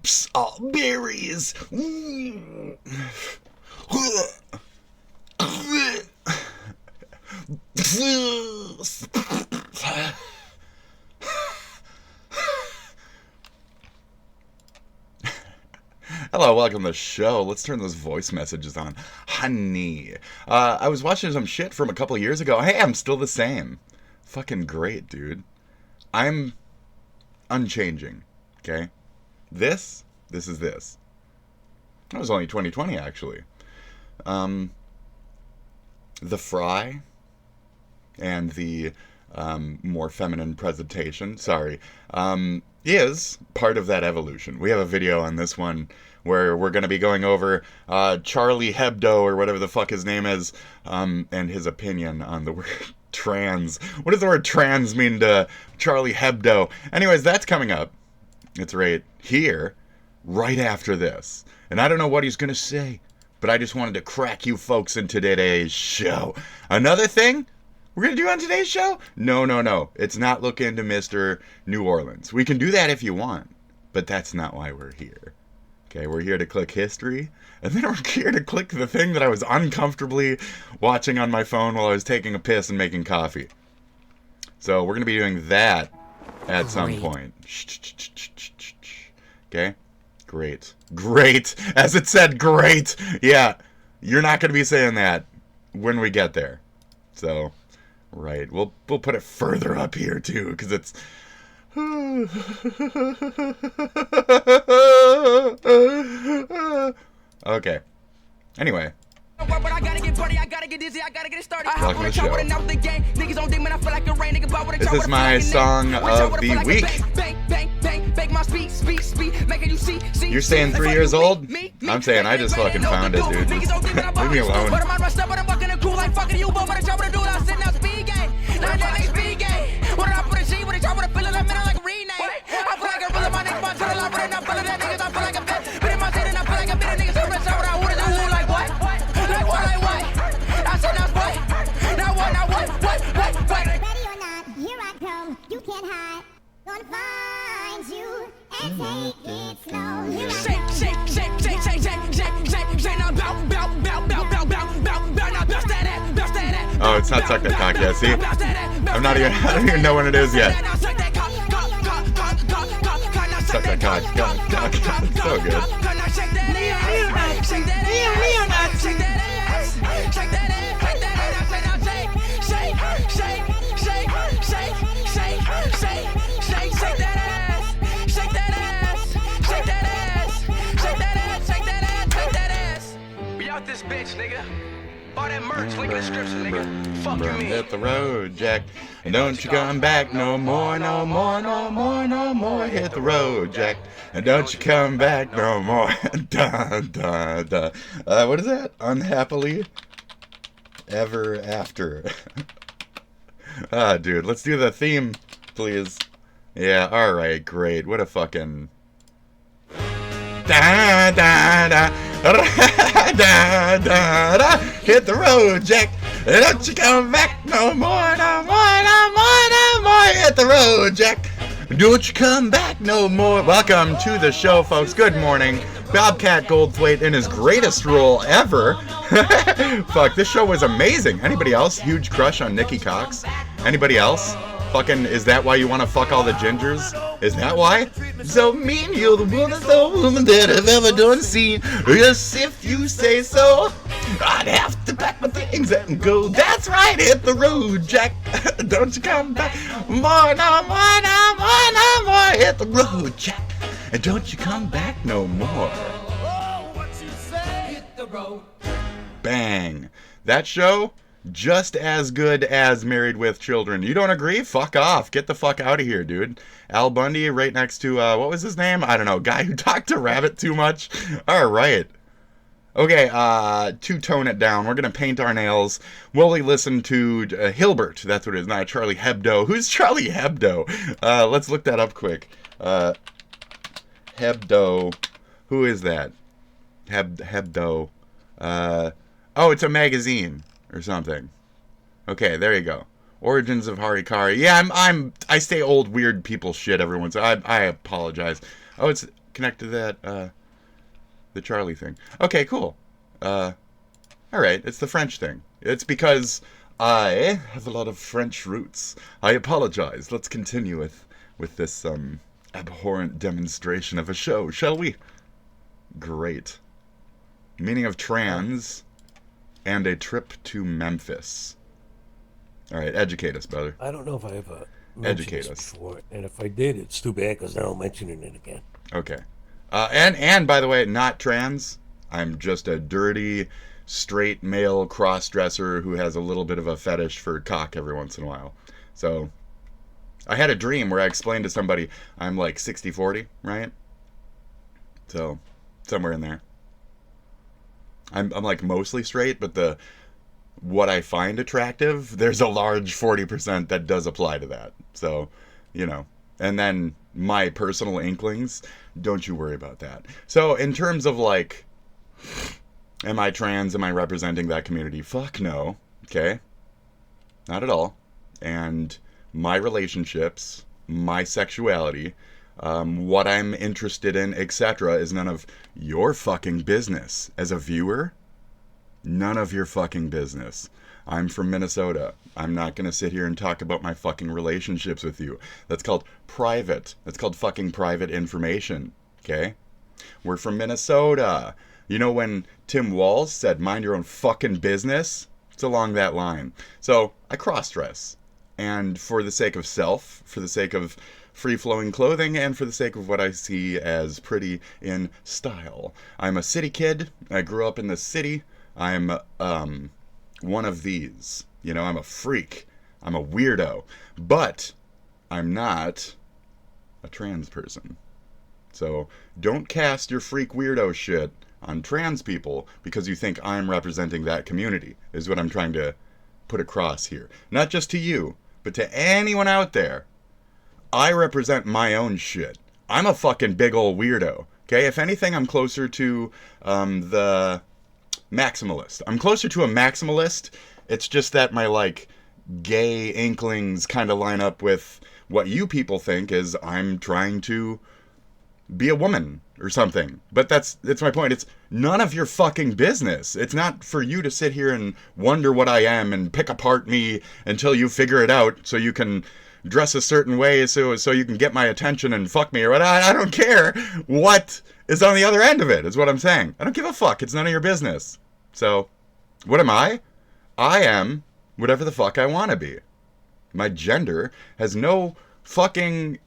grapes are berries. Hello, welcome to the show. Let's turn those voice messages on. Honey. I was watching some shit from a couple years ago. Hey, I'm still the same. Fucking great, dude. I'm unchanging. Okay? This is this. That was only 2020, actually. The fry and the more feminine presentation, is part of that evolution. We have a video on this one where we're going to be going over Charlie Hebdo, or whatever the fuck his name is, and his opinion on the word trans. What does the word trans mean to Charlie Hebdo? Anyways, that's coming up. It's right here, right after this. And I don't know what he's going to say, but I just wanted to crack you folks into today's show. Another thing we're going to do on today's show? No. It's not look into Mr. New Orleans. We can do that if you want, but that's not why we're here. Okay, we're here to click history, and then we're here to click the thing that I was uncomfortably watching on my phone while I was taking a piss and making coffee. So we're going to be doing that at some point. Okay? Great. As it said, great. Yeah, you're not going to be saying that when we get there. So, right. We'll put it further up here, too, because it's... Okay. Anyway. Welcome to the show. This is my song of the week. You're saying 3 years old? I'm saying I just fucking found it, dude. Leave me alone. Oh, it's not Suck That Cock yet, see? I don't even know when it is yet. Suck That Cock. So good. This bitch, nigga. All that merch, link in the description, nigga. Fuck you mean. Hit the road, Jack. And don't you come back no more. Hit the road, Jack. And don't you come back no more. Dun, dun, dun. What is that? Unhappily ever after. Dude, let's do the theme, please. Yeah, alright, great. What a fucking... Da, da, da. Da, da, da. Hit the road, Jack. Don't you come back no more. Hit the road, Jack. Don't you come back no more. Welcome to the show, folks. Good morning. Bobcat Goldthwait in his greatest role ever. Fuck, this show was amazing. Anybody else? Huge crush on Nikki Cox? Anybody else? Fucking, is that why you want to fuck all the gingers? Is that why? So mean, you're the woman that I've ever done seen. Yes, if you say so. I'd have to pack my things and go. That's right, hit the road, Jack. Don't you come back. More. Hit the road, Jack. And don't you come back no more. Bang. That show, just as good as Married with Children. You don't agree? Fuck off. Get the fuck out of here, dude. Al Bundy right next to, what was his name? I don't know. Guy who talked to Rabbit too much. All right. Okay, to tone it down, we're going to paint our nails. We'll listen to Hilbert. That's what it is, not Charlie Hebdo. Who's Charlie Hebdo? Let's look that up quick. Hebdo. Who is that? Hebdo. Oh, it's a magazine or something. Okay, there you go. Origins of Harikari. Yeah, I say old weird people shit every once. I apologize. Oh, it's connect to that, the Charlie thing. Okay, cool. Alright, it's the French thing. It's because I have a lot of French roots. I apologize. Let's continue with this, abhorrent demonstration of a show, shall we? Great. Meaning of trans and a trip to Memphis. Alright, educate us, brother. I don't know if I ever mentioned this before, and if I did, it's too bad because now I'm mentioning it again. Okay. And by the way, not trans. I'm just a dirty, straight male cross-dresser who has a little bit of a fetish for cock every once in a while. So, I had a dream where I explained to somebody I'm like 60-40, right? So, somewhere in there. I'm like mostly straight, but what I find attractive, there's a large 40% that does apply to that. So, you know. And then my personal inklings, don't you worry about that. So, in terms of like, am I trans? Am I representing that community? Fuck no. Okay? Not at all. And my relationships, my sexuality, what I'm interested in, etc., is none of your fucking business. As a viewer, none of your fucking business. I'm from Minnesota. I'm not going to sit here and talk about my fucking relationships with you. That's called private. That's called fucking private information. Okay? We're from Minnesota. You know when Tim Walz said, mind your own fucking business? It's along that line. So, I cross-dress. And for the sake of self, for the sake of free-flowing clothing, and for the sake of what I see as pretty in style. I'm a city kid. I grew up in the city. I'm, one of these. You know, I'm a freak. I'm a weirdo. But I'm not a trans person. So, don't cast your freak weirdo shit on trans people because you think I'm representing that community, is what I'm trying to put across here. Not just to you, but to anyone out there. I represent my own shit. I'm a fucking big ol' weirdo. Okay? If anything, I'm closer to the maximalist. I'm closer to a maximalist. It's just that my, like, gay inklings kind of line up with what you people think is I'm trying to be a woman or something. But that's my point. It's none of your fucking business. It's not for you to sit here and wonder what I am and pick apart me until you figure it out so you can dress a certain way so you can get my attention and fuck me or what. I don't care what is on the other end of it, is what I'm saying. I don't give a fuck. It's none of your business. So, what am I? I am whatever the fuck I want to be. My gender has no fucking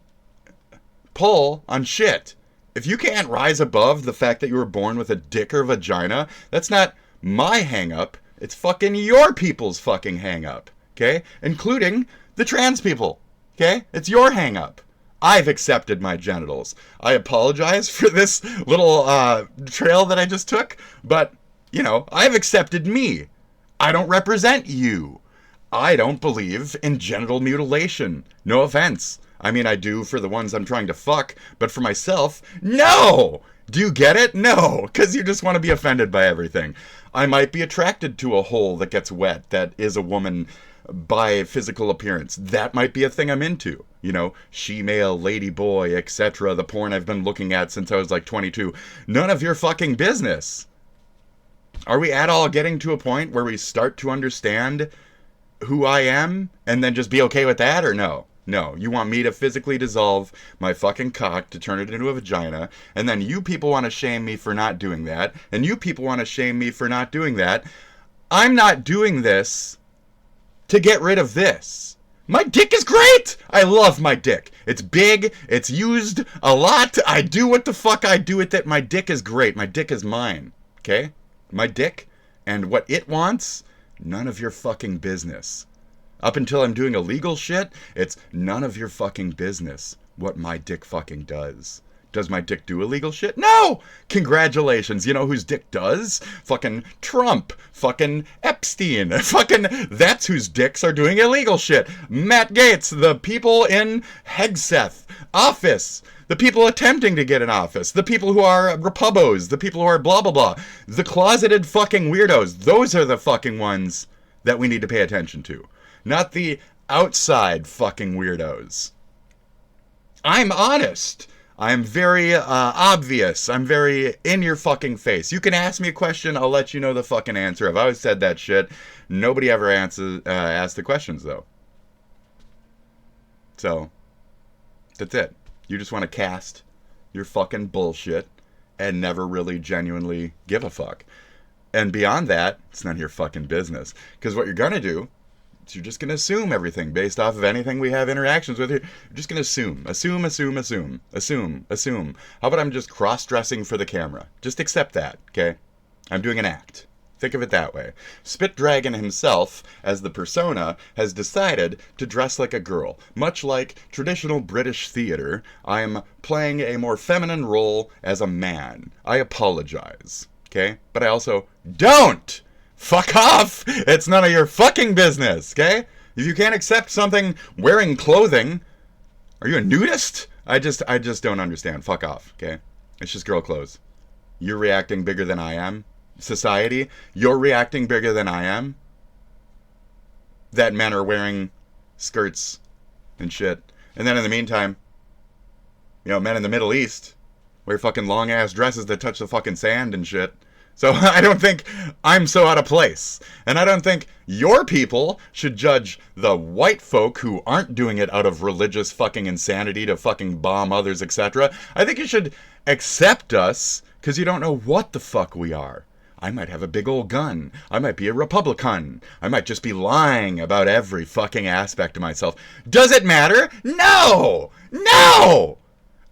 pull on shit. If you can't rise above the fact that you were born with a dick or vagina, that's not my hang-up. It's fucking your people's fucking hang-up. Okay? Including the trans people. Okay? It's your hang-up. I've accepted my genitals. I apologize for this little trail that I just took, but, you know, I've accepted me. I don't represent you. I don't believe in genital mutilation. No offense. I mean, I do for the ones I'm trying to fuck, but for myself, no! Do you get it? No, because you just want to be offended by everything. I might be attracted to a hole that gets wet that is a woman by physical appearance. That might be a thing I'm into. You know, she-male, lady boy, etc. The porn I've been looking at since I was like 22. None of your fucking business. Are we at all getting to a point where we start to understand who I am and then just be okay with that, or no? No, you want me to physically dissolve my fucking cock to turn it into a vagina, and then you people want to shame me for not doing that, and you people want to shame me for not doing that. I'm not doing this to get rid of this. My dick is great! I love my dick. It's big, it's used a lot, I do what the fuck I do with it. My dick is great, my dick is mine, okay? My dick, and what it wants, none of your fucking business. Up until I'm doing illegal shit, it's none of your fucking business what my dick fucking does. Does my dick do illegal shit? No! Congratulations. You know whose dick does? Fucking Trump. Fucking Epstein. Fucking that's whose dicks are doing illegal shit. Matt Gaetz. The people in Hegseth. Office. The people attempting to get in office. The people who are repubos. The people who are blah blah blah. The closeted fucking weirdos. Those are the fucking ones that we need to pay attention to. Not the outside fucking weirdos. I'm honest. I'm very obvious. I'm very in your fucking face. You can ask me a question, I'll let you know the fucking answer. I've always said that shit. Nobody ever asks the questions, though. So, that's it. You just want to cast your fucking bullshit and never really genuinely give a fuck. And beyond that, it's none of your fucking business. Because what you're going to do is you're just going to assume everything based off of anything we have interactions with here. You're just going to assume. Assume. How about I'm just cross-dressing for the camera? Just accept that, okay? I'm doing an act. Think of it that way. SPITDRAGON himself, as the persona, has decided to dress like a girl. Much like traditional British theater, I am playing a more feminine role as a man. I apologize, okay? But I also don't! Fuck off! It's none of your fucking business, okay? If you can't accept something wearing clothing, are you a nudist? I just don't understand. Fuck off, okay? It's just girl clothes. You're reacting bigger than I am. Society, you're reacting bigger than I am. That men are wearing skirts and shit. And then in the meantime, you know, men in the Middle East wear fucking long ass dresses that touch the fucking sand and shit. So I don't think I'm so out of place. And I don't think your people should judge the white folk who aren't doing it out of religious fucking insanity to fucking bomb others, etc. I think you should accept us because you don't know what the fuck we are. I might have a big old gun. I might be a Republican. I might just be lying about every fucking aspect of myself. Does it matter? No! No!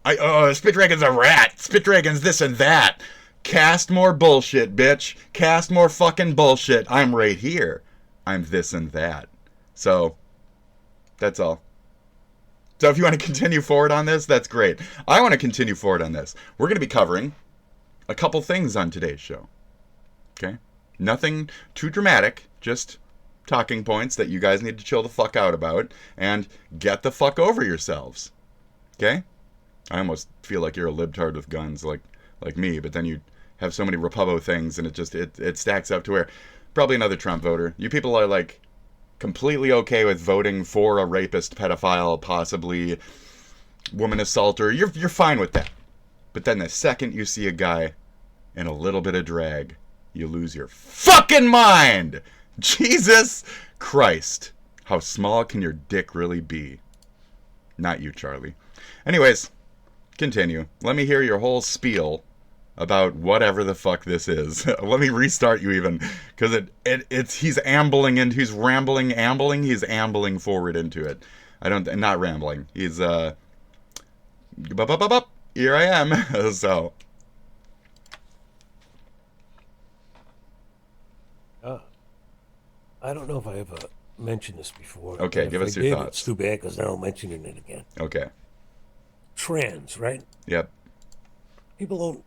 SPITDRAGON's a rat. SPITDRAGON's this and that. Cast more bullshit, bitch. Cast more fucking bullshit. I'm right here. I'm this and that. So, that's all. So if you want to continue forward on this, that's great. I want to continue forward on this. We're going to be covering a couple things on today's show. Okay? Nothing too dramatic, just talking points that you guys need to chill the fuck out about and get the fuck over yourselves. Okay? I almost feel like you're a libtard with guns like me, but then you have so many Repubbo things and it stacks up to where probably another Trump voter. You people are like completely okay with voting for a rapist, pedophile, possibly woman assaulter. You're fine with that. But then the second you see a guy in a little bit of drag, you lose your fucking mind! Jesus Christ. How small can your dick really be? Not you, Charlie. Anyways, continue. Let me hear your whole spiel about whatever the fuck this is. Let me restart you even, because he's ambling forward into it. Not rambling. He's, here I am. So. I don't know if I ever mentioned this before. Okay, give us your thoughts. It's too bad because now I'm mentioning it again. Okay. Trans, right? Yep. People don't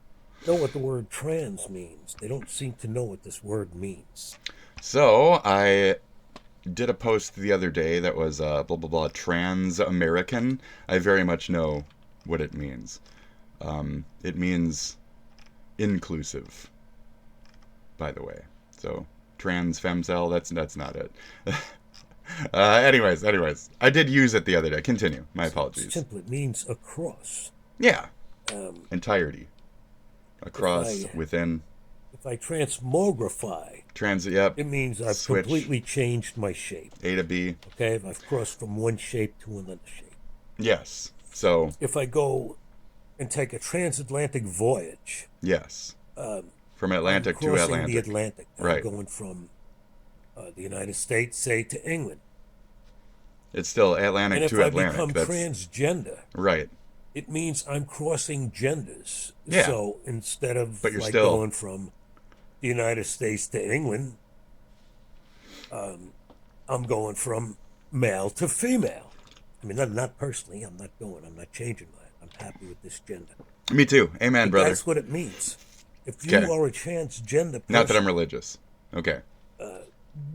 know what the word trans means. They don't seem to know what this word means. So, I did a post the other day that was blah, blah, blah, trans-American. I very much know what it means. It means inclusive, by the way. So, trans femcel, that's not it. Anyways, I did use it the other day. Continue. My apologies. Simply, it means across. Yeah. Entirety. Across, within. If I transmogrify, yep. it means I've Switch. Completely changed my shape. A to B. Okay, I've crossed from one shape to another shape. Yes. So. If I go and take a transatlantic voyage. Yes. From Atlantic to Atlantic. The Atlantic. Right. I'm going from the United States, say, to England. It's still Atlantic to Atlantic. And if I become transgender, right, it means I'm crossing genders. Yeah. So instead of still going from the United States to England, I'm going from male to female. I mean, not personally. I'm not changing mine. I'm happy with this gender. Me too. Amen, brother. That's what it means. If you are a transgender person, not that I'm religious. Okay.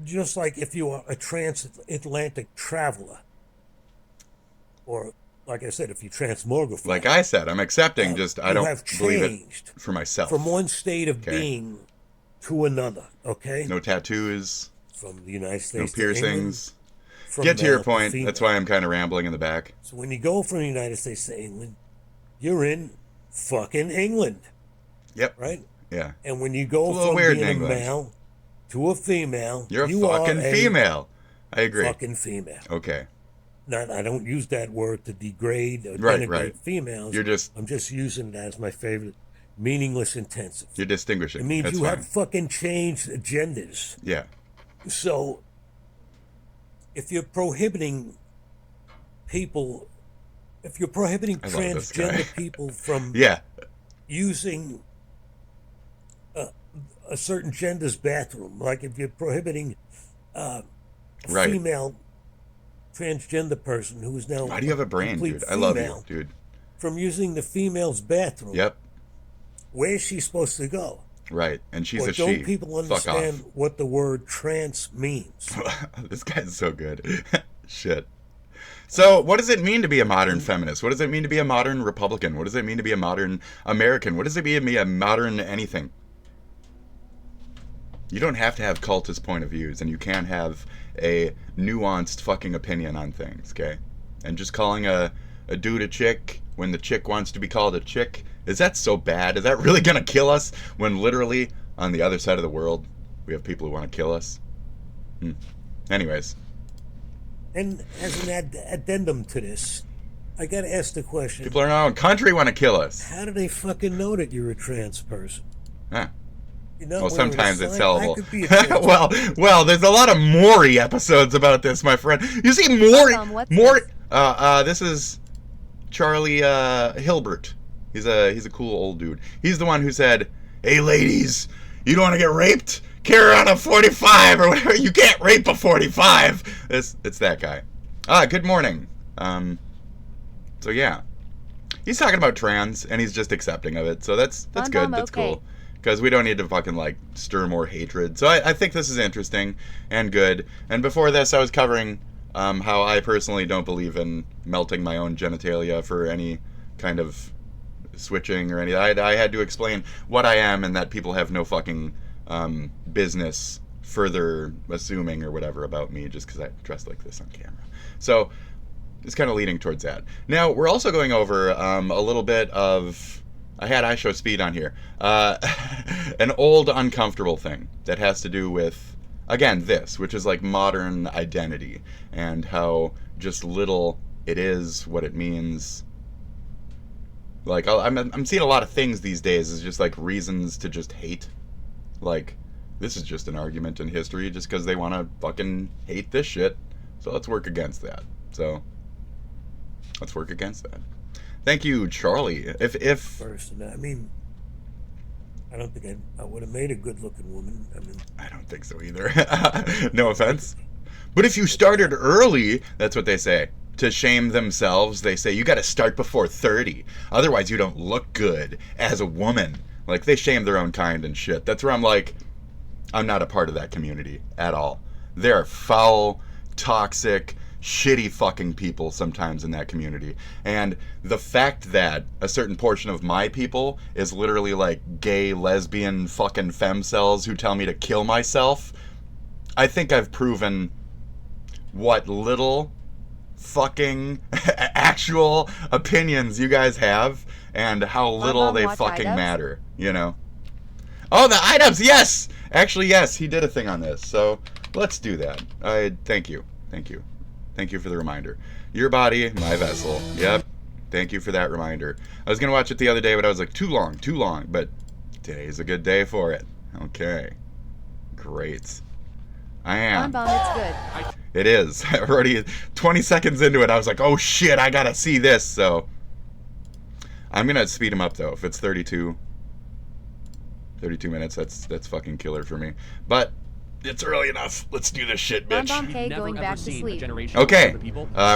Just like if you are a transatlantic traveler, or like I said, if you transmogrify. Like I said, I'm accepting. I don't believe it for myself. From one state of being to another. Okay. No tattoos. From the United States. No piercings. Get to your point. That's why I'm kind of rambling in the back. So when you go from the United States to England, you're in fucking England, Yep. right? Yeah. And when you go It's a little from weird being in a English. male to a female, You're a you fucking are a female. I agree. fucking female. Okay. Not, I don't use that word to degrade or Right, denigrate right. females. I'm just using it as my favorite meaningless intensive. You're distinguishing. It means That's you fine. have fucking changed genders. Yeah. So, if you're prohibiting people, if you're prohibiting I love this guy. transgender people from Yeah. using a certain gender's bathroom, like if you're prohibiting a Right. female transgender person who is now Why do you have a brain, complete dude? I love you, female dude. from using the female's bathroom, Yep. where's she supposed to go? Right. And she's Or a don't she. people Fuck understand off. what the word trans means? This guy's so good. Shit. So, what does it mean to be a modern feminist? What does it mean to be a modern Republican? What does it mean to be a modern American? What does it mean to be a modern anything? You don't have to have cultist point of views, and you can have a nuanced fucking opinion on things, okay? And just calling a dude a chick when the chick wants to be called a chick, is that so bad? Is that really gonna kill us when literally on the other side of the world we have people who want to kill us? Anyways. And as an addendum to this, I gotta ask the question: People in our own country want to kill us. how do they fucking know that you're a trans person? Huh. You're not Well, wearing a sometimes it's sign. sellable. I could be a trans well, there's a lot of Maury episodes about this, my friend. You see, Maury, this is Charlie Hilbert. He's a cool old dude. He's the one who said, "Hey, ladies, you don't want to get raped? Carry around a 45 or whatever. You can't rape a 45." It's that guy. Good morning. So yeah, he's talking about trans, and he's just accepting of it. So that's good. That's cool. Because we don't need to fucking, like, stir more hatred. So I think this is interesting and good. And before this, I was covering how I personally don't believe in melting my own genitalia for any kind of switching or anything. I had to explain what I am and that people have no fucking business further assuming or whatever about me just because I dress like this on camera. So it's kind of leading towards that. Now, we're also going over a little bit of... I had Ishowspeed on here. An old uncomfortable thing that has to do with, again, this, which is like modern identity and how just little it is, what it means. Like, I'm seeing a lot of things these days as just like reasons to just hate. Like, this is just an argument in history just because they want to fucking hate this shit. So let's work against that. So, let's work against that. Thank you, Charlie. If first, I mean, I don't think I would have made a good-looking woman. I mean, I don't think so either. No offense. But if you started early, that's what they say. To shame themselves, they say you got to start before 30. Otherwise, you don't look good as a woman. Like, they shame their own kind and shit. That's where I'm like, I'm not a part of that community at all. They're foul, toxic, shitty fucking people sometimes in that community. And the fact that a certain portion of my people is literally like gay, lesbian, fucking femcells who tell me to kill myself, I think I've proven what little fucking actual opinions you guys have and how little they fucking matter, you know? Oh, the items, yes! Actually, yes, he did a thing on this, so let's do that. Thank you. Thank you for the reminder. Your body, my vessel. Yep. Thank you for that reminder. I was going to watch it the other day, but I was like, too long. But today's a good day for it. Okay. Great. I am. It's good. It is. Already 20 seconds into it, I was like, oh shit, I got to see this. So I'm going to speed him up, though. If it's 32 minutes, that's fucking killer for me. But it's early enough. Let's do this shit, bitch. Going back to sleep. Okay.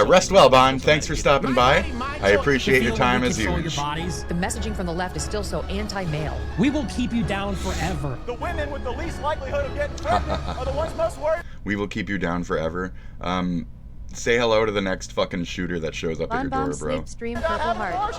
Rest well, Bond. Thanks for stopping by. I appreciate your time as usual. The messaging from the left is still so anti-male. We will keep you down forever. The women with the least likelihood of getting pregnant are the ones most worried. We will keep you down forever. say hello to the next fucking shooter that shows up at your door, Bomb bro. sleep stream purple heart.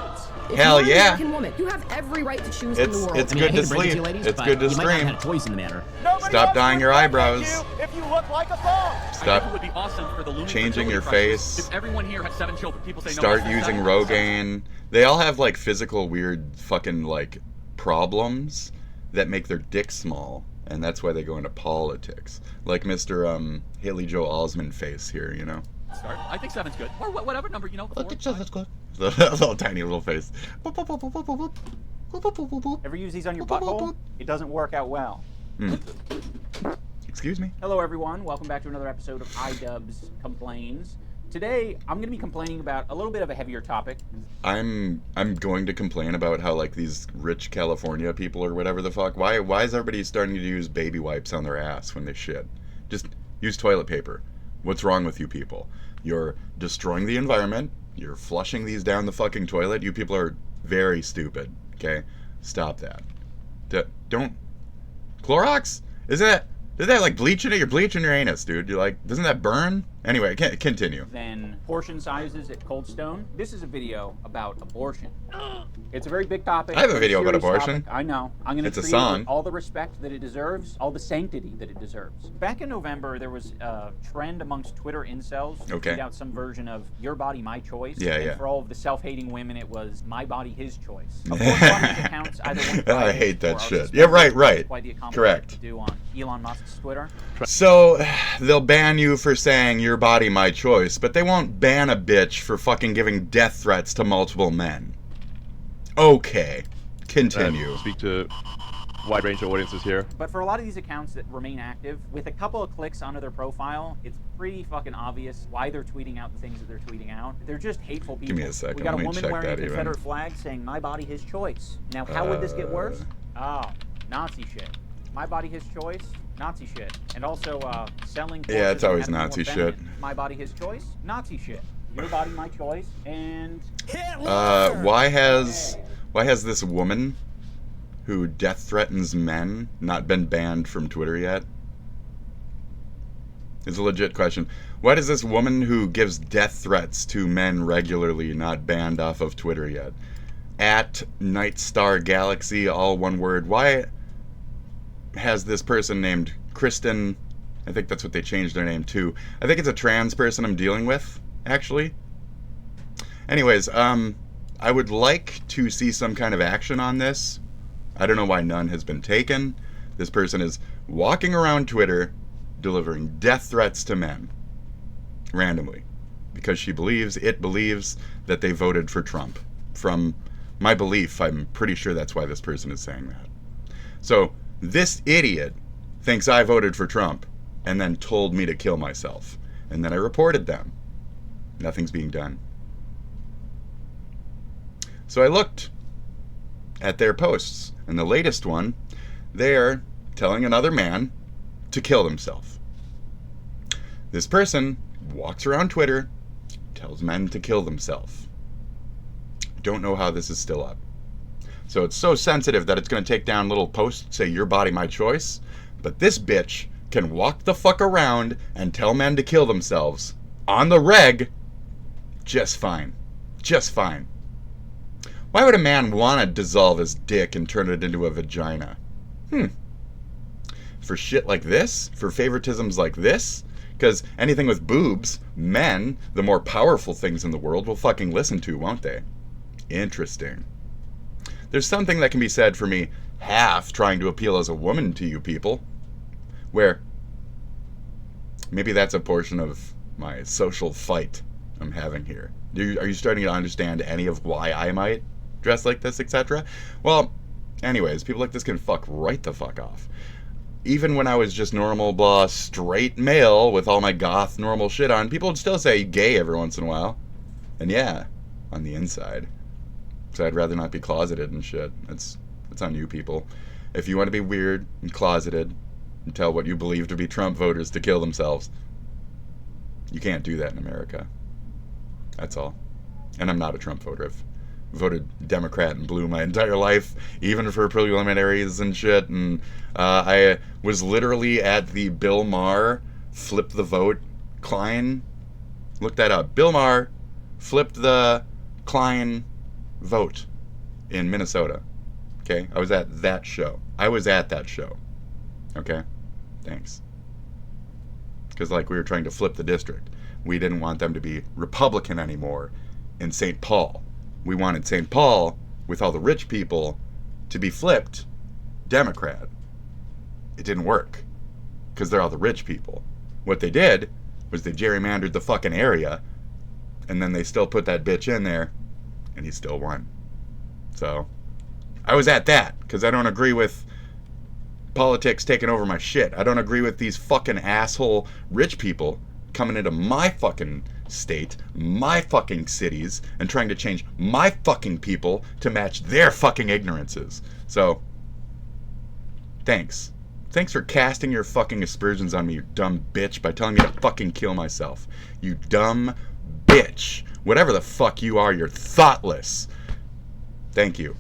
Hell yeah. Woman, you have every right to choose in the world. It's I mean, I good hate to bring it sleep. you ladies, It's but good to you might not stream. have had a choice in the matter. Stop dyeing your eyebrows. If you look like a thong. Stop would be awesome for the changing your face. If everyone here had 7 children, people say Start no. using Rogaine. They all have like physical weird fucking like problems that make their dick small, and that's why they go into politics. Like Mr. Haley Joel Osment face here, you know. Start. I think 7's good. Or whatever number, you know. 4, good. Little tiny little face. Ever use these on your butthole? It doesn't work out well. Excuse me. Hello everyone, welcome back to another episode of iDubbbz Complains. Today, I'm going to be complaining about a little bit of a heavier topic. I'm going to complain about how like these rich California people or whatever the fuck. Why is everybody starting to use baby wipes on their ass when they shit? Just use toilet paper. What's wrong with you people? You're destroying the environment. You're flushing these down the fucking toilet. You people are very stupid. Okay, stop that. Don't. Clorox? Is that like bleaching it? You're bleaching your anus, dude. You're like, doesn't that burn? Anyway, continue. Then portion sizes at Cold Stone. This is a video about abortion. It's a very big topic. I have a video about serious abortion. topic. I know. I'm going to It's a treat it song. with all the respect that it deserves, all the sanctity that it deserves. Back in November, there was a trend amongst Twitter incels to Okay. tweet out some version of "Your Body, My Choice." Yeah, and yeah. for all of the self-hating women, it was "My Body, His Choice." Of course, a lot of these accounts either went I viral hate that or are shit. suspended. Yeah, right. That's why the accomplishment Correct. to do on Elon Musk's Twitter. So, they'll ban you for saying your body, my choice, but they won't ban a bitch for fucking giving death threats to multiple men. Okay. Continue. Speak to a wide range of audiences here. But for a lot of these accounts that remain active, with a couple of clicks onto their profile, it's pretty fucking obvious why they're tweeting out the things that they're tweeting out. They're just hateful people. Give me a second, We got a let me woman check wearing a that even. Confederate flag saying, "My body, his choice." Now, how would this get worse? Oh, Nazi shit. My body, his choice. Nazi shit. And also selling. Yeah, it's courses on always how to be more Nazi feminine. shit. My body, his choice. Nazi shit. Your body, my choice. And Why has this woman who death threatens men not been banned from Twitter yet? It's a legit question. Why does this woman who gives death threats to men regularly not banned off of Twitter yet? At Nightstar Galaxy, all one word. Why has this person named Kristen, I think that's what they changed their name to. I think it's a trans person I'm dealing with, actually. Anyways, I would like to see some kind of action on this. I don't know why none has been taken. This person is walking around Twitter delivering death threats to men randomly because she believes that they voted for Trump. From my belief, I'm pretty sure that's why this person is saying that. So this idiot thinks I voted for Trump and then told me to kill myself. And then I reported them. Nothing's being done. So I looked at their posts, and the latest one, they're telling another man to kill himself. This person walks around Twitter, tells men to kill themselves. Don't know how this is still up. So it's so sensitive that it's going to take down little posts that say, your body, my choice. But this bitch can walk the fuck around and tell men to kill themselves on the reg just fine. Just fine. Why would a man want to dissolve his dick and turn it into a vagina? For shit like this? For favoritisms like this? Because anything with boobs, men, the more powerful things in the world, will fucking listen to, won't they? Interesting. There's something that can be said for me half trying to appeal as a woman to you people, where maybe that's a portion of my social fight I'm having here. Are you starting to understand any of why I might dress like this, etc.? Well, anyways, people like this can fuck right the fuck off. Even when I was just normal, blah, straight male with all my goth normal shit on, people would still say gay every once in a while. And yeah, on the inside. So I'd rather not be closeted and shit. It's on you people. If you want to be weird and closeted and tell what you believe to be Trump voters to kill themselves, you can't do that in America. That's all. And I'm not a Trump voter. I've voted Democrat and blue my entire life, even for preliminaries and shit. And I was literally at the Bill Maher flip the vote Klein Look that up. Bill Maher flipped the Klein vote in Minnesota. Okay? I was at that show. Okay? Thanks. Because, like, we were trying to flip the district. We didn't want them to be Republican anymore in St. Paul. We wanted St. Paul, with all the rich people, to be flipped Democrat. It didn't work. Because they're all the rich people. What they did was they gerrymandered the fucking area, and then they still put that bitch in there, and he still won. So, I was at that, because I don't agree with politics taking over my shit. I don't agree with these fucking asshole rich people coming into my fucking state, my fucking cities, and trying to change my fucking people to match their fucking ignorances. So, thanks. Thanks for casting your fucking aspersions on me, you dumb bitch, by telling me to fucking kill myself. You dumb bitch. Whatever the fuck you are, you're thoughtless. Thank you.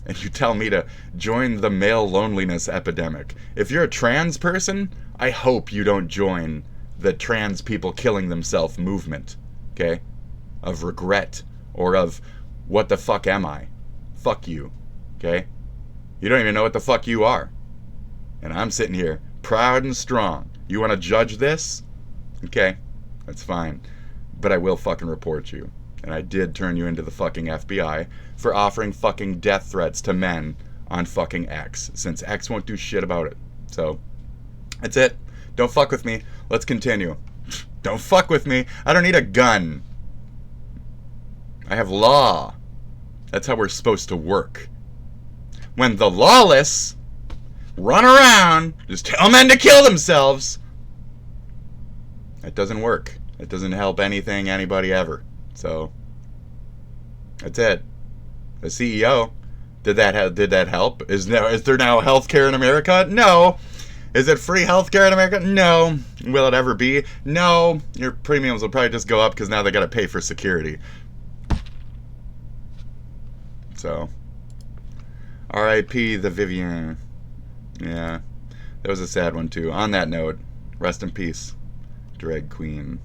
And you tell me to join the male loneliness epidemic. If you're a trans person, I hope you don't join the trans people killing themselves movement, okay? Of regret, or of what the fuck am I? Fuck you, okay? You don't even know what the fuck you are. And I'm sitting here, proud and strong. You want to judge this? Okay, that's fine. But I will fucking report you. And I did turn you into the fucking FBI for offering fucking death threats to men on fucking X, since X won't do shit about it. So, that's it. Don't fuck with me. Let's continue. Don't fuck with me. I don't need a gun. I have law. That's how we're supposed to work. When the lawless run around, just tell men to kill themselves, that doesn't work. It doesn't help anything, anybody ever. So, that's it. The CEO, did that help? Is there now health care in America? No. Is it free health care in America? No. Will it ever be? No. Your premiums will probably just go up because now they got to pay for security. So, R.I.P. the Vivian. Yeah, that was a sad one too. On that note, rest in peace, drag queen.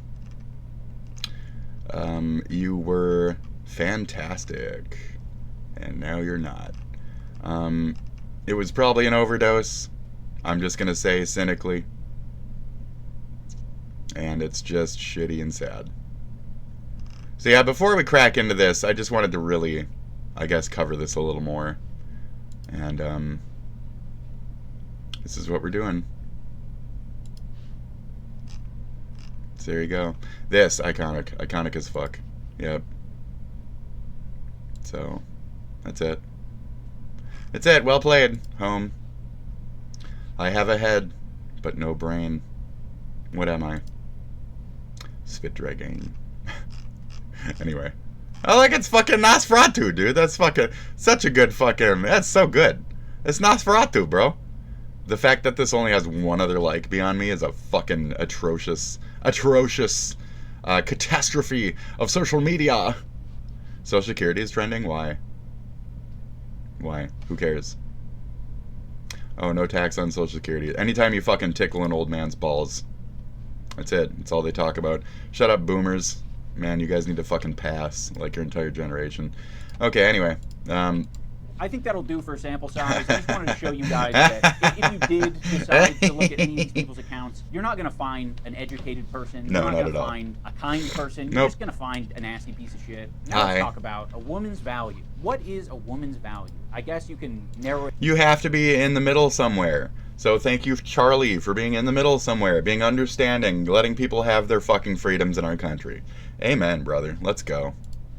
You were fantastic, and now you're not. It was probably an overdose. I'm just gonna say cynically, and it's just shitty and sad. So yeah, before we crack into this, I just wanted to really, I guess, cover this a little more, and this is what we're doing. So there you go. This, iconic as fuck. Yep. So, that's it. That's it. Well played, home. I have a head, but no brain. What am I? SPITDRAGON. Anyway. Oh, like it's fucking Nosferatu, dude. That's fucking such a good fucking... That's so good. It's Nosferatu, bro. The fact that this only has one other like beyond me is a fucking atrocious catastrophe of social media. Social Security is trending? Why? Why? Who cares? Oh, no tax on Social Security. Anytime you fucking tickle an old man's balls. That's it. That's all they talk about. Shut up, boomers. Man, you guys need to fucking pass, like your entire generation. Okay, anyway. I think that'll do for a sample size. I just wanted to show you guys that if you did decide to look at any of these people's accounts, you're not going to find an educated person. No, you're not not going to at all. find a kind person. You're Nope. just going to find a nasty piece of shit. Now let's talk about a woman's value. What is a woman's value? I guess you can narrow it. You have to be in the middle somewhere. So thank you, Charlie, for being in the middle somewhere, being understanding, letting people have their fucking freedoms in our country. Amen, brother. Let's go.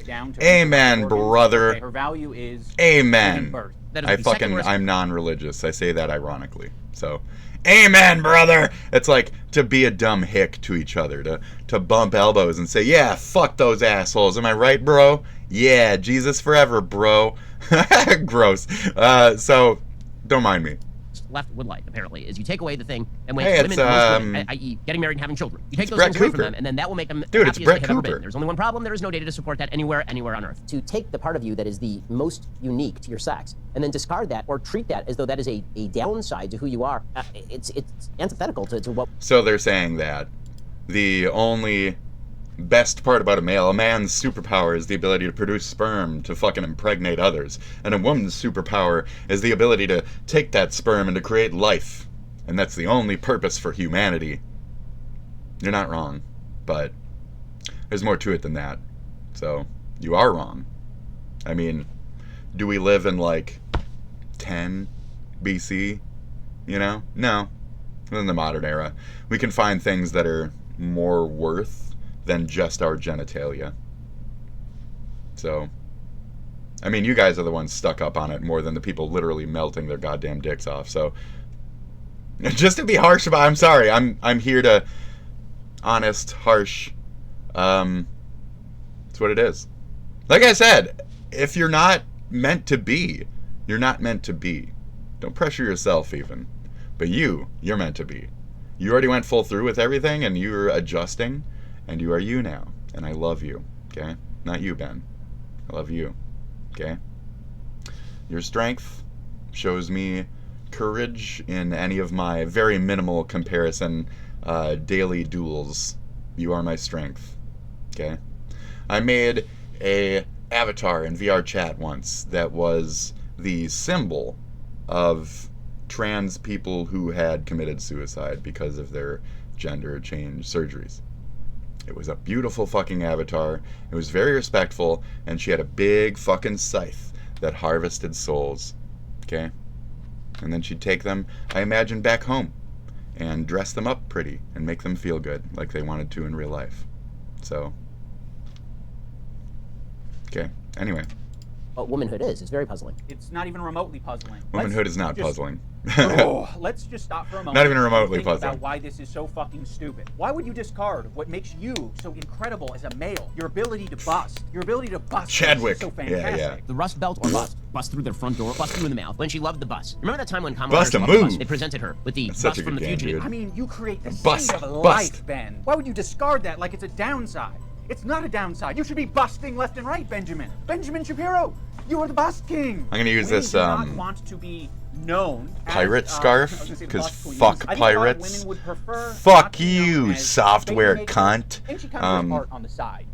Down to Amen, brother. Okay, her value is Amen. giving birth. I'm non-religious. I say that ironically. So, amen, brother. It's like to be a dumb hick to each other, to bump elbows and say, yeah, fuck those assholes. Am I right, bro? Yeah, Jesus forever, bro. Gross. So, don't mind me. Left would like, apparently, is you take away the thing and when Hey, women, it's, most women, i.e. getting married and having children, you take those Brett things away from Cooper. them, and then that will make them Dude, the it's happiest Brett they have ever Cooper. been. There's only one problem: there is no data to support that anywhere on Earth. To take the part of you that is the most unique to your sex and then discard that or treat that as though that is a downside to who you are, it's antithetical to what... So they're saying that the only best part about a male. A man's superpower is the ability to produce sperm to fucking impregnate others. And a woman's superpower is the ability to take that sperm and to create life. And that's the only purpose for humanity. You're not wrong, but there's more to it than that. So, you are wrong. I mean, do we live in like 10 BC? You know? No. In the modern era, we can find things that are more worth than just our genitalia. So, I mean, you guys are the ones stuck up on it more than the people literally melting their goddamn dicks off. So, just to be harsh about, I'm sorry. I'm here to honest, harsh. It's what it is. Like I said, if you're not meant to be, you're not meant to be. Don't pressure yourself even. But you're meant to be. You already went full through with everything, and you're adjusting, and you are you now. And I love you, okay? Not you, Ben. I love you, okay? Your strength shows me courage in any of my very minimal comparison daily duels. You are my strength, okay? I made a avatar in VR chat once that was the symbol of trans people who had committed suicide because of their gender change surgeries. It was a beautiful fucking avatar. It was very respectful, and she had a big fucking scythe that harvested souls, okay? And then she'd take them, I imagine, back home and dress them up pretty and make them feel good like they wanted to in real life. So, okay, anyway. What womanhood is. It's very puzzling. It's not even remotely puzzling. Womanhood is not puzzling. Let's just stop for a moment. Not even remotely and think puzzling. about why this is so fucking stupid. Why would you discard what makes you so incredible as a male? Your ability to bust. Your ability to bust. Chadwick. Is so fantastic. Yeah. The rust belt or bust through their front door, bust through in the mouth. When she loved the bus. Remember that time when Kamala Bust a loved the bus? move. They presented her with the That's bust such a from good the game, fugitive. dude. I mean, you create the Bust. seed of Bust. life, Ben. Why would you discard that like it's a downside? It's not a downside. You should be busting left and right, Benjamin. Benjamin Shapiro, you are the bust king. I'm gonna use Women this do not want to be known pirate as, scarf, because fuck I think pirates. A lot of women would prefer Fuck not to be known you, as software baby maker, cunt. And she kind of does art on the side.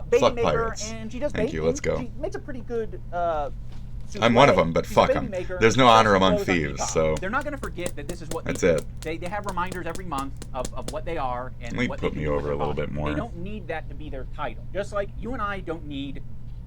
Baby fuck maker, pirates. and she does Thank baking. you, let's go. She makes a pretty good. I'm one of them, but She's a fuck baby 'em. maker. There's no She honor sells among clothes on thieves, TikTok. so they're not going to forget that this is what that's they do. it. They have reminders every month of what they are and Let me what put they me can do with over their a little body. bit more. They don't need that to be their title. Just like you and I don't need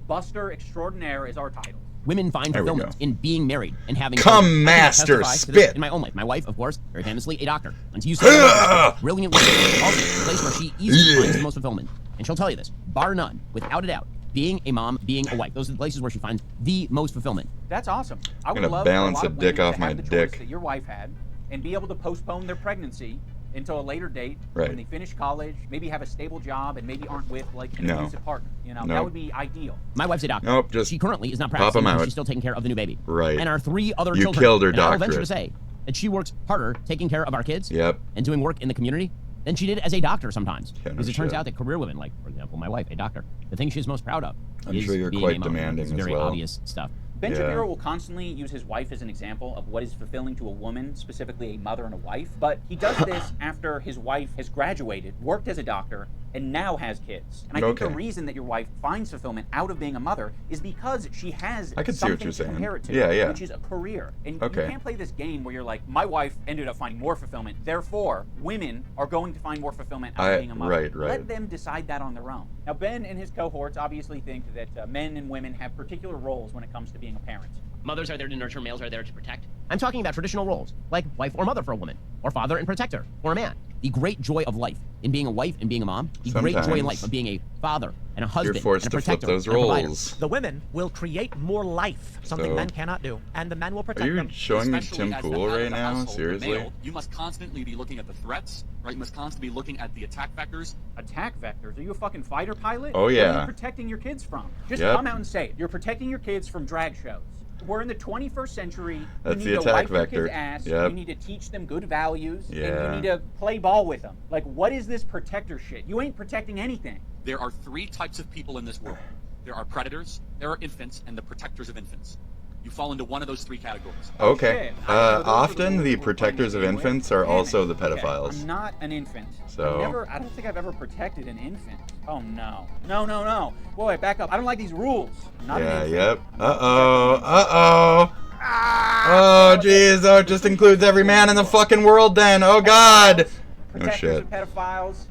Buster Extraordinaire as our title. Women find There we fulfillment go. in being married and having Come, children. I can master, testify to this spit. in my own life. My wife, of course, very famously a doctor. Until you say brilliant woman, also the place where she easily finds the most fulfillment. And she'll tell you this, bar none, without a doubt. Being a mom, being a wife. Those are the places where she finds the most fulfillment. That's awesome. I would gonna love balance for a a lot of dick women off to have my the dick. choice that your wife had and be able to postpone their pregnancy until a later date Right. when they finish college, maybe have a stable job, and maybe aren't with like an No. abusive partner. You know, that Nope. would be ideal. My wife's a doctor. Nope, just she currently is not pop practicing 'em because out. she's still taking care of the new baby. Right. And our 3 other You children. killed her and I'll venture to doctorate. say that she works harder taking care of our kids Yep. and doing work in the community than she did as a doctor sometimes. Yeah, no because it turns shit. out that career women, like, for example, my wife, a doctor, the thing she's most proud of I'm is sure you're being quite a mom. demanding It's as very well. obvious stuff. Ben Yeah. Shapiro will constantly use his wife as an example of what is fulfilling to a woman, specifically a mother and a wife. But he does this after his wife has graduated, worked as a doctor, and now has kids. And I think the Okay. reason that your wife finds fulfillment out of being a mother is because she has I can see something what you're to saying. compare it to, Yeah. which is a career. And Okay. you can't play this game where you're like, my wife ended up finding more fulfillment, therefore women are going to find more fulfillment out of being a mother. Right. Let them decide that on their own. Now, Ben and his cohorts obviously think that men and women have particular roles when it comes to being a parent. Mothers are there to nurture, males are there to protect. I'm talking about traditional roles, like wife or mother for a woman, or father and protector for a man. The great joy of life in being a wife and being a mom, the great joy in Sometimes life of being a father and a husband You're forced and a to flip protector those and a provider. roles. The women will create more life, something So- men cannot do, and the men will Are protect you them. showing me Especially Tim as the Pool head of right the now? household, the Seriously? male, you must constantly be looking at the threats, right? You must constantly be looking at the attack vectors. Attack vectors? Are you a fucking fighter pilot? Oh, What are yeah. you protecting your kids from? Just Yep. come out and say it. You're protecting your kids from drag shows. We're in the 21st century. That's you the need to attack wipe your vector. kids' ass. Yep. You need to teach them good values. Yeah. And you need to play ball with them. Like, what is this protector shit? You ain't protecting anything. There are 3 types of people in this world. There are predators, there are infants, and the protectors of infants. You fall into one of those three categories. Okay. shit. Those are Often rules the we're protectors of playing with. infants are Damn also it. the Okay, pedophiles. I'm not an infant. So- I don't think I've ever protected an infant. Oh no. No. Boy, back up. I don't like these rules. I'm not an Yeah, infant. yep. I'm not Uh-oh. Oh, jeez. Oh, it just includes every man in the fucking world then. Oh, God. Oh, protectors shit. of pedophiles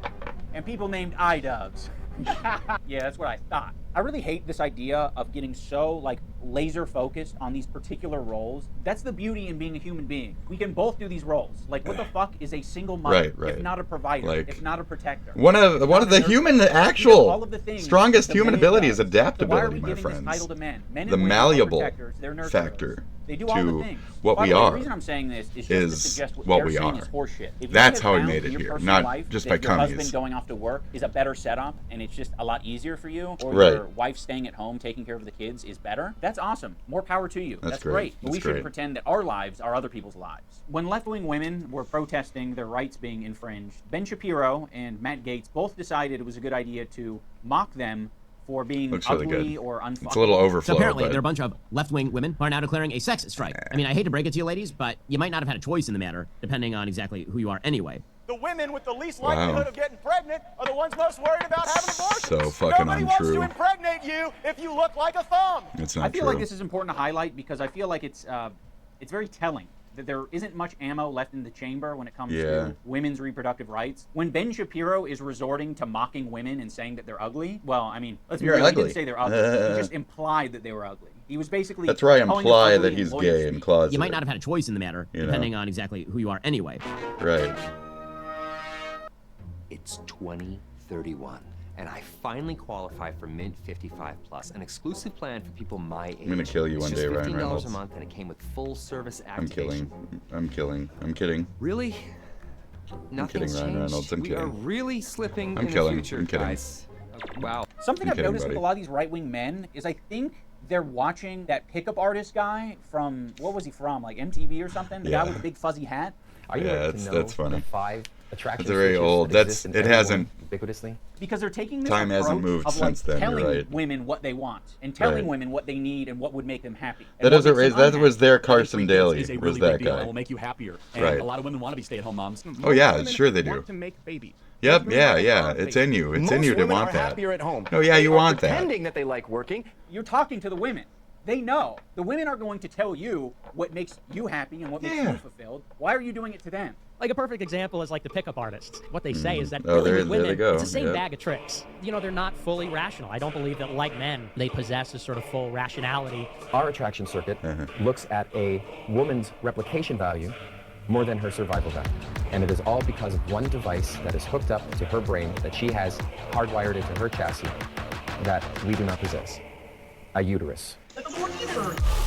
and people named iDubbbz. Yeah, that's what I thought. I really hate this idea of getting so like laser focused on these particular roles. That's the beauty in being a human being. We can both do these roles. Like, what the fuck is a single mother Right. if not a provider, Like, if not a protector? One of the nurse. human All actual of the things strongest that human man ability does. is adaptability, So why are we my giving this friends. title to men? Men and The women are malleable protectors. They're nurturers. factor They do all the to things. what By we the way, are the reason I'm saying this is just is to suggest what they're we saying are. is horseshit. If you That's have how we found made in it your here, personal not life just that by your cummies. husband going off to work is a better setup and it's just a lot easier for you, or Right. your wife staying at home taking care of the kids is better, that's awesome. More power to you. That's great. great. But we That's shouldn't great. pretend that our lives are other people's lives. When left-wing women were protesting their rights being infringed, Ben Shapiro and Matt Gaetz both decided it was a good idea to mock them for being Looks really ugly good. or unfuckable. It's a little overflow. So apparently, but there are a bunch of left-wing women who are now declaring a sex strike. I mean, I hate to break it to you ladies, but you might not have had a choice in the matter, depending on exactly who you are anyway. The women with the least Wow. likelihood of getting pregnant are the ones most worried about having abortions. So fucking Nobody wants untrue. to impregnate you if you look like a thumb. It's not I feel true. like this is important to highlight because I feel like it's very telling that there isn't much ammo left in the chamber when it comes Yeah. to women's reproductive rights. When Ben Shapiro is resorting to mocking women and saying that they're ugly, well, I mean, let's be You're real, he ugly. didn't say they're ugly. He just implied that they were ugly. He was basically That's where I calling them imply ugly that he's in lawyer gay and speak. closeted. You might not have had a choice in the matter, You know. depending on exactly who you are anyway. Right. It's 2031, and I finally qualify for Mint 55 Plus, an exclusive plan for people my age. I'm gonna kill you one It's day, just Ryan $15 Reynolds. a month, and it came with full service I'm activation. I'm kidding. Really? Nothing's kidding, Ryan changed. Reynolds, I'm we are kidding. really slipping I'm in killing, the future, I'm kidding. guys. Wow. Something I'm I've kidding, noticed with buddy. a lot of these right-wing men is I think they're watching that pickup artist guy from, what was he from, like MTV or something? The guy Yeah. with the big fuzzy hat? Are you Yeah, ready that's- to know that's funny. the 5 attraction That's very switches old. that That's- exist in it every hasn't- woman ubiquitously? Because they're taking this Time hasn't approach moved of like since then, you're telling right. women what they want and telling Right. women what they need and what would make them happy. That And what doesn't makes raise. them That unhappy. was their Carson Is Daly. a Was really that big deal. It guy? will make you happier. And Right. a lot of women want to be stay-at-home moms. Oh yeah, Women sure they do. want to make babies. Yep. Most Yeah. women Yeah. want It's babies. in you. It's Most in you to women want are that. happier at home. No, yeah, They you are want that. pretending that they like working. You're talking to the women. They know. The women are going to tell you what makes you happy and what makes Yeah. you fulfilled. Why are you doing it to them? Like a perfect example is like the pickup artists. What they say is that Oh, really there- with there they women, go. it's the same Yep. bag of tricks. You know, they're not fully rational. I don't believe that, like men, they possess a sort of full rationality. Our attraction circuit looks at a woman's replication value more than her survival value. And it is all because of one device that is hooked up to her brain that she has hardwired into her chassis that we do not possess. A uterus.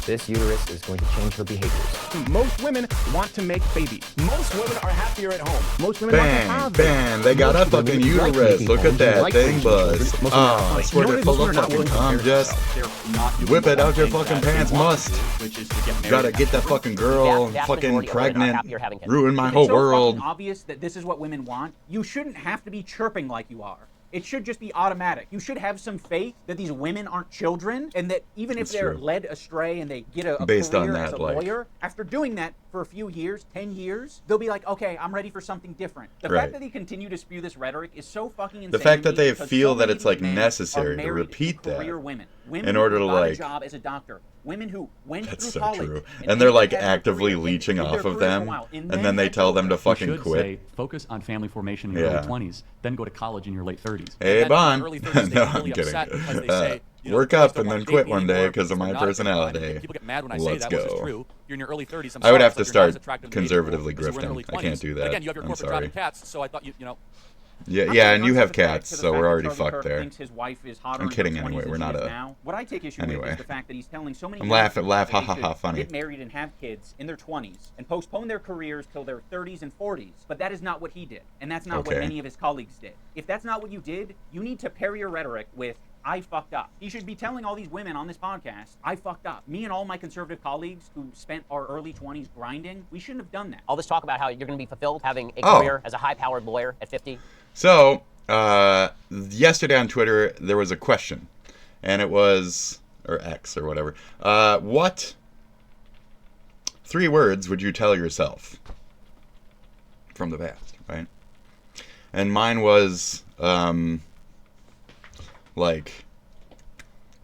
This uterus is going to change her behaviors. Most women want to make babies. Most women are happier at home. Most women want to Bang, have bang, they got a fucking uterus. Look at that thing, buzz. Oh, I swear they're full of fucking cum. Just whip it out your fucking pants, must. Which is to get married. Gotta get that fucking girl Vast fucking majority of women are pregnant. happier having kids. Ruin my If whole it's so world. fucking obvious that this is what women want, you shouldn't have to be chirping like you are. It should just be automatic. You should have some faith that these women aren't children, and that even if That's they're true. led astray and they get a Based on career that, as a like- lawyer, after doing that for a few years, 10 years, they'll be like, okay, I'm ready for something different. The Right. fact that they continue to spew this rhetoric is so fucking insane. The fact to that me they because feel so that many it's, like, men necessary are to married repeat that career women. Women in order who to, got like- a job as a doctor. Women who went That's through so college true. and And they're didn't like have a actively career, leeching did their off of career for a them, while, and then then they had tell them to children. fucking You should quit. say, focus on family formation in your Yeah. early 20s, then go to college in your late 30s. Hey, And then in Bon. your early 30s, they No, get really I'm kidding. upset because they say, you know, Work "You guys up don't and want then to quit date me one day anymore because of we're my not a good personality. time." People get mad when I say Let's that, which is go. true. You're in your early 30s. I'm I would sorry, have it's to like you're not as start attractive to me conservatively anymore because we're in grifting. your I early can't do 20s. that. Again, you have your I'm corporate job sorry. and cats, so I thought you know. Yeah, I'm yeah, taking and you no have subject cats, to the so fact we're that already Charlie fucked Kirk there. thinks his wife is hotter I'm in her kidding 20s anyway, than we're she not is a- now. What I take issue with Anyway. is the fact that he's telling so many I'm young laugh, people laugh, that ha, they ha, ha, should funny. get married and have kids in their 20s and postpone their careers till their 30s and 40s. But that is not what he did, and that's not what Okay. many of his colleagues did. If that's not what you did, you need to pair your rhetoric with I fucked up. He should be telling all these women on this podcast, I fucked up. Me and all my conservative colleagues who spent our early 20s grinding, we shouldn't have done that. All this talk about how you're going to be fulfilled having a Oh. career as a high-powered lawyer at 50. So, yesterday on Twitter, there was a question, and it was, or X or whatever, what 3 words would you tell yourself from the past, right? And mine was, like,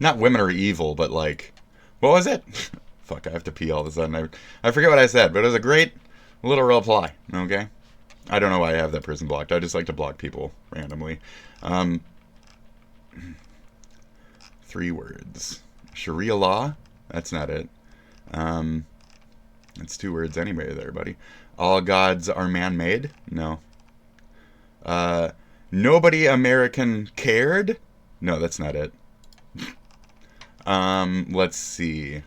not women are evil, but like, what was it? Fuck, I have to pee all of a sudden. I forget what I said, but it was a great little reply, okay? I don't know why I have that person blocked. I just like to block people randomly. 3 words. Sharia law? That's not it. It's 2 words anyway there, buddy. All gods are man-made? No. Nobody American cared? No, that's not it. Let's see.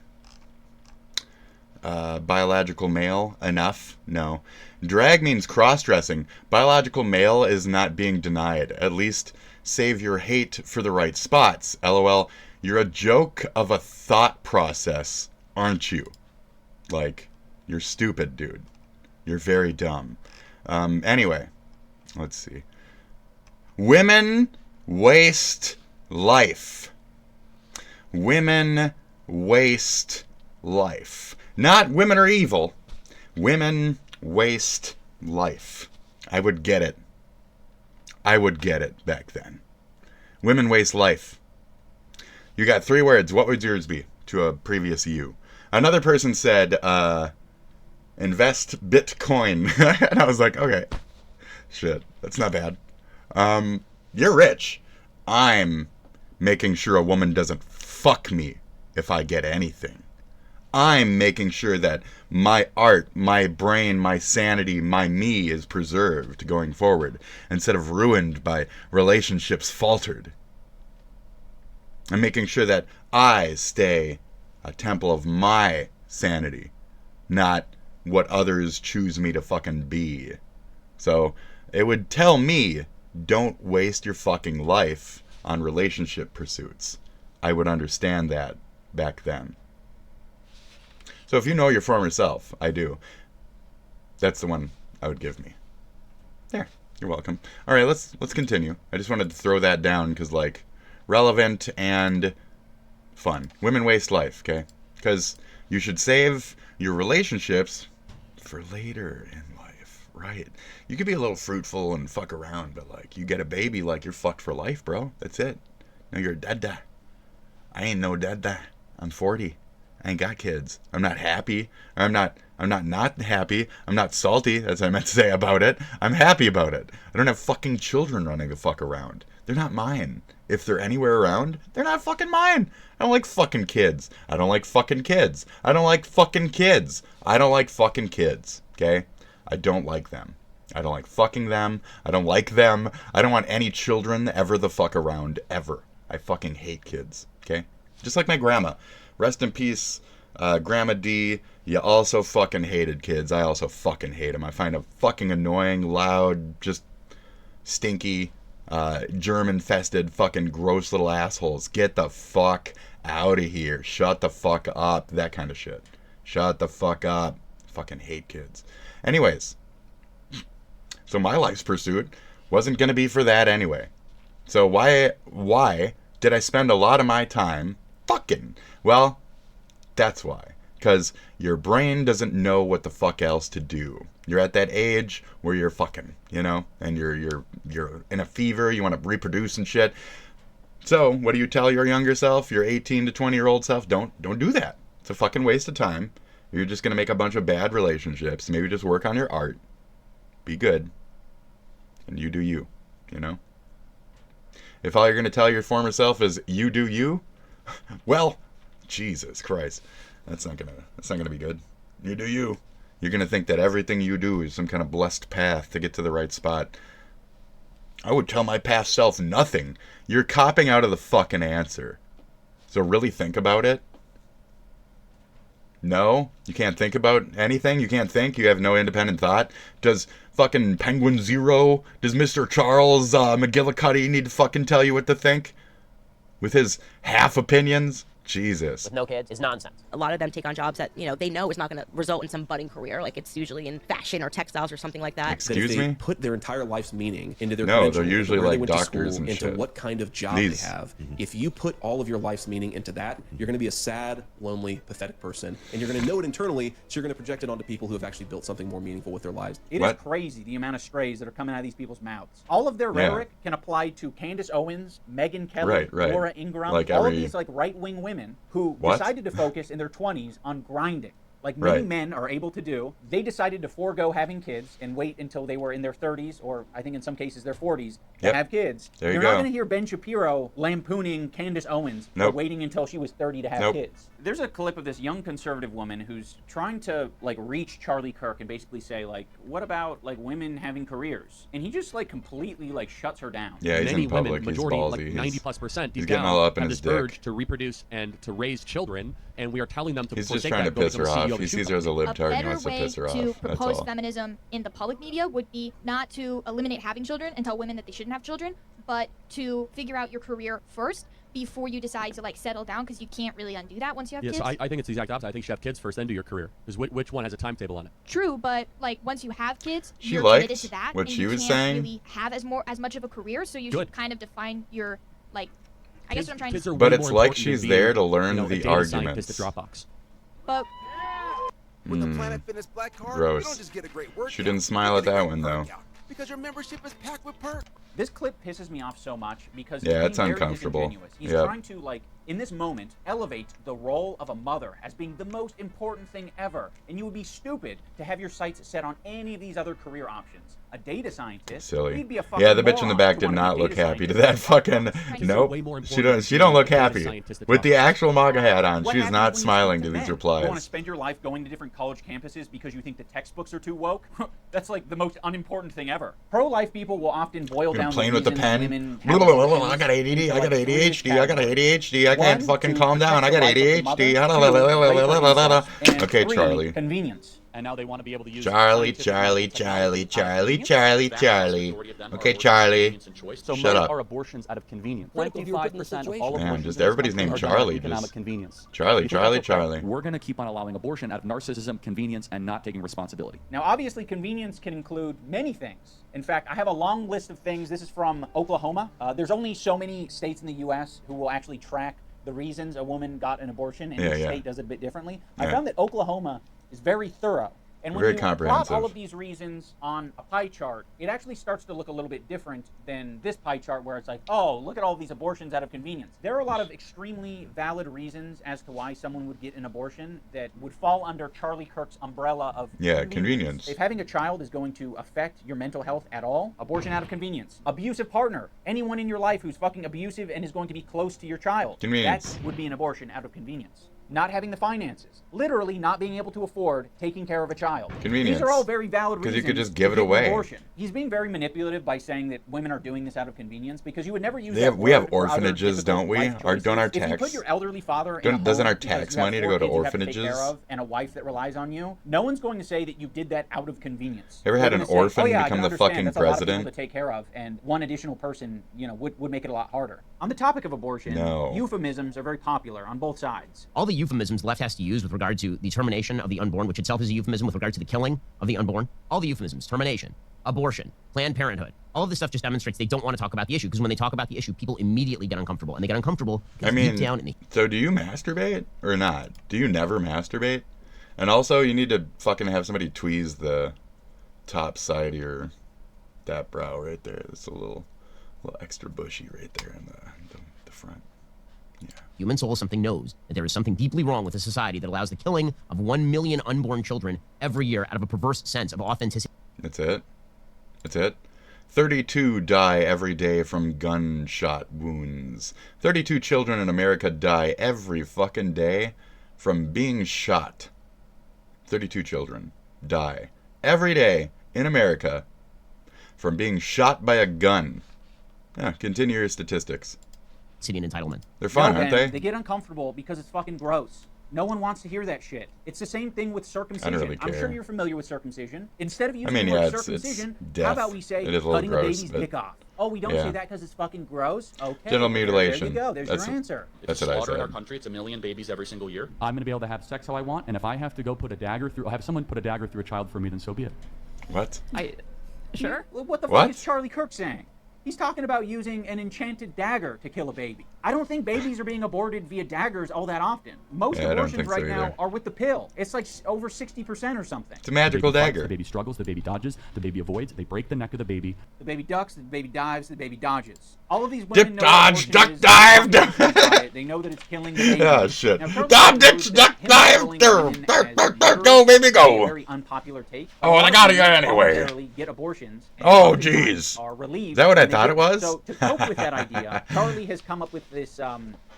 Biological male? Enough? No. Drag means cross-dressing. Biological male is not being denied. At least save your hate for the right spots. LOL. You're a joke of a thought process, aren't you? Like, you're stupid, dude. You're very dumb. Anyway, let's see. Women waste life. Women waste life. Not women are evil. Women waste life. I would get it. I would get it back then. Women waste life. You got 3 words. What would yours be to a previous you? Another person said, invest Bitcoin. And I was like, okay. Shit, that's not bad. You're rich. I'm making sure a woman doesn't fuck me if I get anything. I'm making sure that my art, my brain, my sanity, my me is preserved going forward instead of ruined by relationships faltered. I'm making sure that I stay a temple of my sanity, not what others choose me to fucking be. So it would tell me, don't waste your fucking life on relationship pursuits. I would understand that back then. So if you know your former self, I do. That's the one I would give me. There, you're welcome. All right, let's continue. I just wanted to throw that down because, like, relevant and fun. Women waste life, okay? Because you should save your relationships for later in life, right? You could be a little fruitful and fuck around, but, like, you get a baby, like, you're fucked for life, bro. That's it. No, you're dead. I ain't no dead. I'm 40. I ain't got kids. I'm not happy. I'm not happy. I'm not salty, as I meant to say about it. I'm happy about it. I don't have fucking children running the fuck around. They're not mine. If they're anywhere around, they're not fucking mine. I don't like fucking kids. I don't like fucking kids. I don't like fucking kids. I don't like fucking kids. Okay? I don't like them. I don't like fucking them. I don't like them. I don't want any children ever the fuck around, ever. I fucking hate kids. Okay? Just like my grandma. Rest in peace, Grandma D. You also fucking hated kids. I also fucking hate them. I find them fucking annoying, loud, just stinky, germ-infested, fucking gross little assholes. Get the fuck out of here. Shut the fuck up. That kind of shit. Shut the fuck up. Fucking hate kids. Anyways, so my life's pursuit wasn't going to be for that anyway. So why did I spend a lot of my time fucking? Well, that's why. Because your brain doesn't know what the fuck else to do. You're at that age where you're fucking, you know, and you're in a fever, you want to reproduce and shit. So, what do you tell your younger self, your 18 to 20-year-old self? Don't do that. It's a fucking waste of time. You're just going to make a bunch of bad relationships. Maybe just work on your art. Be good. And you do you, you know? If all you're going to tell your former self is you do you, well, Jesus Christ. That's not gonna be good. You do you. You're gonna think that everything you do is some kind of blessed path to get to the right spot. I would tell my past self nothing. You're copping out of the fucking answer. So really think about it. No? You can't think about anything? You can't think? You have no independent thought? Does fucking Penguin Zero, does Mr. Charles McGillicuddy need to fucking tell you what to think? With his half opinions? Jesus. with no kids is nonsense. A lot of them take on jobs that, you know, they know is not going to result in some budding career. Like it's usually in fashion or textiles or something like that. Excuse me? Put their entire life's meaning into their No, credentials, they're usually where they like went to doctors school, and into shit. what kind of job they have. If you put all of your life's meaning into that, you're going to be a sad, lonely, pathetic person, and you're going to know it internally, so you're going to project it onto people who have actually built something more meaningful with their lives. It is crazy the amount of strays that are coming out of these people's mouths. All of their rhetoric can apply to Candace Owens, Megyn Kelly, Laura Ingraham, Like all of every- these like right-wing women who What? decided to focus in their 20s on grinding. Like many men are able to do. They decided to forego having kids and wait until they were in their 30s, or I think in some cases their 40s, to have kids. There you You're go. not going to hear Ben Shapiro lampooning Candace Owens for waiting until she was 30 to have kids. There's a clip of this young conservative woman who's trying to like reach Charlie Kirk and basically say like, what about like women having careers? And he just like completely like shuts her down. Yeah, he's Many in public. women, He's majority, ballsy. like 90+% he's deep getting down, all up in have his this urge dick. to reproduce and to raise children, and we are telling them to He's just forsake trying to that, go piss her become CEO off. of He a shoe sees her as a company. libtard and he better wants to way piss her to off. That's propose all. feminism in the public media would be not to eliminate having children and tell women that they shouldn't have children, but to figure out your career first before you decide to like settle down, because you can't really undo that once you have Yes, kids. I think it's the exact opposite. I think you should have kids first, then do your career. Because which one has a timetable on it? True, but like once you have kids, She you're liked committed to that, what and she you was can't saying. really have as much of a career. So you Good. should kind of define your like. I guess what I'm trying Kids to. are But way it's more like important she's than there being, to learn you know, a the data arguments. scientist at Dropbox. But With the Planet Fitness Black Card, Gross. you don't just get a great workout. She didn't smile at that one though. Because your membership is packed with perks. This clip pisses me off so much because Yeah, he's it's being very uncomfortable. disingenuous. He's Yep. trying to, like, in this moment, elevate the role of a mother as being the most important thing ever. And you would be stupid to have your sights set on any of these other career options. A data scientist, Silly. he'd be a fucking Yeah, the bitch in the moron back to did wanna be not a look data happy to scientist. that fucking. Nope. way more She don't look happy with the actual MAGA hat on. What She's happens not when you smiling speak to these men? You want to replies. spend your life going to different college campuses because you think the textbooks are too woke? That's like the most unimportant thing ever. Pro-life people will often boil You're down playing the with the reasons pen. women Blah, have blah, blah, blah, abortions I got ADD. into, I got like, three ADHD. I got categories. ADHD. I can't One, fucking to calm down. I got protect the life of the mother. ADHD. Two, rape her Okay, and three, Charlie. Convenience. And now they want to be able to use Charlie. scientific technology Okay, Charlie. So Shut many up. are abortions out of convenience. 25% of all Man, abortions just in this everybody's country named are done Charlie, out of economic just- convenience. Charlie, You think Charlie, that's okay? Charlie. We're going to keep on allowing abortion out of narcissism, convenience, and not taking responsibility. Now, obviously, convenience can include many things. In fact, I have a long list of things. This is from Oklahoma. There's only so many states in the U.S. who will actually track the reasons a woman got an abortion, and each state does it a bit differently. I found that Oklahoma is very thorough. And when Very you plot comprehensive. all of these reasons on a pie chart, it actually starts to look a little bit different than this pie chart where it's like, oh, look at all these abortions out of convenience. There are a lot of extremely valid reasons as to why someone would get an abortion that would fall under Charlie Kirk's umbrella of convenience. If having a child is going to affect your mental health at all, abortion out of convenience. Abusive partner, anyone in your life who's fucking abusive and is going to be close to your child. Convenience. That would be an abortion out of convenience. Not having the finances. Literally not being able to afford taking care of a child. Convenience. These are all very valid reasons. Because you could just give to it get an away. Abortion. He's being very manipulative by saying that women are doing this out of convenience because you would never use We that have word for other orphanages, difficult don't we? life choices. Don't our If you tax- put your elderly father in a doesn't home our because tax you have money to 4 go to kids you have take orphanages? care of and a wife that relies on you, no one's going to say that you did that out of convenience. Ever They're had an gonna say, orphan oh, yeah, I become can the understand. fucking That's a lot of president? people to take care of, and one additional person, would make it a lot harder. On the topic of abortion, No. euphemisms are very popular on both sides. All the euphemisms the left has to use with regard to the termination of the unborn, which itself is a euphemism with regard to the killing of the unborn. All the euphemisms, termination, abortion, Planned Parenthood. All of this stuff just demonstrates they don't want to talk about the issue, because when they talk about the issue, people immediately get uncomfortable. And they get uncomfortable I because mean, deep down in the so do you masturbate or not? Do you never masturbate? And also, you need to fucking have somebody tweeze the top side of your that brow right there. It's a little extra bushy right there in the front. human soul, something knows that there is something deeply wrong with a society that allows the killing of 1 million unborn children every year out of a perverse sense of authenticity. That's it. That's it. 32 die every day from gunshot wounds. 32 children in America die every fucking day from being shot. 32 children die every day in America from being shot by a gun. Yeah, continue your statistics. City and entitlement. They're fun, No, aren't Ben, they? They get uncomfortable because it's fucking gross. No one wants to hear that shit. It's the same thing with circumcision. really I'm sure care. you're familiar with circumcision. Instead of using mean, the word yeah, it's circumcision, death. how about we say It is a little cutting a gross, baby's but- dick off? Oh, we don't yeah. say that because it's fucking gross? Okay. Genital There mutilation. you go. There's That's your answer. That's what I Slaughter in our said. country, it's 1 million babies every single year. I'm going to be able to have sex how I want, and if I have to go put a dagger through, have someone put a dagger through a child for me, then so be it. What? Sure. What the What? fuck is Charlie Kirk saying? He's talking about using an enchanted dagger to kill a baby. I don't think babies are being aborted via daggers all that often. Most Yeah, I don't abortions think so right now either. are with the pill. It's like over 60% or something. It's a magical The baby fights, dagger. The baby struggles, the baby dodges, the baby avoids, they break the neck of the baby. The baby ducks, the baby dives, the baby dodges. All of these women Dip, know what dodge, abortion duck, is. dive. They're not confused by it. They know that it's killing the baby. Ah, shit. Now, Charlie Dom, Kirk ditch, knows duck, that him dive, killing there, women there, as there, murderers go, baby, is go. a very unpopular take. Oh, and I gotta go anyway. Voluntarily get abortions. and Oh, oftentimes jeez. Are relieved Is that what I when they thought get it was? So to cope with that idea, Charlie has come up with this. Oh,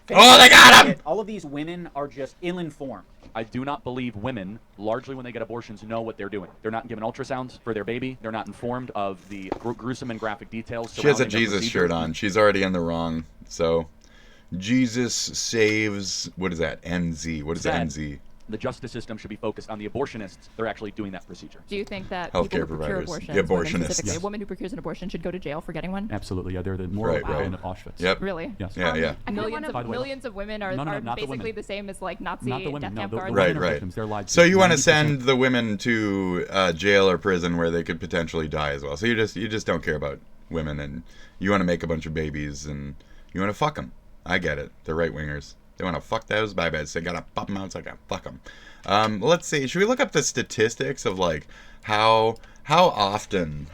they got him! that all of these women are just ill-informed. I do not believe women, largely when they get abortions, know what they're doing. They're not given ultrasounds for their baby. They're not informed of the gruesome and graphic details. She has a surrounding their Jesus procedure. shirt on. She's already in the wrong. So, Jesus saves. What is that? NZ. What is Said, NZ? The justice system should be focused on the abortionists. They're actually doing that procedure. Do you think that Healthcare people who procure providers. abortions, Yeah, women abortionists. specifically, Yes. a woman who procures an abortion should go to jail for getting one? Absolutely, yeah, they're the moral Right, right. equivalent of Auschwitz. Yep. Really? Yes. Yeah, yeah. By the way, Millions of women are, No, no, are not the basically women. the same as like Nazi Not the women, death no, camp the guards. Right, women are right. victims. They're lied to. So you want to 90%. send the women to jail or prison where they could potentially die as well. So you just don't care about women, and you want to make a bunch of babies, and you want to fuck them. I get it. They're right wingers. They want to fuck those babies. They gotta pop them out so I can fuck them. Let's see. Should we look up the statistics of like how often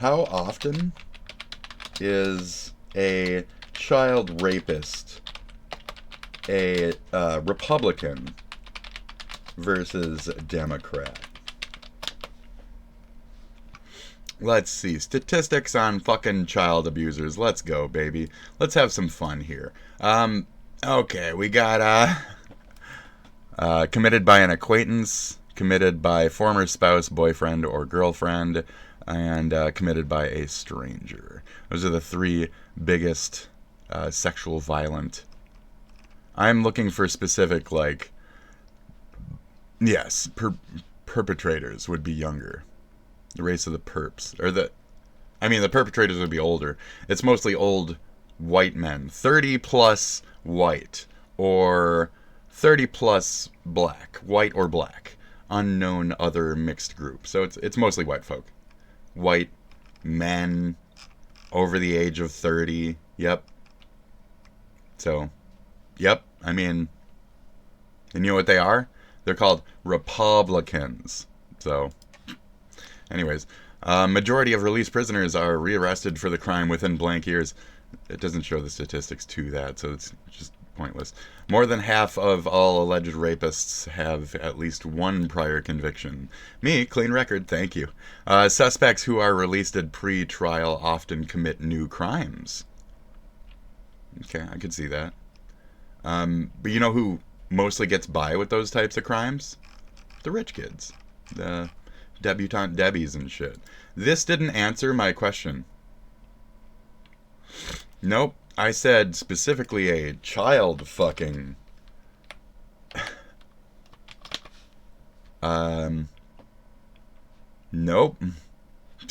is a child rapist a Republican versus Democrat? Let's see. Statistics on fucking child abusers. Let's go, baby. Let's have some fun here. Okay, we got committed by an acquaintance, committed by former spouse, boyfriend, or girlfriend, and committed by a stranger. Those are the three biggest sexual violent. I'm looking for specific, like, yes, perpetrators would be younger. The race of the perps. The perpetrators would be older. It's mostly old white men. 30 plus white. Or 30 plus black. White or black. Unknown other mixed group. So it's mostly white folk. White men over the age of 30. Yep. So, yep. I mean, and you know what they are? They're called Republicans. So, anyways, majority of released prisoners are rearrested for the crime within blank years. It doesn't show the statistics to that, so it's just pointless. More than half of all alleged rapists have at least one prior conviction. Me, clean record, thank you. Suspects who are released at pre-trial often commit new crimes. Okay, I could see that. But you know who mostly gets by with those types of crimes? The rich kids. The debutante Debbies and shit. This didn't answer my question. Nope. I said specifically a child fucking. Nope.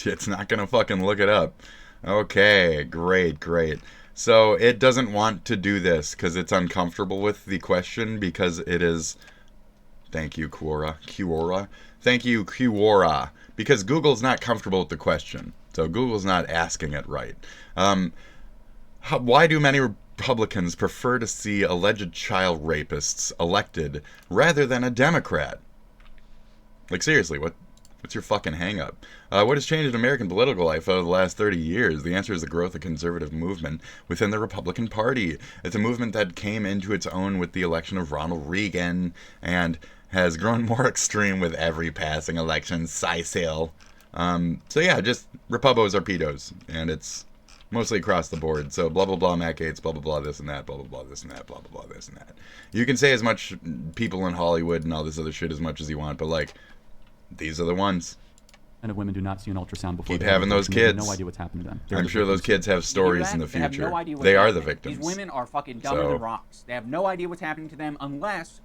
It's not gonna fucking look it up. Okay, great. So it doesn't want to do this because it's uncomfortable with the question because it is. Thank you, Quora. Thank you, Quora. Because Google's not comfortable with the question. So Google's not asking it right. Why do many Republicans prefer to see alleged child rapists elected rather than a Democrat? Like, seriously, what's your fucking hang-up? What has changed in American political life over the last 30 years? The answer is the growth of conservative movement within the Republican Party. It's a movement that came into its own with the election of Ronald Reagan and has grown more extreme with every passing election cycle. So yeah, just Repubos are pedos, and it's mostly across the board. So blah blah blah Matt Gaetz, blah blah blah this and that, blah blah blah this and that, blah blah blah this and that. You can say as much people in Hollywood and all this other shit as much as you want, but like, these are the ones. of women do not see an ultrasound before Keep they have having those abortion. They have kids. no idea what's happening to them. They're I'm the sure those victims. kids have stories in the They have future. no idea what's They are the happening. victims. These women are fucking dumber So- than rocks. They have no idea what's happening to them unless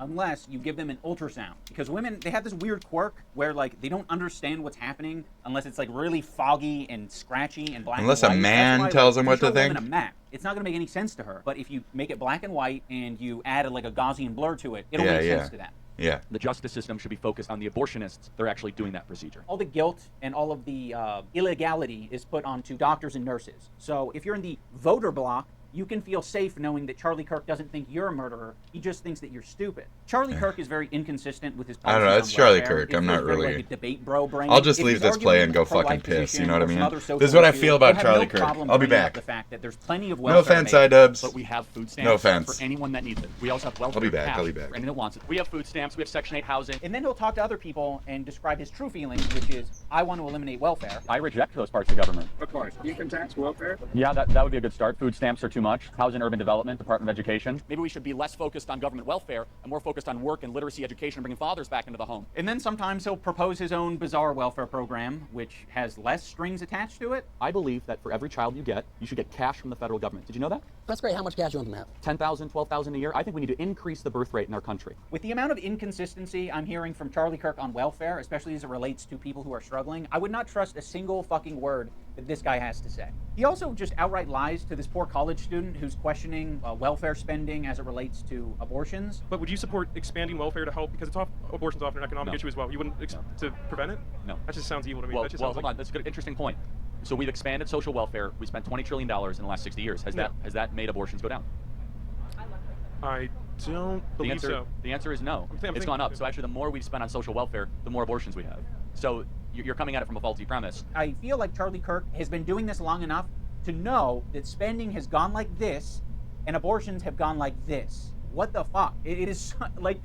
you give them an ultrasound. Because women, they have this weird quirk where like they don't understand what's happening unless it's like really foggy and scratchy and black Unless and a white. man That's why, tells like, them if what you to show a woman think. a map, it's not gonna make any sense to her. But if you make it black and white and you add like a Gaussian blur to it, it'll make sense to them. Yeah. The justice system should be focused on the abortionists. They're actually doing that procedure. All the guilt and all of the illegality is put onto doctors and nurses. So if you're in the voter bloc, you can feel safe knowing that Charlie Kirk doesn't think you're a murderer. He just thinks that you're stupid. Charlie Kirk is very inconsistent with his I don't know. policies It's on Charlie welfare. Kirk. It I'm feels not very really. like a debate bro brain. I'll just If leave he's this arguing play and with go a pro-life fucking piss. You position know what I or some mean? other social This is what I issue, feel about you'll have Charlie no Kirk. problem I'll be bringing up back. The fact that there's plenty of No welfare offense, made. iDubbbz. But we have food stamps No offense. for anyone that needs it. We also have welfare I'll be back. cash I'll be back. for anyone that wants it. We have food stamps. We have Section 8 housing. And then he'll talk to other people and describe his true feelings, which is, I want to eliminate welfare. I reject those parts of government. Of course. Income tax, welfare. Yeah, that would be a good start. Food stamps are too much. Housing, urban development, Department of Education. Maybe we should be less focused on government welfare and more focused on work and literacy education and bringing fathers back into the home. And then sometimes he'll propose his own bizarre welfare program, which has less strings attached to it. I believe that for every child you get, you should get cash from the federal government. Did you know that? That's great. How much cash you want them to have? 10,000, 12,000 a year. I think we need to increase the birth rate in our country. With the amount of inconsistency I'm hearing from Charlie Kirk on welfare, especially as it relates to people who are struggling, I would not trust a single fucking word that this guy has to say. He also just outright lies to this poor college student who's questioning welfare spending as it relates to abortions. But would you support expanding welfare to help, because abortion's often an economic issue as well? You wouldn't to prevent it? No. That just sounds evil to me. Well, That just hold sounds on. That's a good, interesting point. So we've expanded social welfare. We spent $20 trillion in the last 60 years. Has that made abortions go down? I don't believe so. The answer is no. It's gone up. So actually, the more we've spent on social welfare, the more abortions we have. So you're coming at it from a faulty premise. I feel like Charlie Kirk has been doing this long enough to know that spending has gone like this and abortions have gone like this. What the fuck? It is like...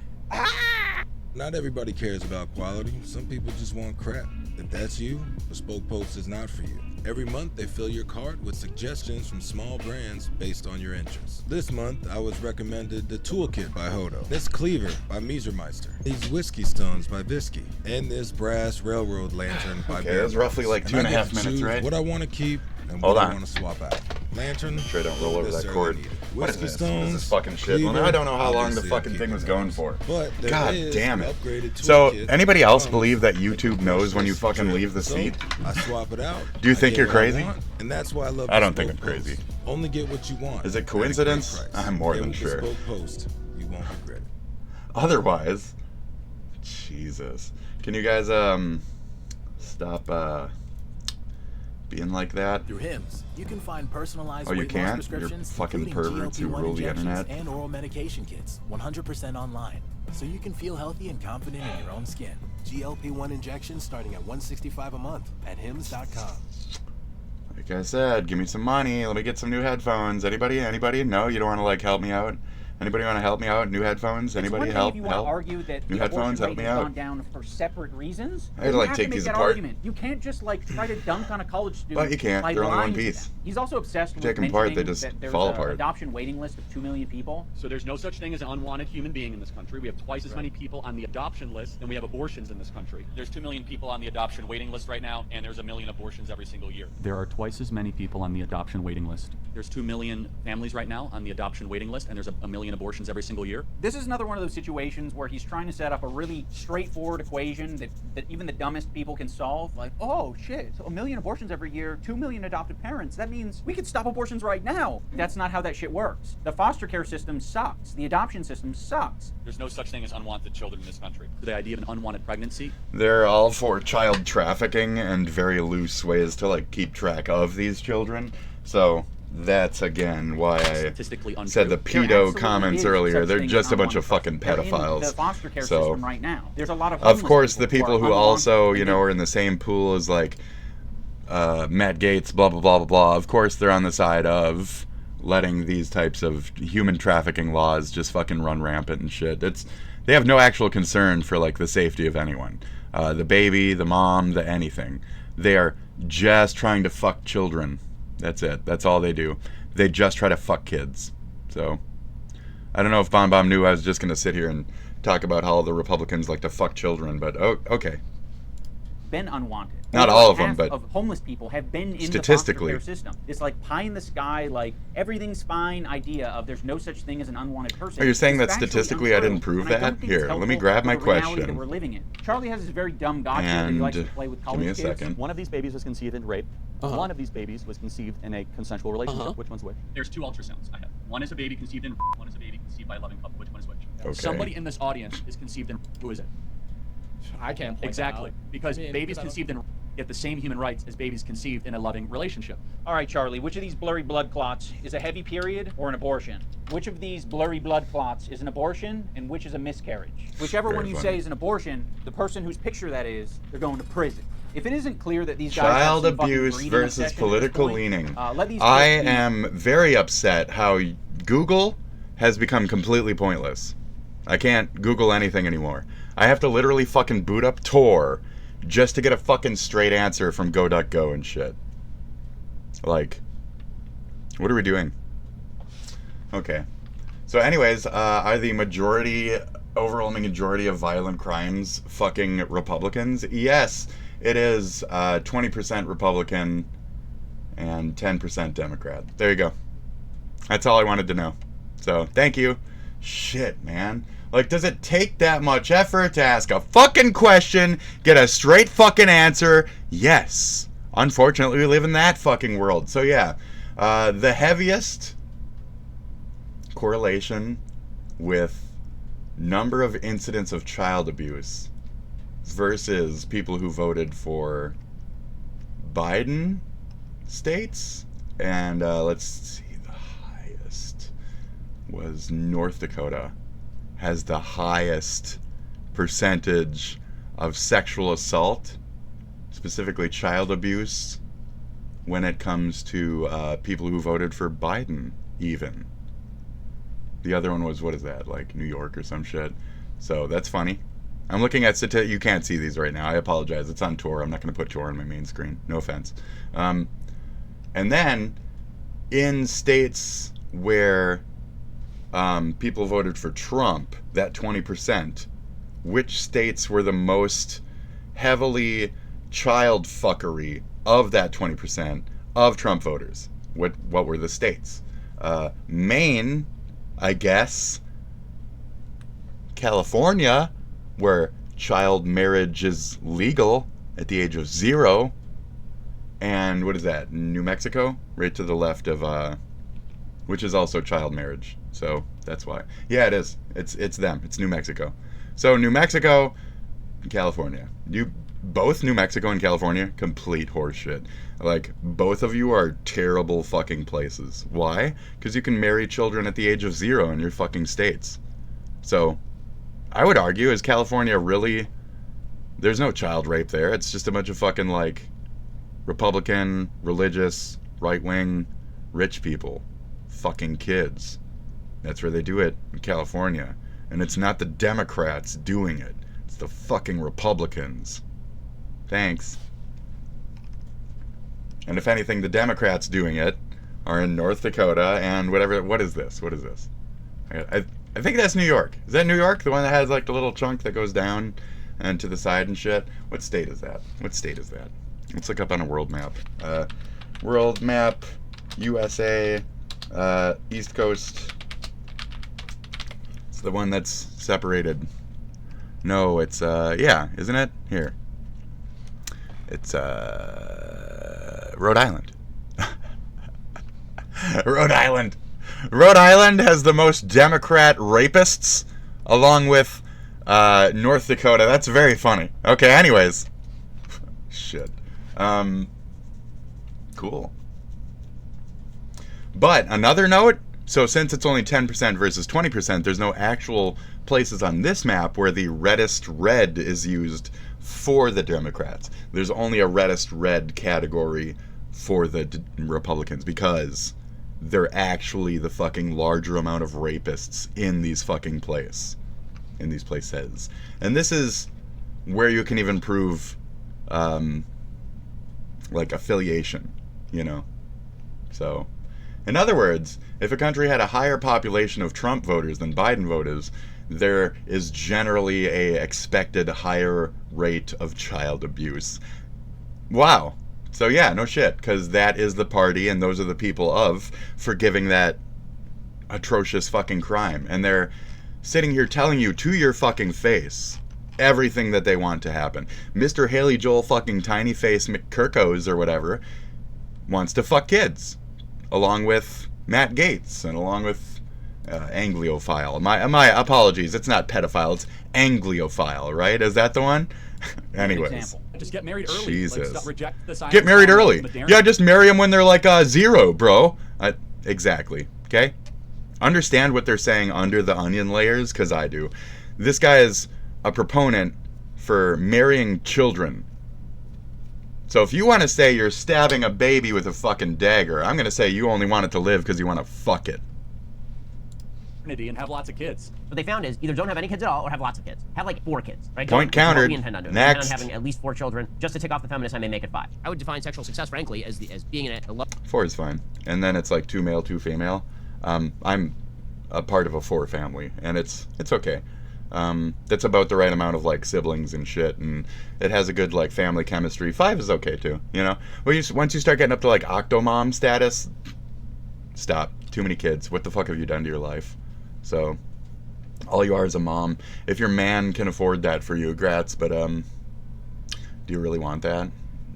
Not everybody cares about quality. Some people just want crap. If that's you, Bespoke Post is not for you. Every month, they fill your cart with suggestions from small brands based on your interests. This month, I was recommended the Toolkit by Hodo, this Cleaver by Miesermeister, these Whiskey Stones by Visky, and this Brass Railroad Lantern by Okay, that's roughly like 2.5 minutes, right? What I want to keep and Hold what on. I want to swap out. Lantern. Make sure I don't roll over that necessarily cord. needed. What is Whiskey this? Stones, What is this fucking shit? Well, now I don't know how long the fucking thing was going for. But there God is damn an it. upgraded So, toolkit anybody else that believe that comes YouTube with knows when you special fucking trim. leave the So, seat? I swap it out. Do you I think get you're what I crazy? want, and that's why I love I don't think I'm Bespoke crazy. Post. Only get what you want. Is it at a great coincidence? price. I'm more Get than with sure. Bespoke Post. You won't regret it. Otherwise, Jesus. Can you guys stop being like that? Through Hims, you can find personalized Oh, you weight loss can't? You're prescriptions, fucking including perverts who GLP-1 rule the injections internet. and oral medication kits, 100% online, so you can feel healthy and confident in your own skin. GLP-1 injections starting at $165 a month at hims.com. Like I said, give me some money. Let me get some new headphones. Anybody? Anybody? No, you don't want to like help me out? Anybody want to help me out? New headphones? Anybody It's one help? thing if you want Help? to argue that New the headphones? abortion Help me rate has out. gone down for separate reasons. I had to, you like, have take to make these that apart. Argument. You can't just like try to dunk on a college student. But you can't. by They're only one lying to piece. them. He's also obsessed You with take them apart, they mentioning just that there's fall an apart. adoption waiting list of 2 million people. So there's no such thing as an unwanted human being in this country. We have twice as many people on the adoption list than we have abortions in this country. There's 2 million people on the adoption waiting list right now, and there's 1 million abortions every single year. There are twice as many people on the adoption waiting list. There's 2 million families right now on the adoption waiting list, and there's 1 million abortions every single year. This is another one of those situations where he's trying to set up a really straightforward equation that even the dumbest people can solve. Like, oh shit, so 1 million abortions every year, 2 million adopted parents. That means we could stop abortions right now. That's not how that shit works. The foster care system sucks. The adoption system sucks. There's no such thing as unwanted children in this country. The idea of an unwanted pregnancy. They're all for child trafficking and very loose ways to like keep track of these children. So that's again why I Statistically untrue. said the There pedo absolutely comments is earlier. such They're thing as just a bunch of unwanted fucking They're in pedophiles. the foster care So, system right now. There's a lot of of homeless course, the people people who are also, unwanted. you know, are in the same pool as like Matt Gaetz, blah blah blah blah blah. Of course, they're on the side of letting these types of human trafficking laws just fucking run rampant and shit. They have no actual concern for like the safety of anyone, the baby, the mom, the anything. They are just trying to fuck children. That's it. That's all they do. They just try to fuck kids. So I don't know if Bon Bomb knew I was just gonna sit here and talk about how all the Republicans like to fuck children, but oh, okay. been unwanted. Not Over all of them, half but of homeless people have been in the foster statistically. care system. This like pie in the sky, like everything's fine idea of there's no such thing as an unwanted person. Are you saying is that factually statistically I untrue, didn't prove and I don't that? think Here, it's let me helpful grab for my the reality question. that we're living in. Charlie has this very dumb gotcha that he likes to play with college give me a kids. second. One of these babies was conceived in rape. One of these babies was conceived in a consensual relationship. Which one's which? There's 2 ultrasounds I have. One is a baby conceived in one is a baby conceived by a loving couple. Which one is which? Okay. Somebody in this audience is conceived in who is it? I can't point that Exactly. out. Because I mean, babies because I don't- conceived in get the same human rights as babies conceived in a loving relationship. All right, Charlie, which of these blurry blood clots is a heavy period or an abortion? Which of these blurry blood clots is an abortion and which is a miscarriage? Whichever Very one you funny. say is an abortion, the person whose picture that is, they're going to prison. If it isn't clear that these guys Child have some fucking abuse breeding versus obsession at this political point, leaning. let these I kids be- am very upset how Google has become completely pointless. I can't Google anything anymore. I have to literally fucking boot up Tor just to get a fucking straight answer from Go.go and shit. Like, what are we doing? Okay. So anyways, are the overwhelming majority of violent crimes fucking Republicans? Yes, it is 20% Republican and 10% Democrat. There you go. That's all I wanted to know. So, thank you. Shit, man. Like, does it take that much effort to ask a fucking question, get a straight fucking answer? Yes. Unfortunately, we live in that fucking world. So, yeah. The heaviest correlation with number of incidents of child abuse versus people who voted for Biden states. And let's see, the highest was North Dakota. Has the highest percentage of sexual assault, specifically child abuse, when it comes to people who voted for Biden, even. The other one was, what is that, like New York or some shit? So that's funny. I'm looking at you can't see these right now. I apologize. It's on Tor. I'm not going to put Tor on my main screen. No offense. And then in states where people voted for Trump, that 20%, which states were the most heavily child fuckery of that 20% of Trump voters? What were the states? Maine, I guess. California, where child marriage is legal at the age of 0. And what is that? New Mexico, right to the left of which is also child marriage. So that's why. Yeah, it is. It's them. It's New Mexico. So New Mexico, California. Both New Mexico and California, complete horseshit. Like, both of you are terrible fucking places. Why? Because you can marry children at the age of 0 in your fucking states. So, I would argue, is California really... There's no child rape there. It's just a bunch of fucking, like, Republican, religious, right-wing, rich people. Fucking kids. That's where they do it, in California. And it's not the Democrats doing it. It's the fucking Republicans. Thanks. And if anything, the Democrats doing it are in North Dakota and whatever. What is this? What is this? I think that's New York. Is that New York? The one that has like the little chunk that goes down and to the side and shit? What state is that? What state is that? Let's look up on a world map. World map, USA, East Coast. It's the one that's separated. No, it's, yeah, isn't it? Here. It's, Rhode Island. Rhode Island. Rhode Island has the most Democrat rapists, along with, North Dakota. That's very funny. Okay, anyways. Shit. Cool. But, another note, so since it's only 10% versus 20%, there's no actual places on this map where the reddest red is used for the Democrats. There's only a reddest red category for the Republicans because they're actually the fucking larger amount of rapists in these fucking places. And this is where you can even prove, like, affiliation, you know? So, in other words, if a country had a higher population of Trump voters than Biden voters, there is generally a expected higher rate of child abuse. Wow. So yeah, no shit, because that is the party and those are the people of forgiving that atrocious fucking crime. And they're sitting here telling you to your fucking face everything that they want to happen. Mr. Haley Joel fucking Tiny Face McKirkos or whatever wants to fuck kids, along with Matt Gaetz and along with Angliophile. My apologies, it's not pedophile, it's Angliophile, right? Is that the one? Anyways. Just get married early. Jesus. Like, reject the science. Get married early. Yeah, just marry them when they're like 0, bro. Exactly. Okay? Understand what they're saying under the onion layers, because I do. This guy is a proponent for marrying children. So if you want to say you're stabbing a baby with a fucking dagger, I'm going to say you only want it to live because you want to fuck it. And have lots of kids. What they found is either don't have any kids at all or have lots of kids. Have like 4 kids. Right? Point countered. We intend on doing. Next. We intend on having at least 4 children. Just to tick off the feminist, I may make it 5. I would define sexual success, frankly, as being in a 4 is fine. And then it's like 2 male, 2 female. I'm a part of a 4 family, and it's okay. That's about the right amount of like siblings and shit, and it has a good like family chemistry. 5 is okay too, you know. Once you start getting up to like octomom status, stop. Too many kids. What the fuck have you done to your life? So all you are is a mom. If your man can afford that for you, grats. But do you really want that?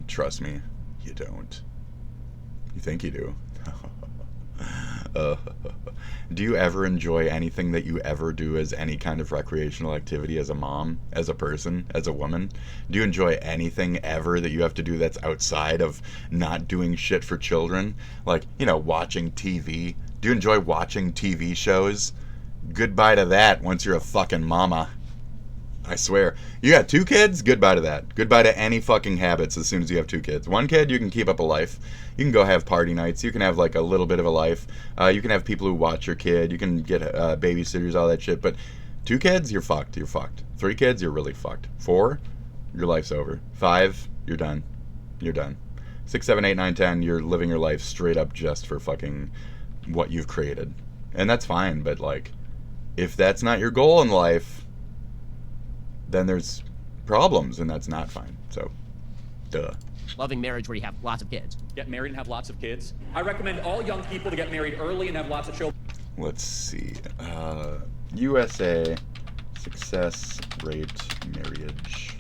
Trust me, you don't. You think you do. Do you ever enjoy anything that you ever do as any kind of recreational activity as a mom, as a person, as a woman? Do you enjoy anything ever that you have to do that's outside of not doing shit for children? Like, you know, watching TV? Do you enjoy watching TV shows? Goodbye to that once you're a fucking mama. I swear. You got 2 kids? Goodbye to that. Goodbye to any fucking habits as soon as you have 2 kids. 1 kid, you can keep up a life. You can go have party nights. You can have like a little bit of a life. You can have people who watch your kid. You can get babysitters, all that shit. But 2 kids, you're fucked. You're fucked. 3 kids, you're really fucked. 4, your life's over. 5, you're done. You're done. 6, 7, 8, 9, 10, you're living your life straight up just for fucking what you've created. And that's fine, but like, if that's not your goal in life, then there's problems, and that's not fine. So, duh. loving marriage where you have lots of kids. Get married and have lots of kids. I recommend all young people to get married early and have lots of children. Let's see. USA success rate marriage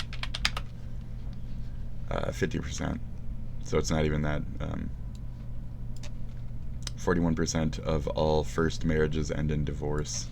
50%. So it's not even that. 41% of all first marriages end in divorce.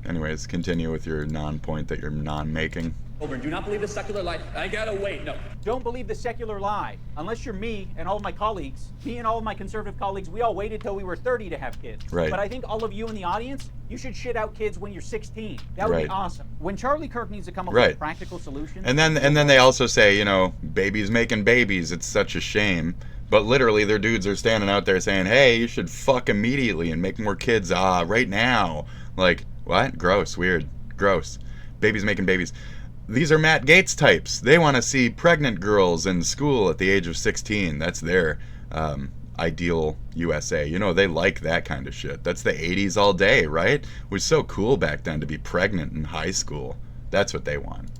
Anyways, continue with your non-point that you're non-making. Do not believe the secular lie. I gotta wait. No. Don't believe the secular lie. Unless you're me and all of my colleagues, me and all of my conservative colleagues, we all waited till we were 30 to have kids. Right. But I think all of you in the audience, you should shit out kids when you're 16. That would be awesome. When Charlie Kirk needs to come up with practical solutions. And then they also say, you know, babies making babies, it's such a shame. But literally their dudes are standing out there saying, hey, you should fuck immediately and make more kids right now. Like, what? Gross, weird, gross. Babies making babies. These are Matt Gaetz types. They want to see pregnant girls in school at the age of 16. That's their ideal USA. You know, they like that kind of shit. That's the 80s all day, right? It was so cool back then to be pregnant in high school. That's what they want.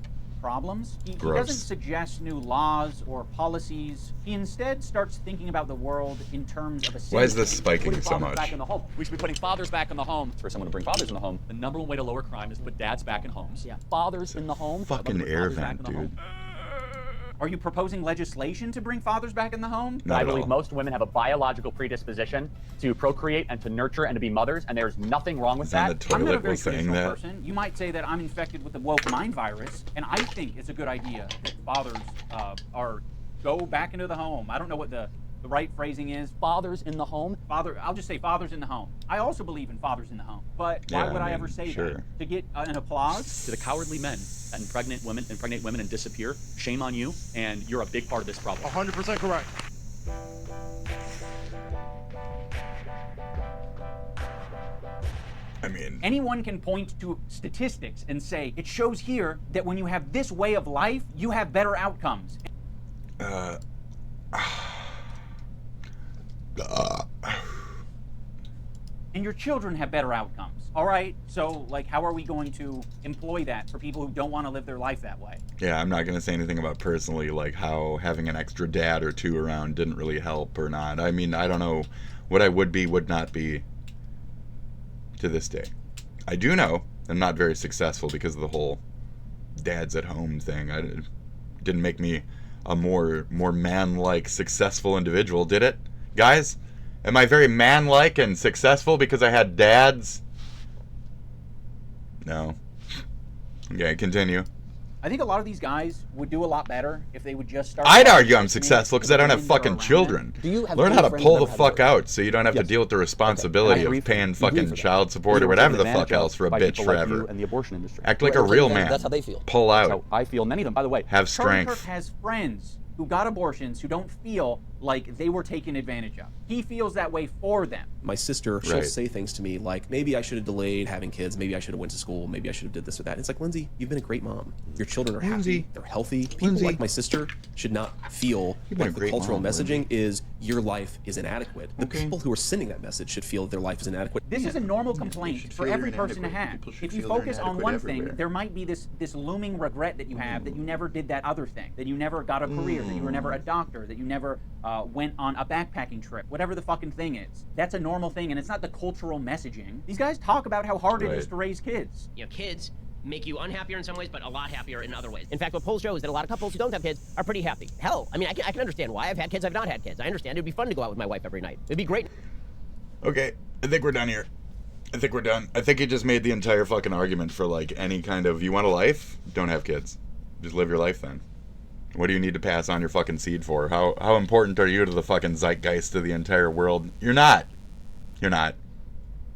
Problems. He doesn't suggest new laws or policies. He instead starts thinking about the world in terms of a Why is this spiking so much? Back in the home. We should be putting fathers back in the home. For someone to bring fathers in the home, the #1 way to lower crime is to put dads back in homes. Yeah. Fathers in the home. Fucking air vent, dude. Are you proposing legislation to bring fathers back in the home? I believe most women have a biological predisposition to procreate and to nurture and to be mothers, and there's nothing wrong with that. I'm not a very traditional person. You might say that I'm infected with the woke mind virus, and I think it's a good idea that fathers go back into the home. I don't know what the right phrasing is. Fathers in the home? I'll just say fathers in the home. I also believe in fathers in the home. But why would I ever say that? To get an applause? To the cowardly men that impregnate women and disappear, shame on you, and you're a big part of this problem. 100% correct. I mean, anyone can point to statistics and say, it shows here that when you have this way of life, you have better outcomes. and your children have better outcomes. All right? So, like, how are we going to employ that for people who don't want to live their life that way? Yeah, I'm not going to say anything about personally, like, how having an extra dad or two around didn't really help or not. I mean, I don't know what I would be, would not be to this day. I do know I'm not very successful because of the whole dads at home thing. It didn't make me a more man-like, successful individual, did it? Guys, am I very man-like and successful because I had dads? No. Okay, continue. I think a lot of these guys would do a lot better if they would just start. I'd argue I'm successful because I don't have fucking children. Do you have Learn any how to friends pull that the have fuck had out so you don't have to deal with the responsibility of paying fucking child support or whatever the fuck else for a bitch forever. And the abortion industry. Act like a real man. That's how they feel. Pull out. That's how I feel. Many of them, by the way, have Charlie strength. Kirk has friends who got abortions who don't feel like they were taken advantage of. He feels that way for them. My sister, she'll Right. say things to me like, maybe I should have delayed having kids, maybe I should have went to school, maybe I should have did this or that. And it's like, Lindsay, you've been a great mom. Your children are happy, they're healthy. People like my sister should not feel You've been like a the great cultural mom, messaging is your life is inadequate. The people who are sending that message should feel that their life is inadequate. This is a normal complaint for feel every they're person to inadequate. have. People should If you feel they're focus on inadequate one everywhere. thing, there might be this looming regret that you have that you never did that other thing, that you never got a career, that you were never a doctor, that you never went on a backpacking trip, whatever the fucking thing is. That's a normal thing, and it's not the cultural messaging. These guys talk about how hard it is to raise kids. You know, kids make you unhappier in some ways, but a lot happier in other ways. In fact, what polls show is that a lot of couples who don't have kids are pretty happy. Hell, I mean, I can understand why. I've had kids, I've not had kids. I understand. It'd be fun to go out with my wife every night. It'd be great. Okay, I think we're done here. I think we're done. I think he just made the entire fucking argument for, like, any kind of, you want a life? Don't have kids. Just live your life then. What do you need to pass on your fucking seed for? How important are you to the fucking zeitgeist of the entire world? You're not. You're not.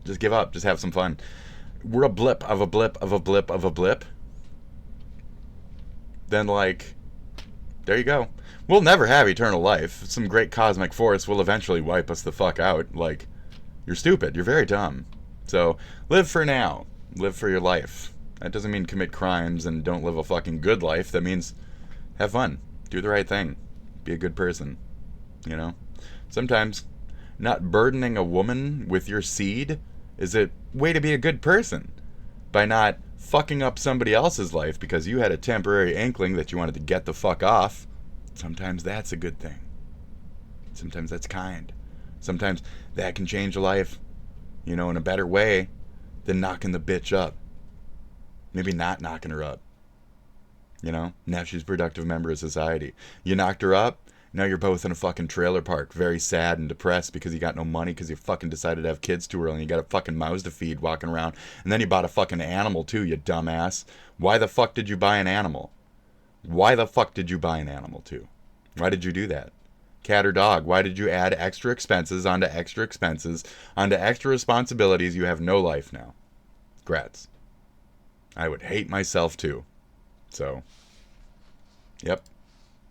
Just give up. Just have some fun. We're a blip of a blip of a blip of a blip. Then, like, there you go. We'll never have eternal life. Some great cosmic force will eventually wipe us the fuck out. Like, you're stupid. You're very dumb. So, live for now. Live for your life. That doesn't mean commit crimes and don't live a fucking good life. That means have fun. Do the right thing. Be a good person. You know? Sometimes not burdening a woman with your seed is a way to be a good person. By not fucking up somebody else's life because you had a temporary inkling that you wanted to get the fuck off. Sometimes that's a good thing. Sometimes that's kind. Sometimes that can change a life, you know, in a better way than knocking the bitch up. Maybe not knocking her up. You know, now she's a productive member of society. You knocked her up, now you're both in a fucking trailer park, very sad and depressed because you got no money because you fucking decided to have kids too early and you got a fucking mouths to feed walking around. And then you bought a fucking animal too, you dumbass. Why the fuck did you buy an animal? Why the fuck did you buy an animal too? Why did you do that? Cat or dog? Why did you add extra expenses onto extra expenses onto extra responsibilities? You have no life now. Grats. I would hate myself too. So, yep.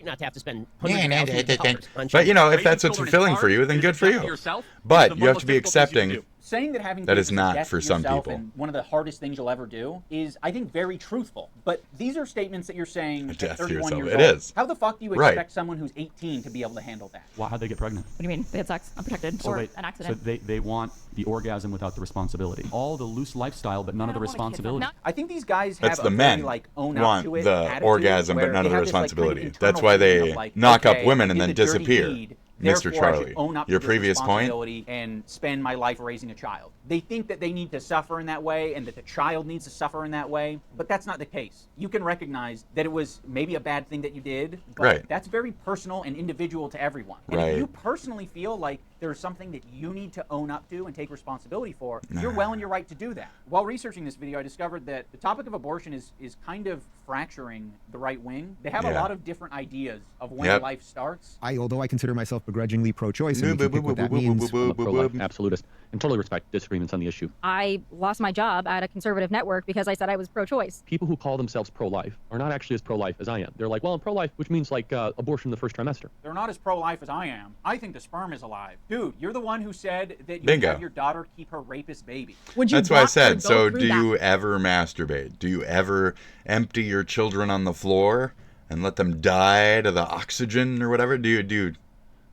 Not to have to spend hundreds of thousands of dollars on But, you know, if children. that's what's fulfilling for you, then good for you. But you have to be accepting Saying that having that kids is not death for to some yourself people. and one of the hardest things you'll ever do is, I think, very truthful. But these are statements that you're saying at death to 31 yourself. years It old. is. How the fuck do you Right. expect someone who's 18 to be able to handle that? Well, how'd they get pregnant? What do you mean? They had sex unprotected or an accident? So they want the orgasm without the responsibility. All the loose lifestyle, but none of the responsibility. I think these guys That's have the a men very, like, own up want to it the attitude orgasm, but where none they of the have this, like, kind of responsibility. That's internal why feeling they of, like, knock okay, up women I and did then the dirty disappear. deed, Mr. therefore I should Charlie, own up your to this previous point? responsibility and spend my life raising a child. They think that they need to suffer in that way and that the child needs to suffer in that way, but that's not the case. You can recognize that it was maybe a bad thing that you did, but Right. that's very personal and individual to everyone. And Right. if you personally feel like there's something that you need to own up to and take responsibility for, you're well in your right to do that. While researching this video, I discovered that the topic of abortion is kind of fracturing the right wing. They have a Yeah. lot of different ideas of when Yep. life starts. Although I consider myself begrudgingly pro-choice, and you can pick what that means. I'm a pro-life absolutist and totally respect disagreements on the issue. I lost my job at a conservative network because I said I was pro-choice. People who call themselves pro-life are not actually as pro-life as I am. They're like, well, I'm pro-life, which means like abortion in the first trimester. They're not as pro-life as I am. I think the sperm is alive. Dude, you're the one who said that you Bingo. have your daughter keep her rapist baby. That's why I said, so do you ever masturbate? Do you ever empty your children on the floor and let them die to the oxygen or whatever? Do you do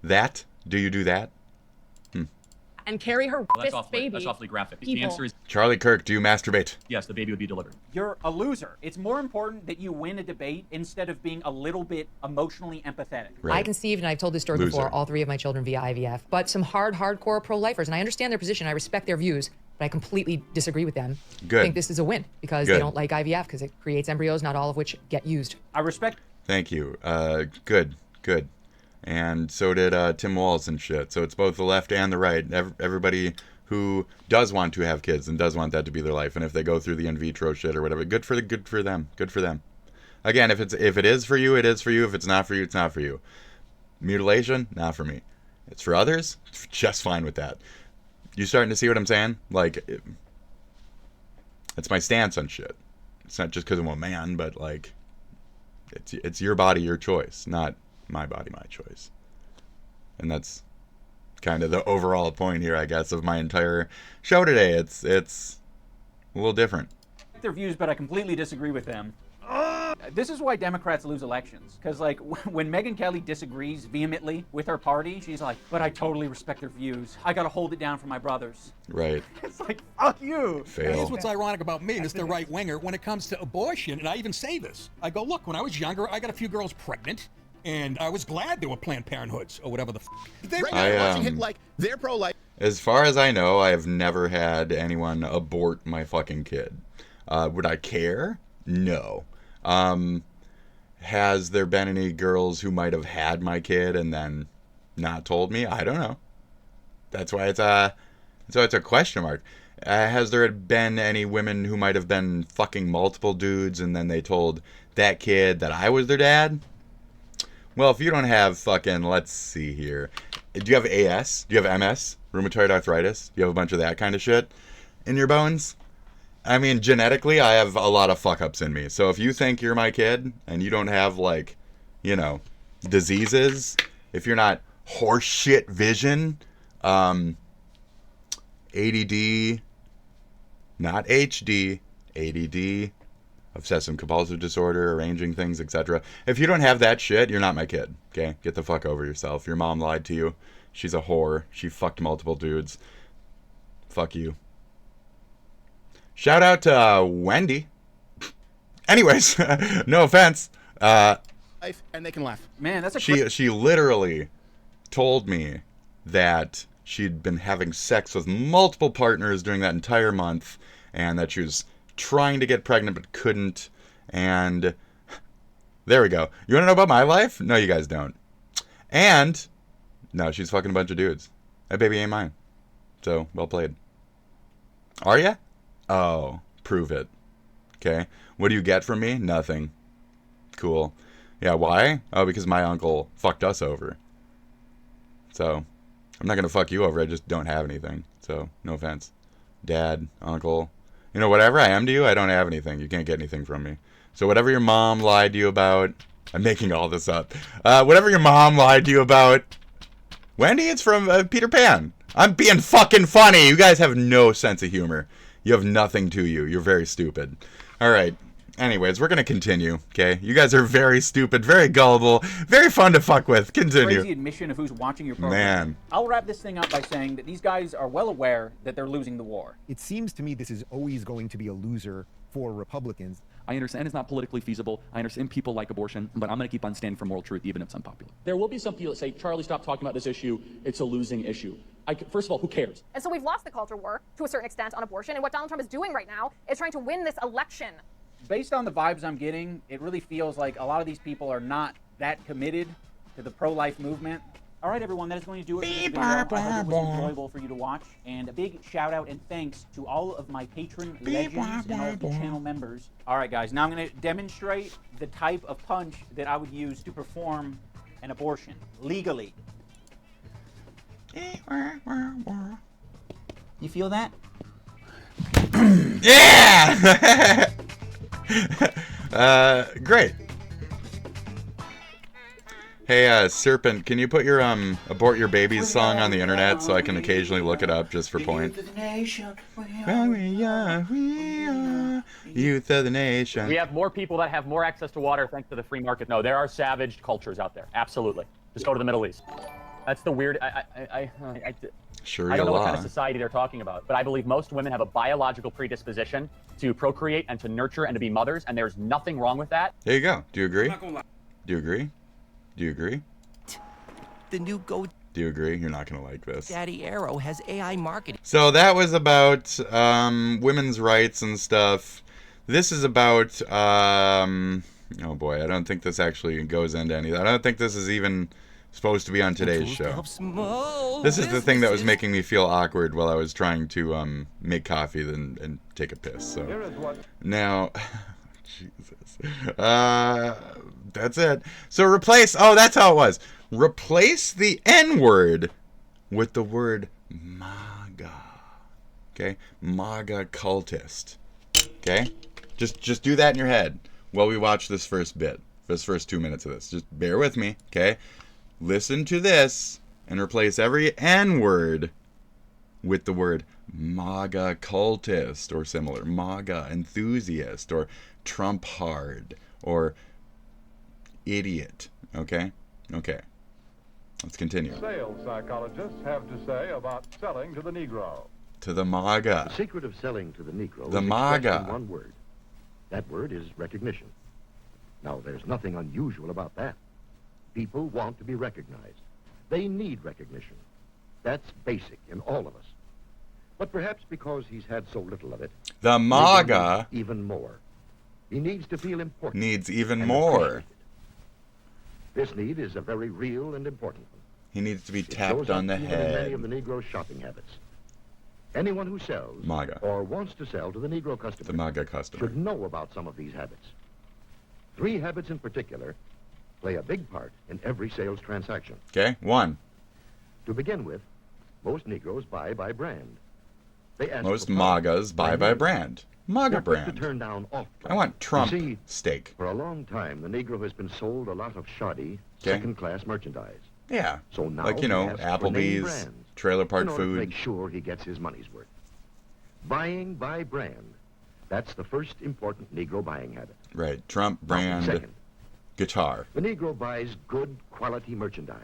that? Do you do that? and carry her That's rapist baby. That's awfully graphic. The People. answer is Charlie Kirk, do you masturbate? yes, the baby would be delivered. You're a loser. It's more important that you win a debate instead of being a little bit emotionally empathetic. I conceived, and I've told this story before, all 3 of my children via IVF, but some hardcore pro-lifers, and I understand their position, I respect their views, but I completely disagree with them. Good. I think this is a win because they don't like IVF because it creates embryos, not all of which get used. I respect. Thank you. Good. And so did Tim Walz and shit. So it's both the left and the right. Everybody who does want to have kids and does want that to be their life, and if they go through the in vitro shit or whatever, good for them. Good for them. Again, if it is for you, it is for you. If it's not for you, it's not for you. Mutilation, not for me. It's for others, just fine with that. You starting to see what I'm saying? Like, it's my stance on shit. It's not just because I'm a man, but like, it's your body, your choice, not my body, my choice. And that's kind of the overall point here, I guess, of my entire show today. It's a little different. Their views, but I completely disagree with them. This is why Democrats lose elections. Because, like, when Megyn Kelly disagrees vehemently with her party, she's like, but I totally respect their views. I gotta hold it down for my brothers. Right. It's like, fuck you. Fail. Here's what's ironic about me, Mr. Right-Winger, when it comes to abortion, and I even say this. I go, look, when I was younger, I got a few girls pregnant, and I was glad there were Planned Parenthoods, or whatever the they're pro-life. As far as I know, I have never had anyone abort my fucking kid. Would I care? No. Has there been any girls who might have had my kid and then not told me? I don't know. That's why it's a question mark. Has there been any women who might have been fucking multiple dudes and then they told that kid that I was their dad? Well, if you don't have fucking, let's see here. Do you have AS? Do you have MS? Rheumatoid arthritis? Do you have a bunch of that kind of shit in your bones? I mean, genetically, I have a lot of fuck-ups in me. So if you think you're my kid and you don't have, like, you know, diseases, if you're not horseshit vision, ADD, not HD, ADD, obsessive compulsive disorder, arranging things, etc. If you don't have that shit, you're not my kid, okay? Get the fuck over yourself. Your mom lied to you. She's a whore. She fucked multiple dudes. Fuck you. Shout out to Wendy. Anyways, no offense. And they can laugh. Man, that's a she literally told me that she'd been having sex with multiple partners during that entire month and that she was trying to get pregnant but couldn't. And there we go. You want to know about my life? No, you guys don't. And no, she's fucking a bunch of dudes. That baby ain't mine. So, well played. Are ya? Oh, prove it. Okay. What do you get from me? Nothing. Cool. Yeah, why? Oh, because my uncle fucked us over. So, I'm not going to fuck you over. I just don't have anything. So, no offense. Dad, uncle. You know, whatever I am to you, I don't have anything. You can't get anything from me. So, whatever your mom lied to you about... I'm making all this up. Whatever your mom lied to you about... Wendy, it's from Peter Pan. I'm being fucking funny. You guys have no sense of humor. You have nothing to you. You're very stupid. All right. Anyways, we're going to continue, okay? You guys are very stupid, very gullible, very fun to fuck with. Continue. Crazy admission of who's watching your program. Man. I'll wrap this thing up by saying that these guys are well aware that they're losing the war. It seems to me this is always going to be a loser for Republicans. I understand it's not politically feasible. I understand people like abortion, but I'm going to keep on standing for moral truth, even if it's unpopular. There will be some people that say, Charlie, stop talking about this issue. It's a losing issue. First of all, who cares? And so we've lost the culture war to a certain extent on abortion. And what Donald Trump is doing right now is trying to win this election. Based on the vibes I'm getting, it really feels like a lot of these people are not that committed to the pro-life movement. All right, everyone, that is going to do it for this video. I hope it was enjoyable for you to watch. And a big shout out and thanks to all of my patron legends and all of the channel members. All right, guys, now I'm going to demonstrate the type of punch that I would use to perform an abortion legally. You feel that? Yeah! Great. Hey, Serpent, can you put your Abort Your Babies song on the internet so I can occasionally look it up just for point? We are youth of the nation. We have more people that have more access to water thanks to the free market. No, there are savaged cultures out there. Absolutely. Just go to the Middle East. That's the weird... Sharia I don't know what kind law. of society they're talking about, but I believe most women have a biological predisposition to procreate and to nurture and to be mothers, and there's nothing wrong with that. There you go. Do you agree? I'm not gonna lie. Do you agree? Do you agree? The new Do you agree? You're not going to like this. GoDaddy Arrow has AI marketing. So that was about women's rights and stuff. This is about, oh boy, I don't think this actually goes into any of that. I don't think this is even supposed to be on today's show. This is the thing that was making me feel awkward while I was trying to make coffee and take a piss. So now, Jesus, that's it. So replace. Oh, that's how it was. Replace the N-word with the word MAGA. Okay, MAGA cultist. Okay, just do that in your head while we watch this first bit. This first 2 minutes of this. Just bear with me. Okay. Listen to this and replace every N-word with the word MAGA cultist or similar, MAGA enthusiast or Trump hard or idiot. Okay? Okay. Let's continue. Sales psychologists have to say about selling to the Negro. To the MAGA. The secret of selling to the Negro The is MAGA. expressed in one word. That word is recognition. Now, there's nothing unusual about that. People want to be recognized. They need recognition. That's basic in all of us. But perhaps because he's had so little of it, The MAGA needs even more. He needs to feel important. needs even and more. appreciated. This need is a very real and important one. He needs to be It tapped shows on the up even in many head. of the Negro's shopping habits. Anyone who sells MAGA. or wants to sell to the Negro customer, The MAGA customer. should know about some of these habits. 3 habits in particular play a big part in every sales transaction. Okay? 1. To begin with, most Negroes buy by brand. They ask Most for product MAGAs buy by name. brand. MAGA They're quick brand. to turn down off I want Trump You see, steak. for a long time, the Negro has been sold a lot of shoddy, Okay. second-class merchandise. Yeah. So now Like, you he know, asks for name Applebee's, brands Trailer Park in order to Food. make sure he gets his money's worth. Buying by brand, that's the first important Negro buying habit. Right. Trump Now, brand second, guitar. the Negro buys good quality merchandise.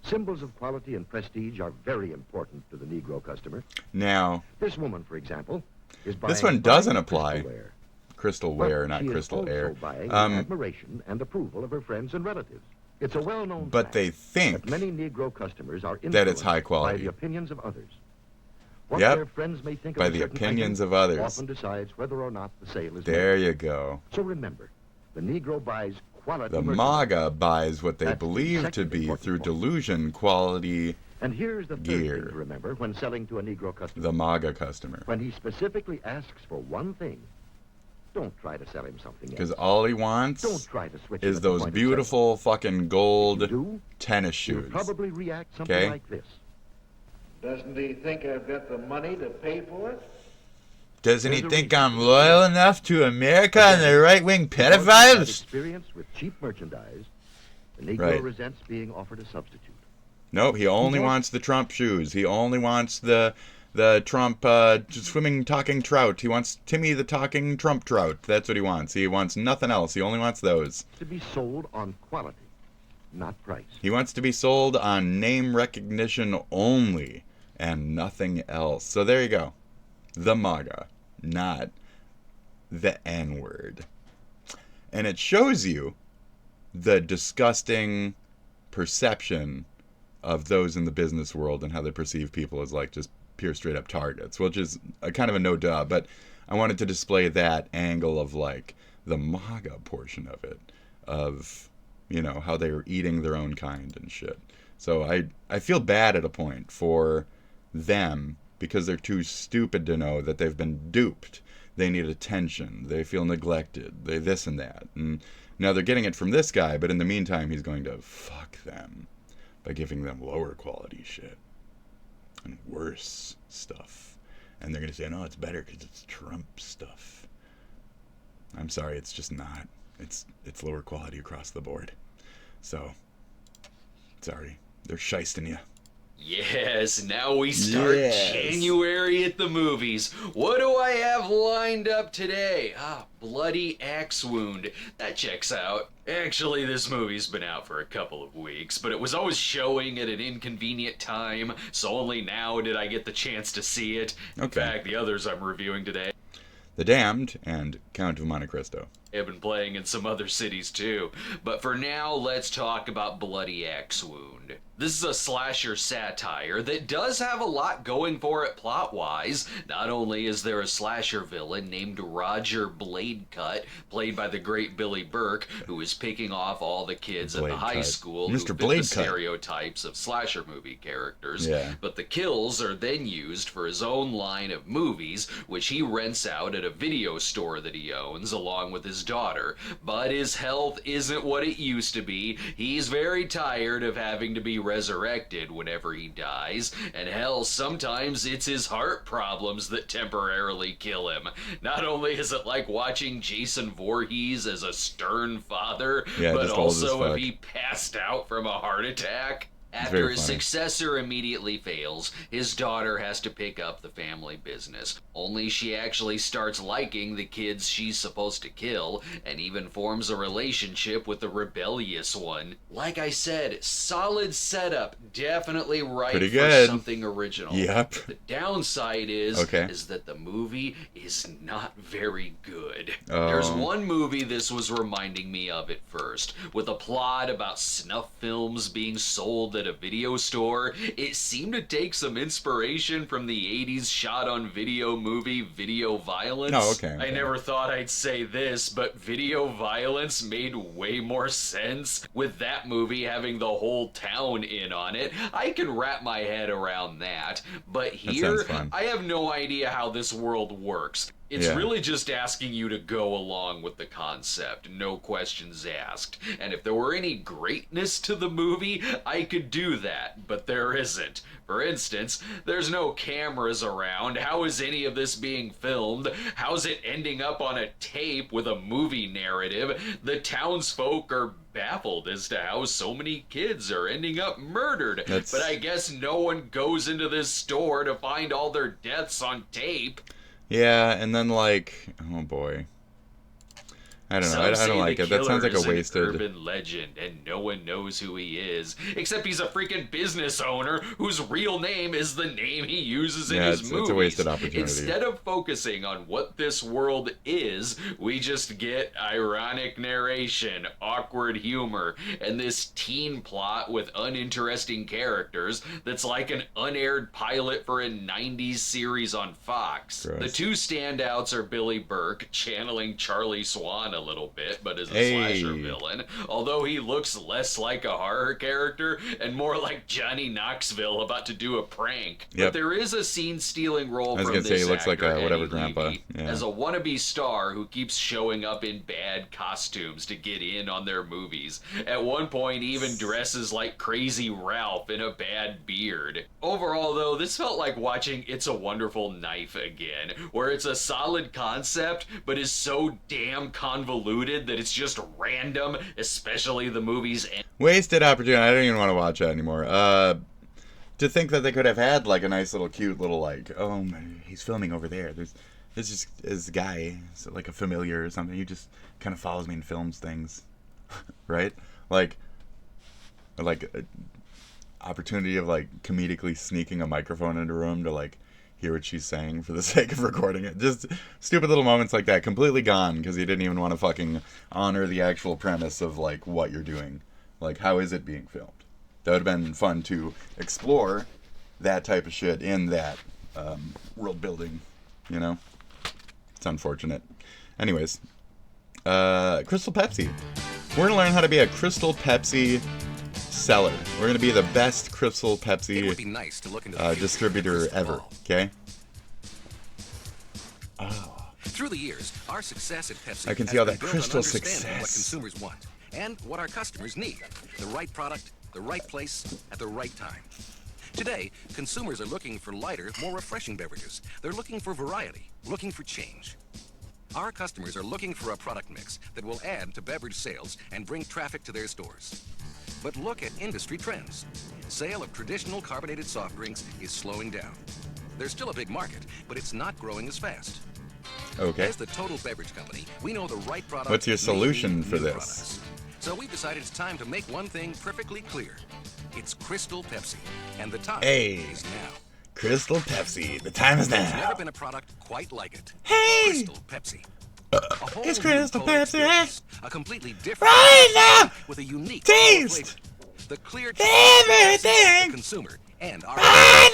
Symbols of quality and prestige are very important to the Negro customer. Now, This woman, for example, is buying this one doesn't fine apply. crystalware. Crystal But wear, not she is crystal also air. buying the admiration and approval of her friends and relatives. It's a well-known But fact they think that many Negro customers are that it's influenced high by quality. the opinions of others. What Yep. their friends may think By of a the certain opinions item of others. often decides whether or not the sale is There made. you go. So remember, the Negro buys quality The merchandise. MAGA buys what they That's the believe to second be important through point. delusion quality And here's the third gear. thing to remember when selling to a Negro customer. The MAGA customer. When he specifically asks for one thing, don't try to sell him something Because else. all he wants Don't try to switch him is at the those point of sale. beautiful fucking gold If you do, tennis He'll shoes. probably react something Okay? like this. Doesn't he think I've got the money to pay for it? Doesn't he There's a think reason I'm for loyal this. enough to America and the right-wing Because of that pedophiles? experience with cheap merchandise, the Negro Right. resents being offered a substitute. Nope, he only Okay. wants the Trump shoes. He only wants the Trump swimming talking trout. He wants Timmy the talking Trump trout. That's what he wants. He wants nothing else. He only wants those. To be sold on quality, not price. He wants to be sold on name recognition only and nothing else. So there you go. The MAGA, not the N-word. And it shows you the disgusting perception of those in the business world and how they perceive people as like just pure straight up targets, which is a kind of a no duh, but I wanted to display that angle of like the MAGA portion of it, of, you know, how they were eating their own kind and shit. So I feel bad at a point for them because they're too stupid to know that they've been duped. They need attention. They feel neglected. They this and that. And now they're getting it from this guy, but in the meantime, he's going to fuck them by giving them lower quality shit and worse stuff. And they're going to say, no, it's better because it's Trump stuff. I'm sorry, it's just not. It's lower quality across the board. So, sorry. They're shysting you. Yes, now we start Yes. January at the movies. What do I have lined up today? Bloody axe wound. That checks out. Actually, this movie's been out for a couple of weeks, but it was always showing at an inconvenient time, so only now did I get the chance to see it. In Okay. fact, the others I'm reviewing today The Damned and Count of Monte Cristo. have been playing in some other cities too. But for now, let's talk about Bloody Axe Wound. This is a slasher satire that does have a lot going for it plot-wise. Not only is there a slasher villain named Roger Bladecut, played by the great Billy Burke, who is picking off all the kids at the high Bladecut. school Mr. who fit the Bladecut. stereotypes of slasher movie characters. Yeah. But the kills are then used for his own line of movies, which he rents out at a video store that he owns along with his daughter. But his health isn't what it used to be. He's very tired of having to be resurrected whenever he dies, and hell, sometimes it's his heart problems that temporarily kill him. Not only is it like watching Jason Voorhees as a stern father, Yeah, but just old as also if fuck. he passed out from a heart attack. It's After very his funny. successor immediately fails, his daughter has to pick up the family business. Only she actually starts liking the kids she's supposed to kill, and even forms a relationship with the rebellious one. Like I said, solid setup, definitely right Pretty for good. something original. Yep. The downside is Okay. that the movie is not very good. Oh. There's one movie this was reminding me of at first, with a plot about snuff films being sold at a video store. It seemed to take some inspiration from the 80s shot on video movie Video Violence. Oh, okay, I okay. never thought I'd say this, but Video Violence made way more sense with that movie having the whole town in on it. I can wrap my head around that, but here sounds fun. I have no idea how this world works. It's Yeah. really just asking you to go along with the concept, no questions asked. And if there were any greatness to the movie, I could do that, but there isn't. For instance, there's no cameras around. How is any of this being filmed? How's it ending up on a tape with a movie narrative? The townsfolk are baffled as to how so many kids are ending up murdered. That's- But I guess no one goes into this store to find all their deaths on tape. Yeah, and then like, oh boy. I don't know. I Some don't say like the it. That sounds like killer's a an wasted. urban legend, and no one knows who he is, except he's a freaking business owner whose real name is the name he uses in Yeah, his it's movies. a wasted opportunity. Instead of focusing on what this world is, we just get ironic narration, awkward humor, and this teen plot with uninteresting characters that's like an unaired pilot for a 90s series on Fox. Gross. The two standouts are Billy Burke, channeling Charlie Swan a little bit, but as a Hey. slasher villain, although he looks less like a horror character and more like Johnny Knoxville about to do a prank. Yep. But there is a scene-stealing role I was from gonna say this he looks like actor, a whatever Eddie grandpa. Levy, Yeah. as a wannabe star who keeps showing up in bad costumes to get in on their movies. At one point, he even dresses like Crazy Ralph in a bad beard. Overall, though, this felt like watching It's a Wonderful Knife again, where it's a solid concept, but is so damn convoluted that it's just random, especially the movie's end. Wasted opportunity. I don't even want to watch that anymore. To think that they could have had like a nice little cute little like, oh, he's filming over there. This is a guy, so like a familiar or something. He just kind of follows me and films things, right? Like opportunity of like comedically sneaking a microphone into a room to like hear what she's saying for the sake of recording it. Just stupid little moments like that, completely gone because he didn't even want to fucking honor the actual premise of like what you're doing. Like, how is it being filmed? That would have been fun to explore that type of shit in that world building, you know? It's unfortunate. Anyways, Crystal Pepsi. We're gonna learn how to be a Crystal Pepsi seller. We're gonna be the best Crystal Pepsi It would be nice to look into the future distributor with a crystal ever. ball. Okay. Through the years, our success at Pepsi I can has see all been that built on crystal understanding what success. consumers want and what our customers need. The right product, the right place, at the right time. Today, consumers are looking for lighter, more refreshing beverages. They're looking for variety, looking for change. Our customers are looking for a product mix that will add to beverage sales and bring traffic to their stores. But look at industry trends. Sale of traditional carbonated soft drinks is slowing down. There's still a big market, but it's not growing as fast. Okay. As the total beverage company, we know the right product. What's your solution need for new this? products. So we've decided it's time to make one thing perfectly clear. It's Crystal Pepsi, and the time is now. Crystal Pepsi. The time is There's now. never been a product quite like it. Hey! Crystal Pepsi. A whole It's new Crystal cola Pepsi. experience, a completely different Right now! with a unique Taste! flavor. The clear Everything! the consumer and our Right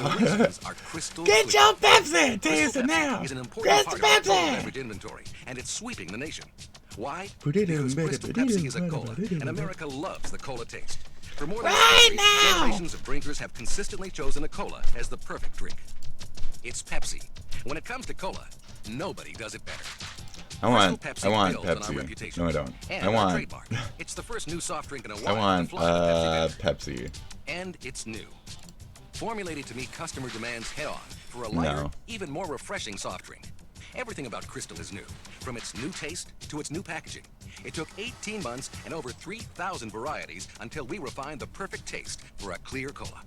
now! the reasons are crystal Get clear. your Pepsi! Crystal Taste it Pepsi now! is an important Crystal part of our total Pepsi! beverage inventory, and it's sweeping the nation. Why? Put it in, Because baby, Crystal put it Pepsi in, is a put it cola, in, and America loves the cola taste. For more than Right a century, now! generations of drinkers have consistently chosen a cola as the perfect drink. It's Pepsi. When it comes to cola, nobody does it better. I want Crystal Pepsi builds on our Pepsi. reputation No, I don't. and I our want. trademark. It's the first new soft drink in a I while to want fly the Pepsi banner. Pepsi. And it's new. Formulated to meet customer demands head-on for a lighter, No. even more refreshing soft drink. Everything about Crystal is new, from its new taste to its new packaging. It took 18 months and over 3,000 varieties until we refined the perfect taste for a clear cola.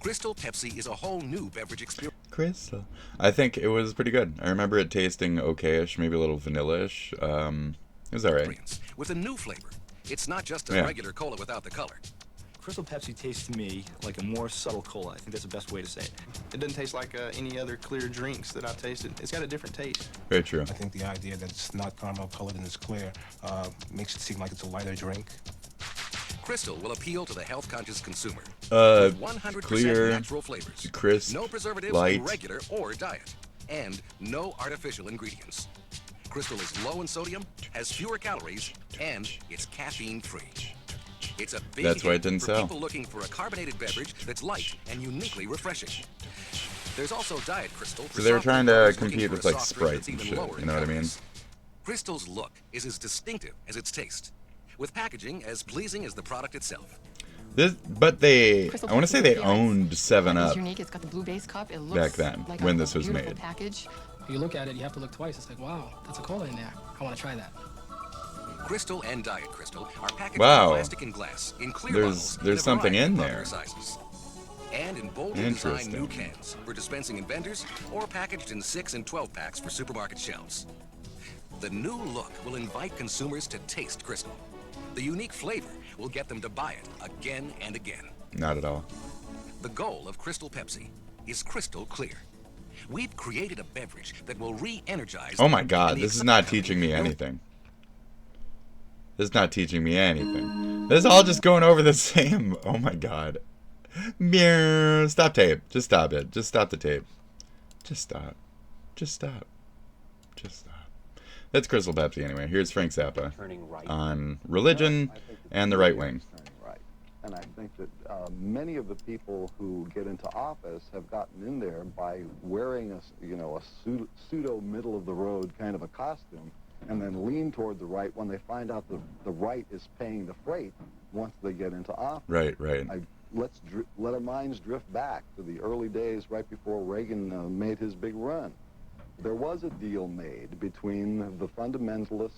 Crystal Pepsi is a whole new beverage experience. Crystal. I think it was pretty good. I remember it tasting okay-ish, maybe a little vanilla-ish. It was alright. With a new flavor. It's not just a Yeah. regular cola without the color. Crystal Pepsi tastes to me like a more subtle cola. I think that's the best way to say it. It doesn't taste like any other clear drinks that I've tasted. It's got a different taste. Very true. I think the idea that it's not caramel colored and it's clear makes it seem like it's a lighter drink. Crystal will appeal to the health-conscious consumer. Uh, With 100% clear, natural flavors. crisp, no preservatives light. in regular or diet. And no artificial ingredients. Crystal is low in sodium, has fewer calories, and it's caffeine-free. It's a big That's why it hit didn't for sell. people looking for a carbonated beverage that's light and uniquely refreshing. There's also Diet Crystal. So they were trying to compete with like Sprite and shit. You know what I mean? Crystal's look is as distinctive as its taste, with packaging as pleasing as the product itself. But they, Crystal I want to say they Pepsi, owned 7 It's Up unique. It's got the blue base cup. It looks back then like when a this was beautiful made. package. You look at it, you have to look twice. It's like, wow, that's a cola in there. I want to try that. Crystal and Diet Crystal are packaged Wow. in plastic and glass in clear There's bottles a something variety in of there. popular sizes. And in boldly designed new Interesting. cans for dispensing in vendors or packaged in 6 and 12 packs for supermarket shelves. The new look will invite consumers to taste Crystal. The unique flavor will get them to buy it again and again. Not at all. The goal of Crystal Pepsi is crystal clear. We've created a beverage that will re-energize. Oh my god, this is not teaching me anything. This is not teaching me anything. This is all just going over the same. Oh my god. Meow. Stop tape. Just stop it. Just stop the tape. Just stop. Just stop. Just stop. That's Crystal Pepsi anyway. Here's Frank Zappa on religion and the right wing. And I think that many of the people who get into office have gotten in there by wearing a pseudo middle of the road kind of a costume, and then lean toward the right when they find out the right is paying the freight once they get into office. Right, right. Let's let our minds drift back to the early days right before Reagan made his big run. There was a deal made between the fundamentalist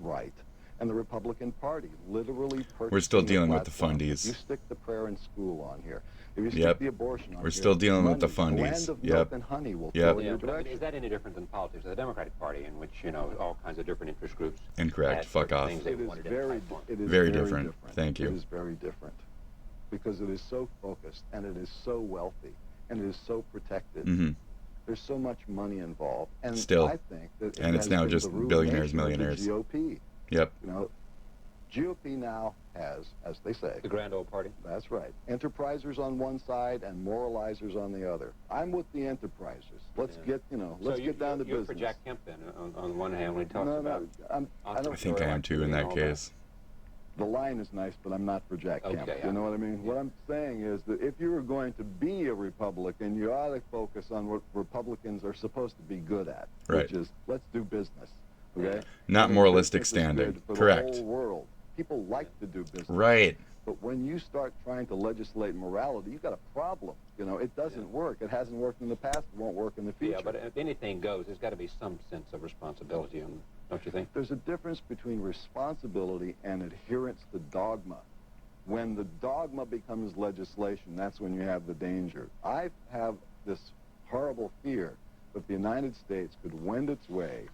right and the Republican Party, literally purchasing. We're still dealing with the platform. fundies. If you stick the prayer in school on here, if you stick Yep. the abortion on We're here, still dealing with the money, fundies. land of Yep. milk and honey will Yep. flow in your but I mean, direction. is that any different than politics? The Democratic Party, in which all kinds of different interest groups. Incorrect. had Fuck certain off. things they It is wanted to very, fight for. it is Very very different. Thank you. It is very different because it is so focused and it is so wealthy and it is so protected. Mm-hmm. There's so much money involved, and Still. I think that And it's has now been just the ruination billionaires, of the millionaires. GOP. Yep. GOP now has, as they say, the grand old party. That's right. Enterprisers on one side and moralizers on the other. I'm with the enterprisers. Let's get, let's get down to you're business. for Jack Kemp then, on the one hand, when he talks No, about. I don't. I think I am too in that case. The line is nice, but I'm not for Jack Kemp. Okay, You know what I mean? What I'm saying is that if you were going to be a Republican, you ought to focus on what Republicans are supposed to be good at, Right. which is let's do business. Okay? Not And moralistic business is standing. good for Correct. The whole world. People like to do business. Right. But when you start trying to legislate morality, you've got a problem. It doesn't work. It hasn't worked in the past. It won't work in the future. Yeah, but if anything goes, there's got to be some sense of responsibility on don't you think? There's a difference between responsibility and adherence to dogma. When the dogma becomes legislation, that's when you have the danger. I have this horrible fear that the United States could wend its way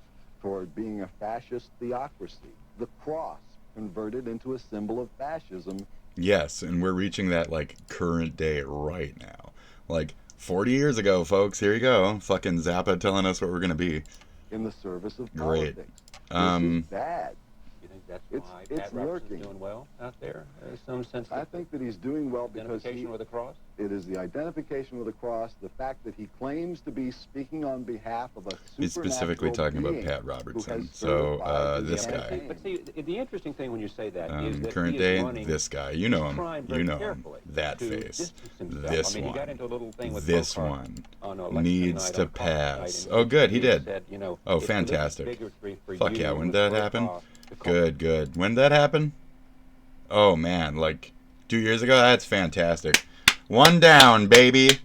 toward being a fascist theocracy. The cross converted into a symbol of fascism. Yes, and we're reaching that, like, current day right now. Like, 40 years ago, folks, here you go. Fucking Zappa telling us what we're going to be. In the service of Great. politics. This is bad. You think that's why Pat Robertson's doing well out there? In some sense. I think that he's doing well because identification with the cross. It is the identification with the cross, the fact that he claims to be speaking on behalf of a supernatural He's specifically talking about being Pat who Robertson. has So, certified this the guy. campaign. But see, the interesting thing when you say that is that Current he day, is running, this guy. You know he's him. trying very You know him. carefully That to face. distance himself. This I mean, he one. got into a little thing with This Volcker one on election needs night to on Caucus night, pass. and Oh, good. He did. said, you know, Oh, it's religious fantastic. bigotry for Fuck you yeah. When and did that break happen? off the Good, good. When did that happen? Oh, man. Like, 2 years ago? That's fantastic. One down, baby.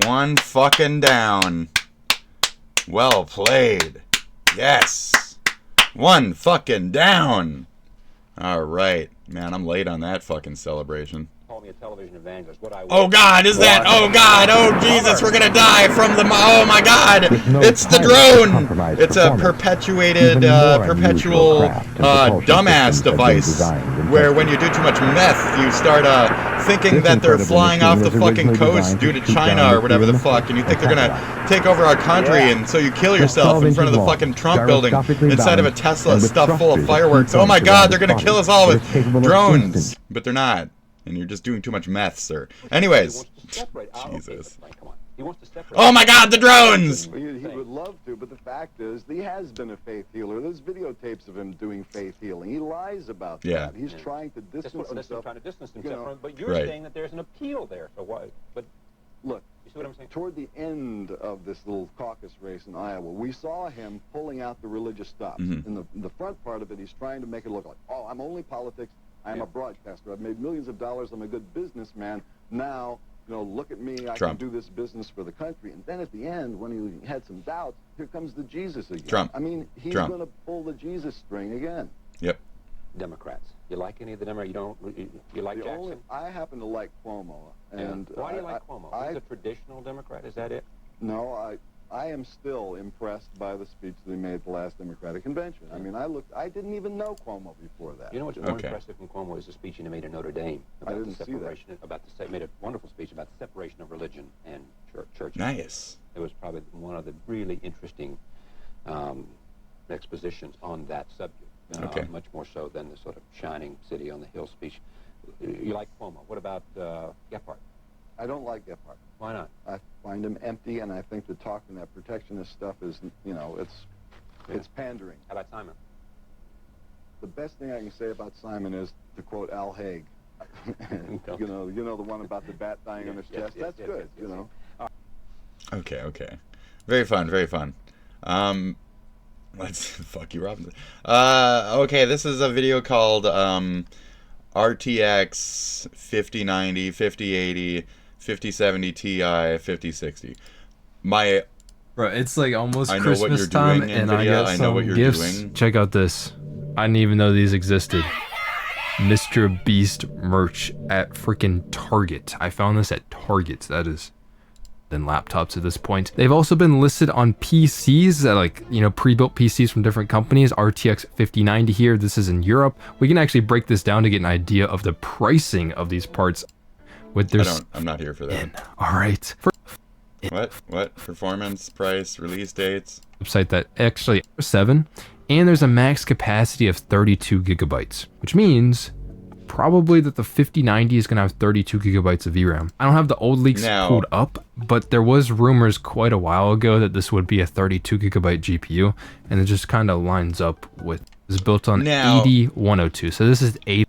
One fucking down. Well played. Yes. One fucking down. All right. Man, I'm late on that fucking celebration. Call me a television evangelist. What I Oh God, is that? Oh God, oh Jesus, we're gonna die from the. Oh my God, it's the drone. It's a perpetuated, perpetual dumbass device where when you do too much meth, you start thinking that they're flying off the fucking coast due to China or whatever the fuck, and you think they're gonna take over our country, and so you kill yourself in front of the fucking Trump building inside of a Tesla stuffed full of fireworks. Oh my God, they're gonna kill us all with drones, but they're not. And you're just doing too much meth, sir. Anyways. Jesus. Oh my God, the drones! He would love to, but the fact is, he has been a faith healer. There's videotapes of him doing faith healing. He lies about that. He's trying to distance himself. Trying to distance himself from it, but you're Right. saying that there's an appeal there. So why? But look, you see what I'm saying? Toward the end of this little caucus race in Iowa, we saw him pulling out the religious stops. In the front part of it, he's trying to make it look like, oh, I'm only politics. I'm a broadcaster. I've made millions of dollars. I'm a good businessman. Now, you know, look at me. I Trump. can do this business for the country. And then at the end, when he had some doubts, here comes the Jesus again. Trump. I mean, he's Trump. going to pull the Jesus string again. Yep. Democrats. You like any of the Democrats? You like Jackson? I happen to like Cuomo. And why do you like Cuomo? He's a traditional Democrat. Is that it? No, I am still impressed by the speech that he made at the last Democratic convention. I mean, I didn't even know Cuomo before that. You know what's more impressive from Cuomo is the speech he made at Notre Dame about I didn't the see that. separation. Made a wonderful speech about the separation of religion and church. Nice. It was probably one of the really interesting expositions on that subject. Much more so than the sort of shining city on the hill speech. You like Cuomo? What about Gephardt? I don't like Gephardt. Why not? I find him empty, and I think that talking that protectionist stuff is, you know, it's pandering. How about Simon? The best thing I can say about Simon is to quote Al Haig. you know the one about the bat dying on his chest. That's good. You know. Okay, okay. Very fun, very fun. Let's fuck you, Robinson. Okay, this is a video called RTX 5090, 5080, 5070 Ti, 5060. Bro, it's like almost I know Christmas what you're time, doing, and NVIDIA. I got I some know what you're gifts. doing. Check out this. I didn't even know these existed. Mr. Beast merch at freaking Target. I found this at Target. That is than laptops at this point. They've also been listed on PCs, like, you know, pre-built PCs from different companies. RTX 5090 here. This is in Europe. We can actually break this down to get an idea of the pricing of these parts. With their I'm not here for that. All right. What? Performance, price, release dates? Website that actually 7, and there's a max capacity of 32 gigabytes, which means probably that the 5090 is going to have 32 gigabytes of VRAM. I don't have the old leaks pulled up, but there was rumors quite a while ago that this would be a 32 gigabyte GPU, and it just kind of lines up with, it's built on 80-102. So this is 8.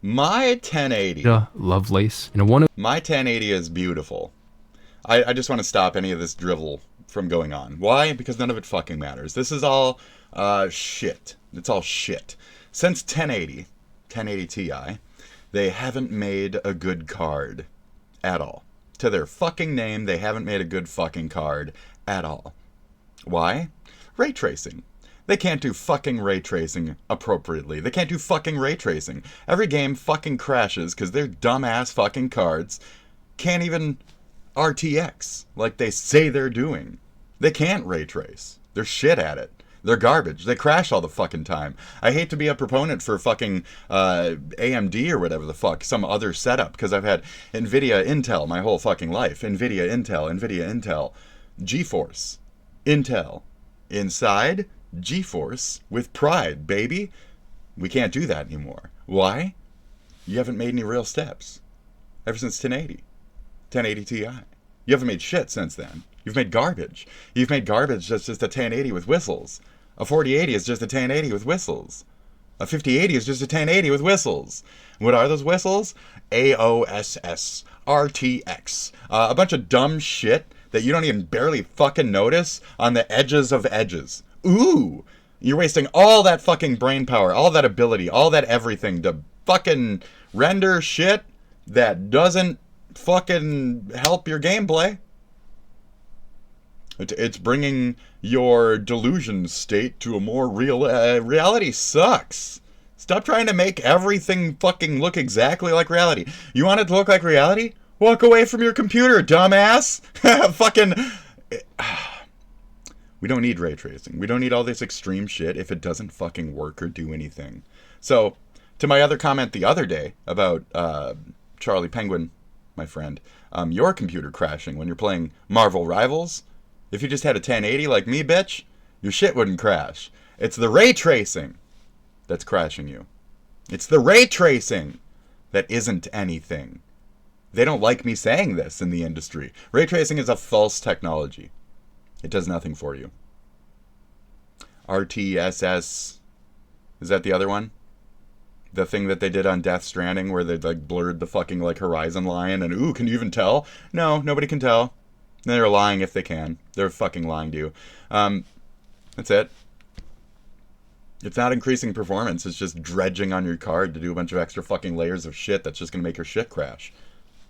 My 1080. Lovelace. And my 1080 is beautiful. I just want to stop any of this drivel from going on. Why? Because none of it fucking matters. This is all shit. It's all shit. Since 1080 Ti, they haven't made a good card at all. To their fucking name, they haven't made a good fucking card at all. Why? Ray tracing. They can't do fucking ray tracing appropriately. They can't do fucking ray tracing. Every game fucking crashes because their dumbass fucking cards can't even RTX like they say they're doing. They can't ray trace. They're shit at it. They're garbage. They crash all the fucking time. I hate to be a proponent for fucking AMD or whatever the fuck, some other setup, because I've had NVIDIA, Intel my whole fucking life. NVIDIA, Intel. GeForce, Intel. Inside, GeForce with pride, baby. We can't do that anymore. Why? You haven't made any real steps. Ever since 1080 Ti. You haven't made shit since then. You've made garbage. You've made garbage that's just a 1080 with whistles. A 4080 is just a 1080 with whistles. A 5080 is just a 1080 with whistles. What are those whistles? AOSS, RTX. A bunch of dumb shit that you don't even barely fucking notice on the edges of edges. Ooh! You're wasting all that fucking brain power, all that ability, all that everything to fucking render shit that doesn't fucking help your gameplay. It's bringing your delusion state to a more real... reality sucks. Stop trying to make everything fucking look exactly like reality. You want it to look like reality? Walk away from your computer, dumbass! Fucking... We don't need ray tracing. We don't need all this extreme shit if it doesn't fucking work or do anything. So, to my other comment the other day about Charlie Penguin, my friend, your computer crashing when you're playing Marvel Rivals... If you just had a 1080 like me, bitch, your shit wouldn't crash. It's the ray tracing that's crashing you. It's the ray tracing that isn't anything. They don't like me saying this in the industry. Ray tracing is a false technology. It does nothing for you. RTSS, is that the other one? The thing that they did on Death Stranding where they like blurred the fucking like horizon line and ooh, can you even tell? No, nobody can tell. They're lying if they can. They're fucking lying to you. That's it. It's not increasing performance. It's just dredging on your card to do a bunch of extra fucking layers of shit that's just going to make your shit crash.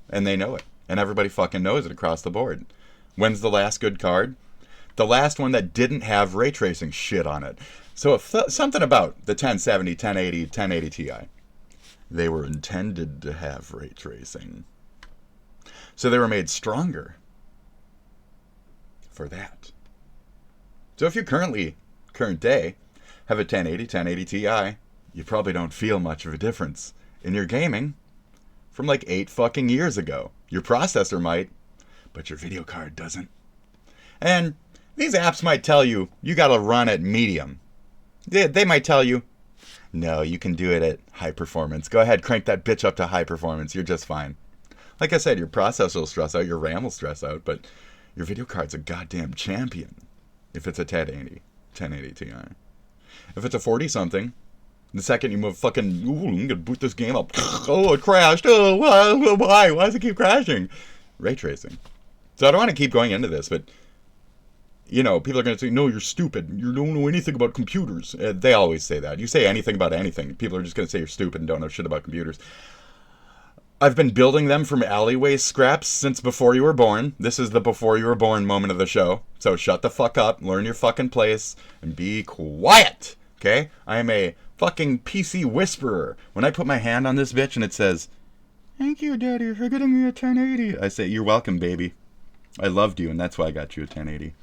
And they know it. And everybody fucking knows it across the board. When's the last good card? The last one that didn't have ray tracing shit on it. So something about the 1070, 1080, 1080 Ti. They were intended to have ray tracing. So they were made stronger. For that. So if you current day, have a 1080 Ti, you probably don't feel much of a difference in your gaming from like 8 fucking years ago. Your processor might, but your video card doesn't. And these apps might tell you, you gotta run at medium. They might tell you, no, you can do it at high performance. Go ahead, crank that bitch up to high performance. You're just fine. Like I said, your processor will stress out, your RAM will stress out, but your video card's a goddamn champion if it's a 1080 Ti. If it's a 40-something, the second you move fucking, ooh, I'm gonna boot this game up. Oh, it crashed. Oh, why? Why does it keep crashing? Ray tracing. So I don't want to keep going into this, but, you know, people are going to say, no, you're stupid. You don't know anything about computers. They always say that. You say anything about anything, people are just going to say you're stupid and don't know shit about computers. I've been building them from alleyway scraps since before you were born. This is the before you were born moment of the show. So shut the fuck up, learn your fucking place, and be quiet, okay? I am a fucking PC whisperer. When I put my hand on this bitch and it says, thank you, Daddy, for getting me a 1080, I say, you're welcome, baby. I loved you, and that's why I got you a 1080.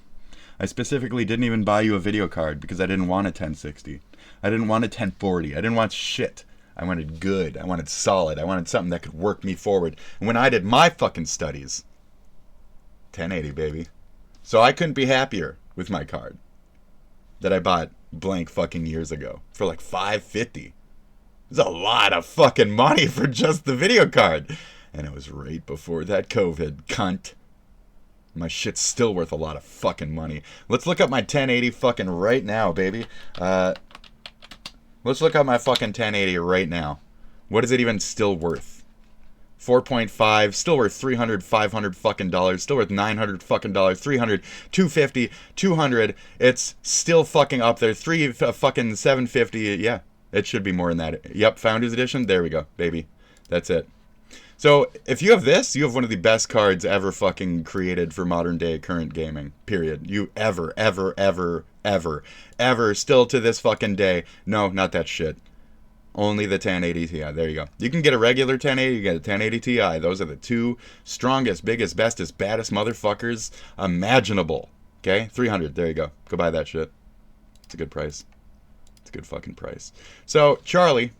I specifically didn't even buy you a video card because I didn't want a 1060. I didn't want a 1040. I didn't want shit. I wanted good. I wanted solid. I wanted something that could work me forward. And when I did my fucking studies, 1080, baby. So I couldn't be happier with my card that I bought blank fucking years ago for like $550. It's a lot of fucking money for just the video card. And it was right before that COVID, cunt. My shit's still worth a lot of fucking money. Let's look up my 1080 fucking right now, baby. Let's look up my fucking 1080 right now. What is it even still worth? 4.5, still worth 300, 500 fucking dollars, still worth 900 fucking dollars, 300, 250, 200. It's still fucking up there. Fucking 750. Yeah, it should be more than that. Yep, Founders Edition. There we go, baby. That's it. So if you have this, you have one of the best cards ever fucking created for modern day current gaming. Period. You ever ever. Ever. Still to this fucking day. No, not that shit. Only the 1080 Ti. There you go. You can get a regular 1080, you get a 1080 Ti. Those are the two strongest, biggest, bestest, baddest motherfuckers imaginable. Okay? 300. There you go. Go buy that shit. It's a good price. It's a good fucking price. So, Charlie,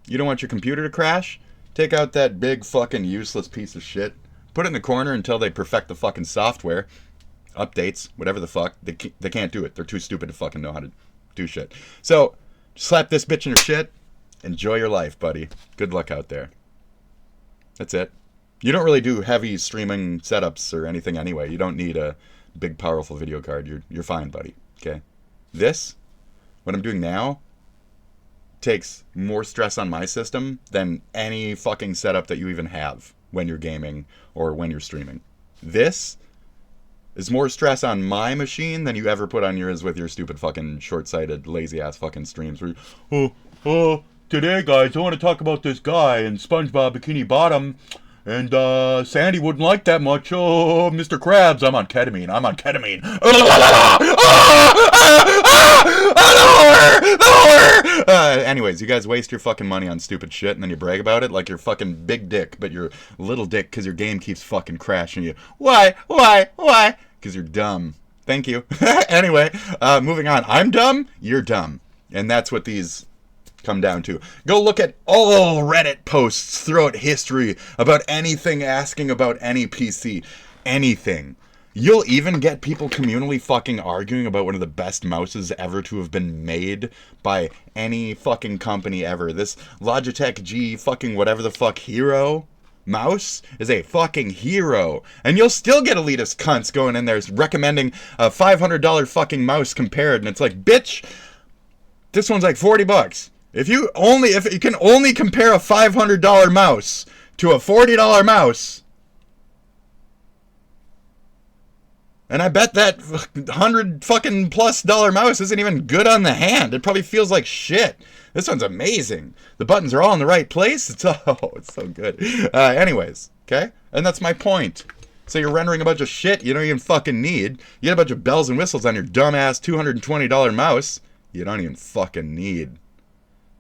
you don't want your computer to crash? Take out that big fucking useless piece of shit. Put it in the corner until they perfect the fucking software. Updates, whatever the fuck. They can't do it. They're too stupid to fucking know how to do shit. So, slap this bitch in her shit. Enjoy your life, buddy. Good luck out there. That's it. You don't really do heavy streaming setups or anything anyway. You don't need a big, powerful video card. You're fine, buddy. Okay? This, what I'm doing now, takes more stress on my system than any fucking setup that you even have when you're gaming or when you're streaming. This is more stress on my machine than you ever put on yours with your stupid fucking short-sighted, lazy-ass fucking streams where you, today, guys, I want to talk about this guy in SpongeBob Bikini Bottom, and Sandy wouldn't like that much. Oh, Mr. Krabs, I'm on ketamine. I'm on ketamine. Anyways, you guys waste your fucking money on stupid shit, and then you brag about it like you're fucking big dick, but you're little dick because your game keeps fucking crashing you. Why? Because you're dumb. Thank you. Anyway, moving on. I'm dumb. You're dumb. And that's what these come down to. Go look at all Reddit posts throughout history about anything asking about any PC. Anything. You'll even get people communally fucking arguing about one of the best mouses ever to have been made by any fucking company ever. This Logitech G fucking whatever the fuck Hero mouse is a fucking hero. And you'll still get elitist cunts going in there recommending a $500 fucking mouse compared. And it's like, bitch, this one's like $40. If you can only compare a $500 mouse to a $40 mouse, and I bet that $100 fucking plus mouse isn't even good on the hand. It probably feels like shit. This one's amazing. The buttons are all in the right place. It's so good. Anyways, okay? And that's my point. So you're rendering a bunch of shit you don't even fucking need. You get a bunch of bells and whistles on your dumbass $220 mouse you don't even fucking need.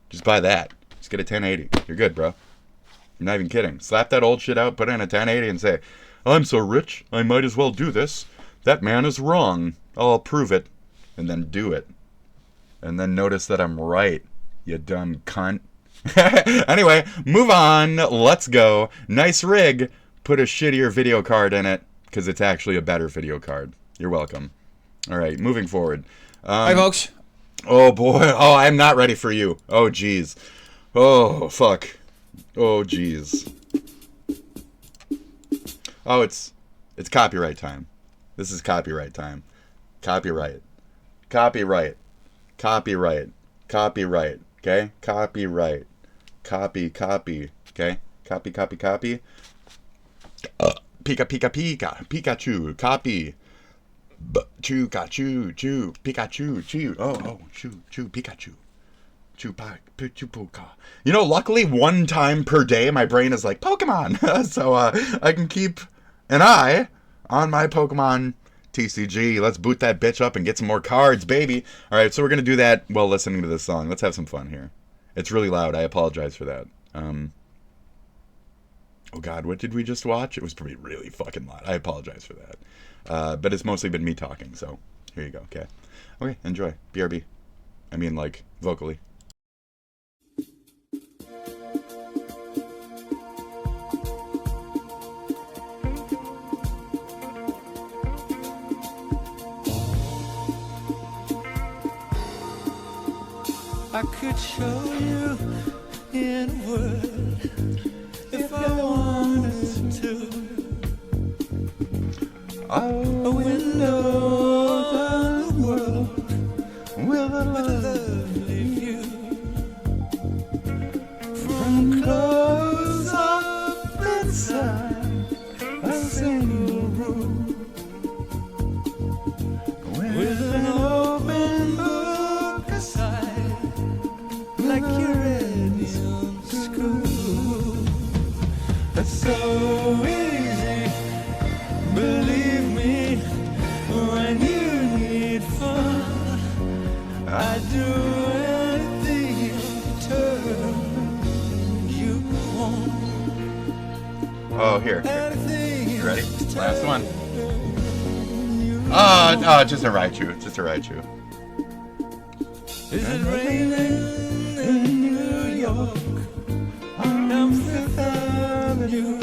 Just buy that. Just get a 1080. You're good, bro. I'm not even kidding. Slap that old shit out, put in a 1080 and say, I'm so rich, I might as well do this. That man is wrong. I'll prove it. And then do it. And then notice that I'm right, you dumb cunt. Anyway, move on. Let's go. Nice rig. Put a shittier video card in it, because it's actually a better video card. You're welcome. Alright, moving forward. Hi, folks. Oh, boy. Oh, I'm not ready for you. Oh, jeez. Oh, fuck. Oh, jeez. Oh, it's copyright time. This is copyright time. Copyright. Copyright. Copyright. Copyright. Okay? Copyright. Copy. Okay? Copy. Pika, pika, pika. Pikachu. Copy. Chew, Pikachu, chew. Oh, chew, Pikachu. Chupuka. You know, luckily one time per day my brain is like Pokemon. So I can keep an eye on my Pokemon TCG. Let's boot that bitch up and get some more cards, baby. Alright, so we're gonna do that while listening to this song. Let's have some fun here. It's really loud. I apologize for that. Oh god, what did we just watch? It was probably really fucking loud. I apologize for that. But it's mostly been me talking, so here you go, okay? Okay, enjoy. BRB. I mean, like, vocally. I could show you in a word if I wanted to. A window on the world with a lovely view. From close up inside a single room with an open book aside, like you're in school. Oh, here. You ready? Last one. Oh, just a Raichu. Just a Raichu. Is it raining in New York on Fifth Avenue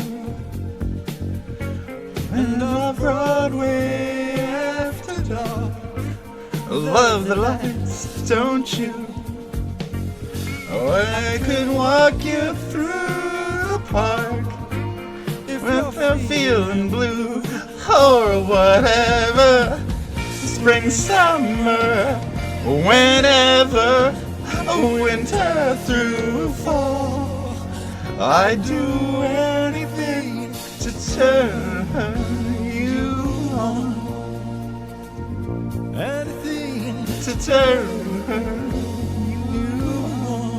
and off Broadway after dark? Love the lights, don't you? Oh, I could walk you through the park if you're feeling blue or whatever. Spring, summer, whenever, winter through fall. I'd do anything to turn you on. Anything to turn you on.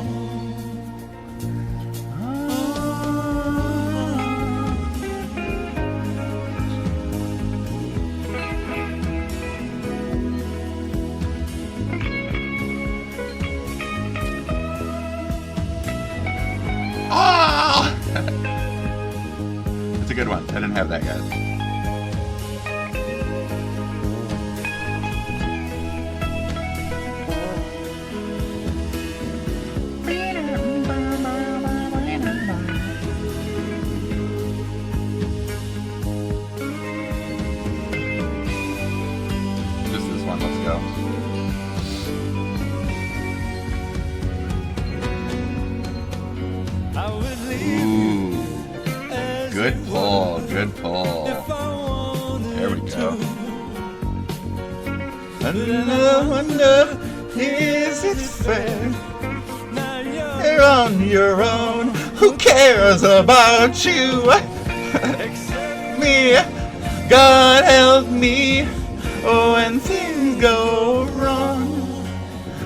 Ah! That's a good one. I didn't have that, guys. Just this one, let's go. Ooh. Good pull, good pull. There we go. And I wonder, is it fair? You're on your own. Who cares about you? Me, God help me when things go wrong.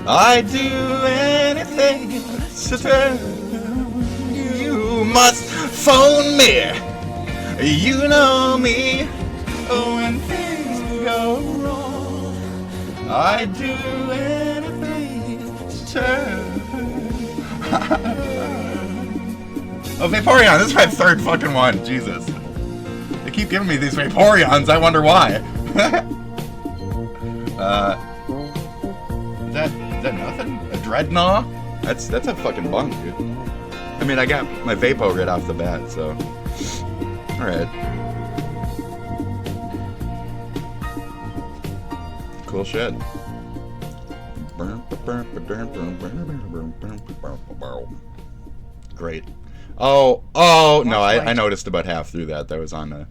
I'd do anything to turn. You must phone me. You know me when things go wrong. I'd do anything to turn. Oh, Vaporeon, this is my third fucking one. Jesus. They keep giving me these Vaporeons, I wonder why. Is that nothing? A Dreadnought? That's a fucking bunk, dude. I mean, I got my Vapo right off the bat, so. Alright. Cool shit. Great. Oh, no, I noticed about half through that. That was on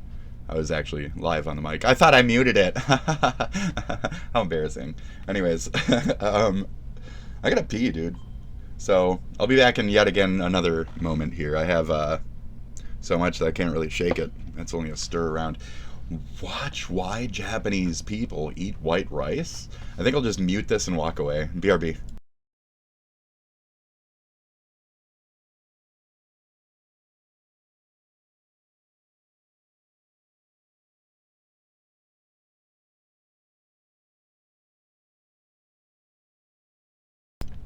I was actually live on the mic. I thought I muted it. How embarrassing. Anyways, I gotta pee, dude. So, I'll be back in yet again another moment here. I have so much that I can't really shake it. That's only a stir around. Watch why Japanese people eat white rice? I think I'll just mute this and walk away. BRB.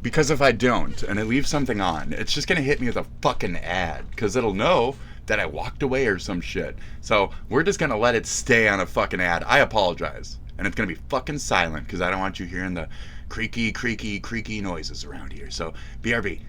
Because if I don't, and it leaves something on, it's just gonna hit me with a fucking ad. Because it'll know that I walked away or some shit. So, we're just gonna let it stay on a fucking ad. I apologize. And it's gonna be fucking silent, because I don't want you hearing the creaky, creaky, creaky noises around here. So, BRB.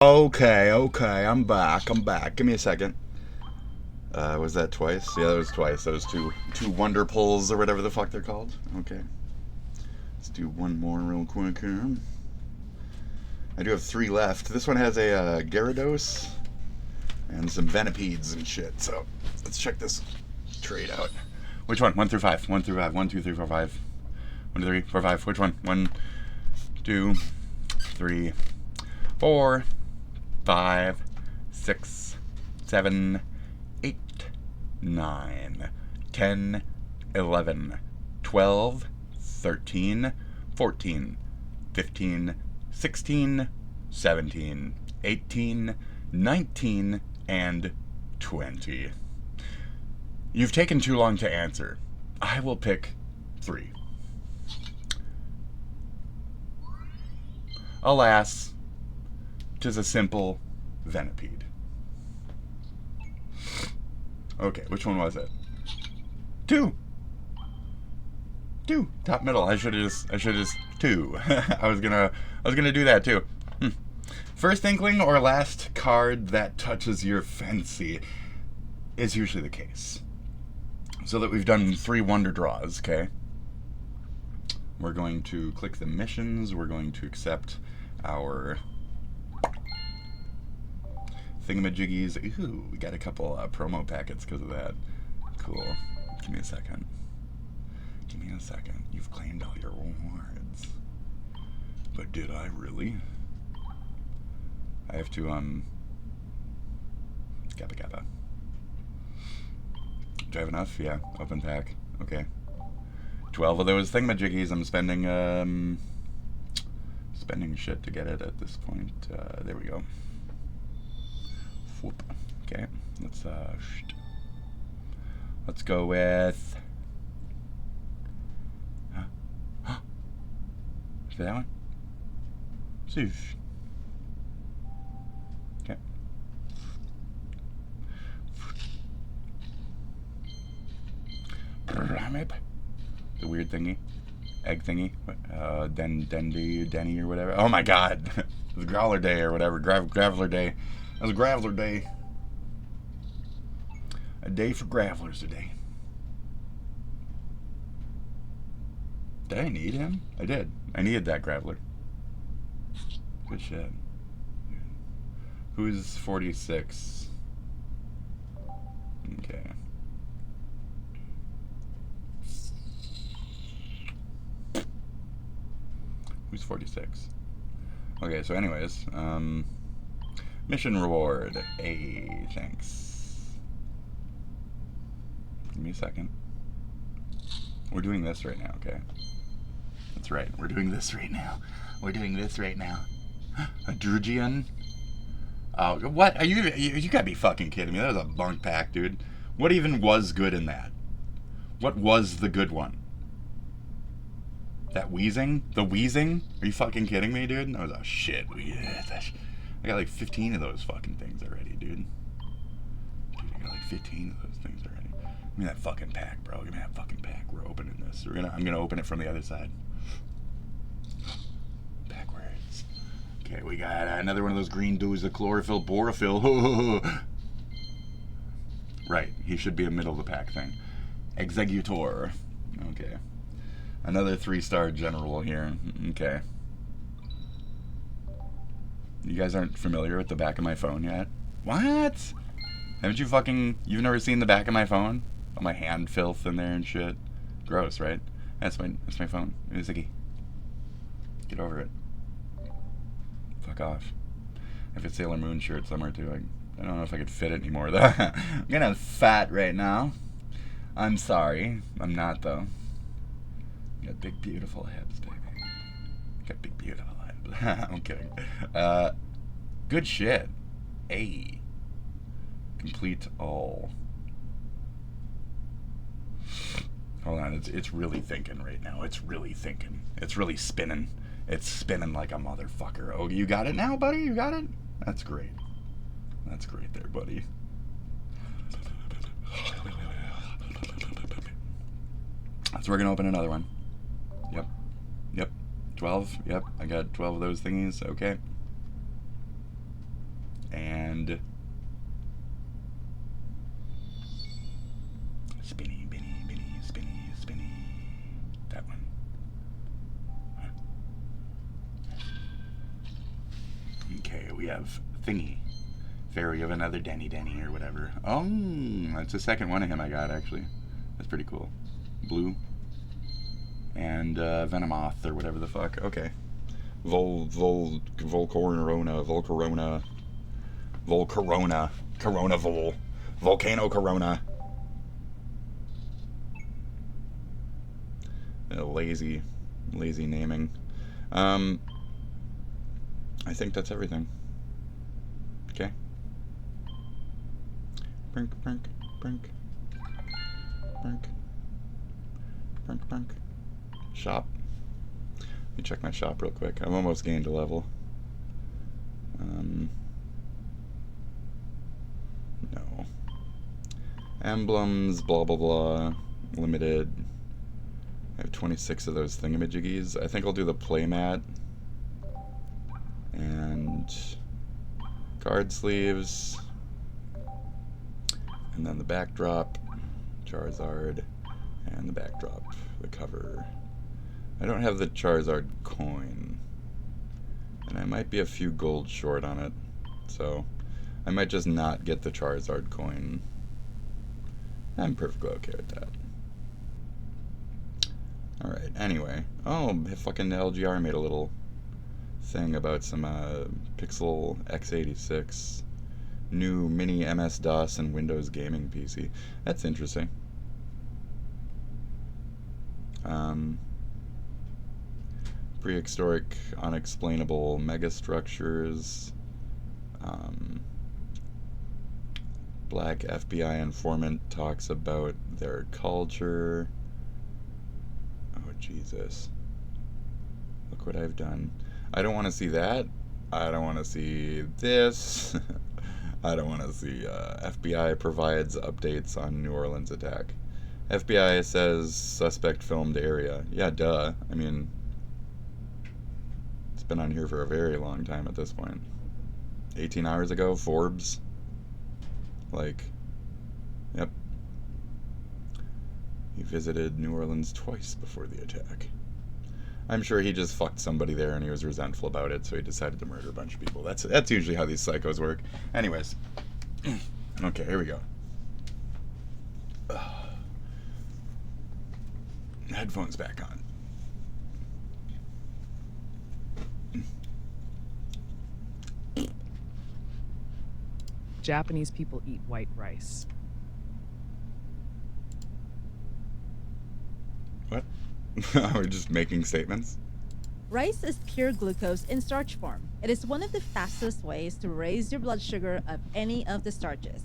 Okay, I'm back. Give me a second. Was that twice? Yeah, that was twice. Those two wonder pulls or whatever the fuck they're called. Okay. Let's do one more real quick here. I do have 3 left. This one has a Gyarados and some Venipedes and shit. So let's check this trade out. Which one? 1 through 5. 1 through 5. 1, 2, 3, 4, 5. 1, 2, 3, 4, 5. Which one? 1, 2, 3, 4, 5, 6, 7, 8, 9, 10, 11, 12, 13, 14, 15, 16, 17, 18, 19, and 20. You've taken too long to answer. I will pick 3. Alas, 'tis a simple Venipede. Okay, which one was it? 2. Top middle. I should have just 2. I was gonna do that too. First inkling or last card that touches your fancy is usually the case. So that we've done 3 wonder draws, okay? We're going to click the missions. We're going to accept our thingamajiggies. Ooh, we got a couple promo packets because of that. Cool. Give me a second. You've claimed all your rewards. But did I really? I have to, Kappa. Do I have enough? Yeah. Open pack. Okay. 12 of those thingamajiggies. I'm spending shit to get it at this point. There we go. Whoop. Okay. Let's go with... Is that one? Sush. Okay. The weird thingy. Egg thingy. Denny or whatever. Oh my god. It was Growler Day or whatever. Graveler Day. It was Graveler Day. A day for Gravelers today. Did I need him? I did. I needed that Graveler. Good shit. Who's 46? Okay. Who's 46? Okay, so anyways, mission reward. Hey, thanks. Give me a second. We're doing this right now, okay? That's right, we're doing this right now. A Drugian? Oh, what? Are you gotta be fucking kidding me. That was a bunk pack, dude. What even was good in that? What was the good one? That wheezing? The wheezing? Are you fucking kidding me, dude? That was a shit. I got like 15 of those fucking things already, dude. I got like 15 of those things already. Give me that fucking pack, bro. Give me that fucking pack. We're opening this. I'm gonna open it from the other side. Backwards. Okay, we got another one of those green dudes, the chlorophyll, borophyll. Right, he should be a middle of the pack thing. Executor. Okay. Another 3-star general here. Okay. You guys aren't familiar with the back of my phone yet? What? Haven't you've never seen the back of my phone? All my hand filth in there and shit. Gross, right? That's my phone. Ziggy. Get over it. Fuck off. I have a Sailor Moon shirt somewhere too. I don't know if I could fit it anymore though. I'm getting fat right now. I'm sorry. I'm not though. Got big beautiful hips, baby. Got big beautiful hips. I'm kidding. Good shit. A. Complete all. Hold on, it's really thinking right now. It's really thinking. It's really spinning. It's spinning like a motherfucker. Oh, you got it now, buddy? You got it? That's great. That's great there, buddy. So we're gonna open another one. Yep. 12. Yep. I got 12 of those thingies. Okay. Okay, we have Thingy. Fairy of another Denny or whatever. Oh, that's the second one of him I got, actually. That's pretty cool. Blue. And Venomoth or whatever the fuck. Okay. Volcorona. Coronavol. Volcano Corona. Lazy naming. I think that's everything. Okay. Brink. Shop. Let me check my shop real quick. I've almost gained a level. No. Emblems, blah blah blah. Limited. I have 26 of those thingamajiggies. I think I'll do the playmat. And card sleeves. And then the backdrop. Charizard. And the backdrop. The cover. I don't have the Charizard coin. And I might be a few gold short on it. So I might just not get the Charizard coin. I'm perfectly okay with that. Alright, anyway. Oh, fucking LGR made a little thing about some Pixel x86 new mini MS-DOS and Windows gaming PC. That's interesting. Prehistoric, unexplainable megastructures. Black FBI informant talks about their culture. Oh, Jesus. Look what I've done. I don't want to see that. I don't want to see this. I don't want to see FBI provides updates on New Orleans attack. FBI says suspect filmed area. Yeah, duh. I mean, it's been on here for a very long time at this point. 18 hours ago, Forbes. Like, yep. He visited New Orleans twice before the attack. I'm sure he just fucked somebody there and he was resentful about it, so he decided to murder a bunch of people. That's usually how these psychos work. Anyways. Okay, here we go. Headphones back on. Japanese people eat white rice. What? We're just making statements? Rice is pure glucose in starch form. It is one of the fastest ways to raise your blood sugar of any of the starches.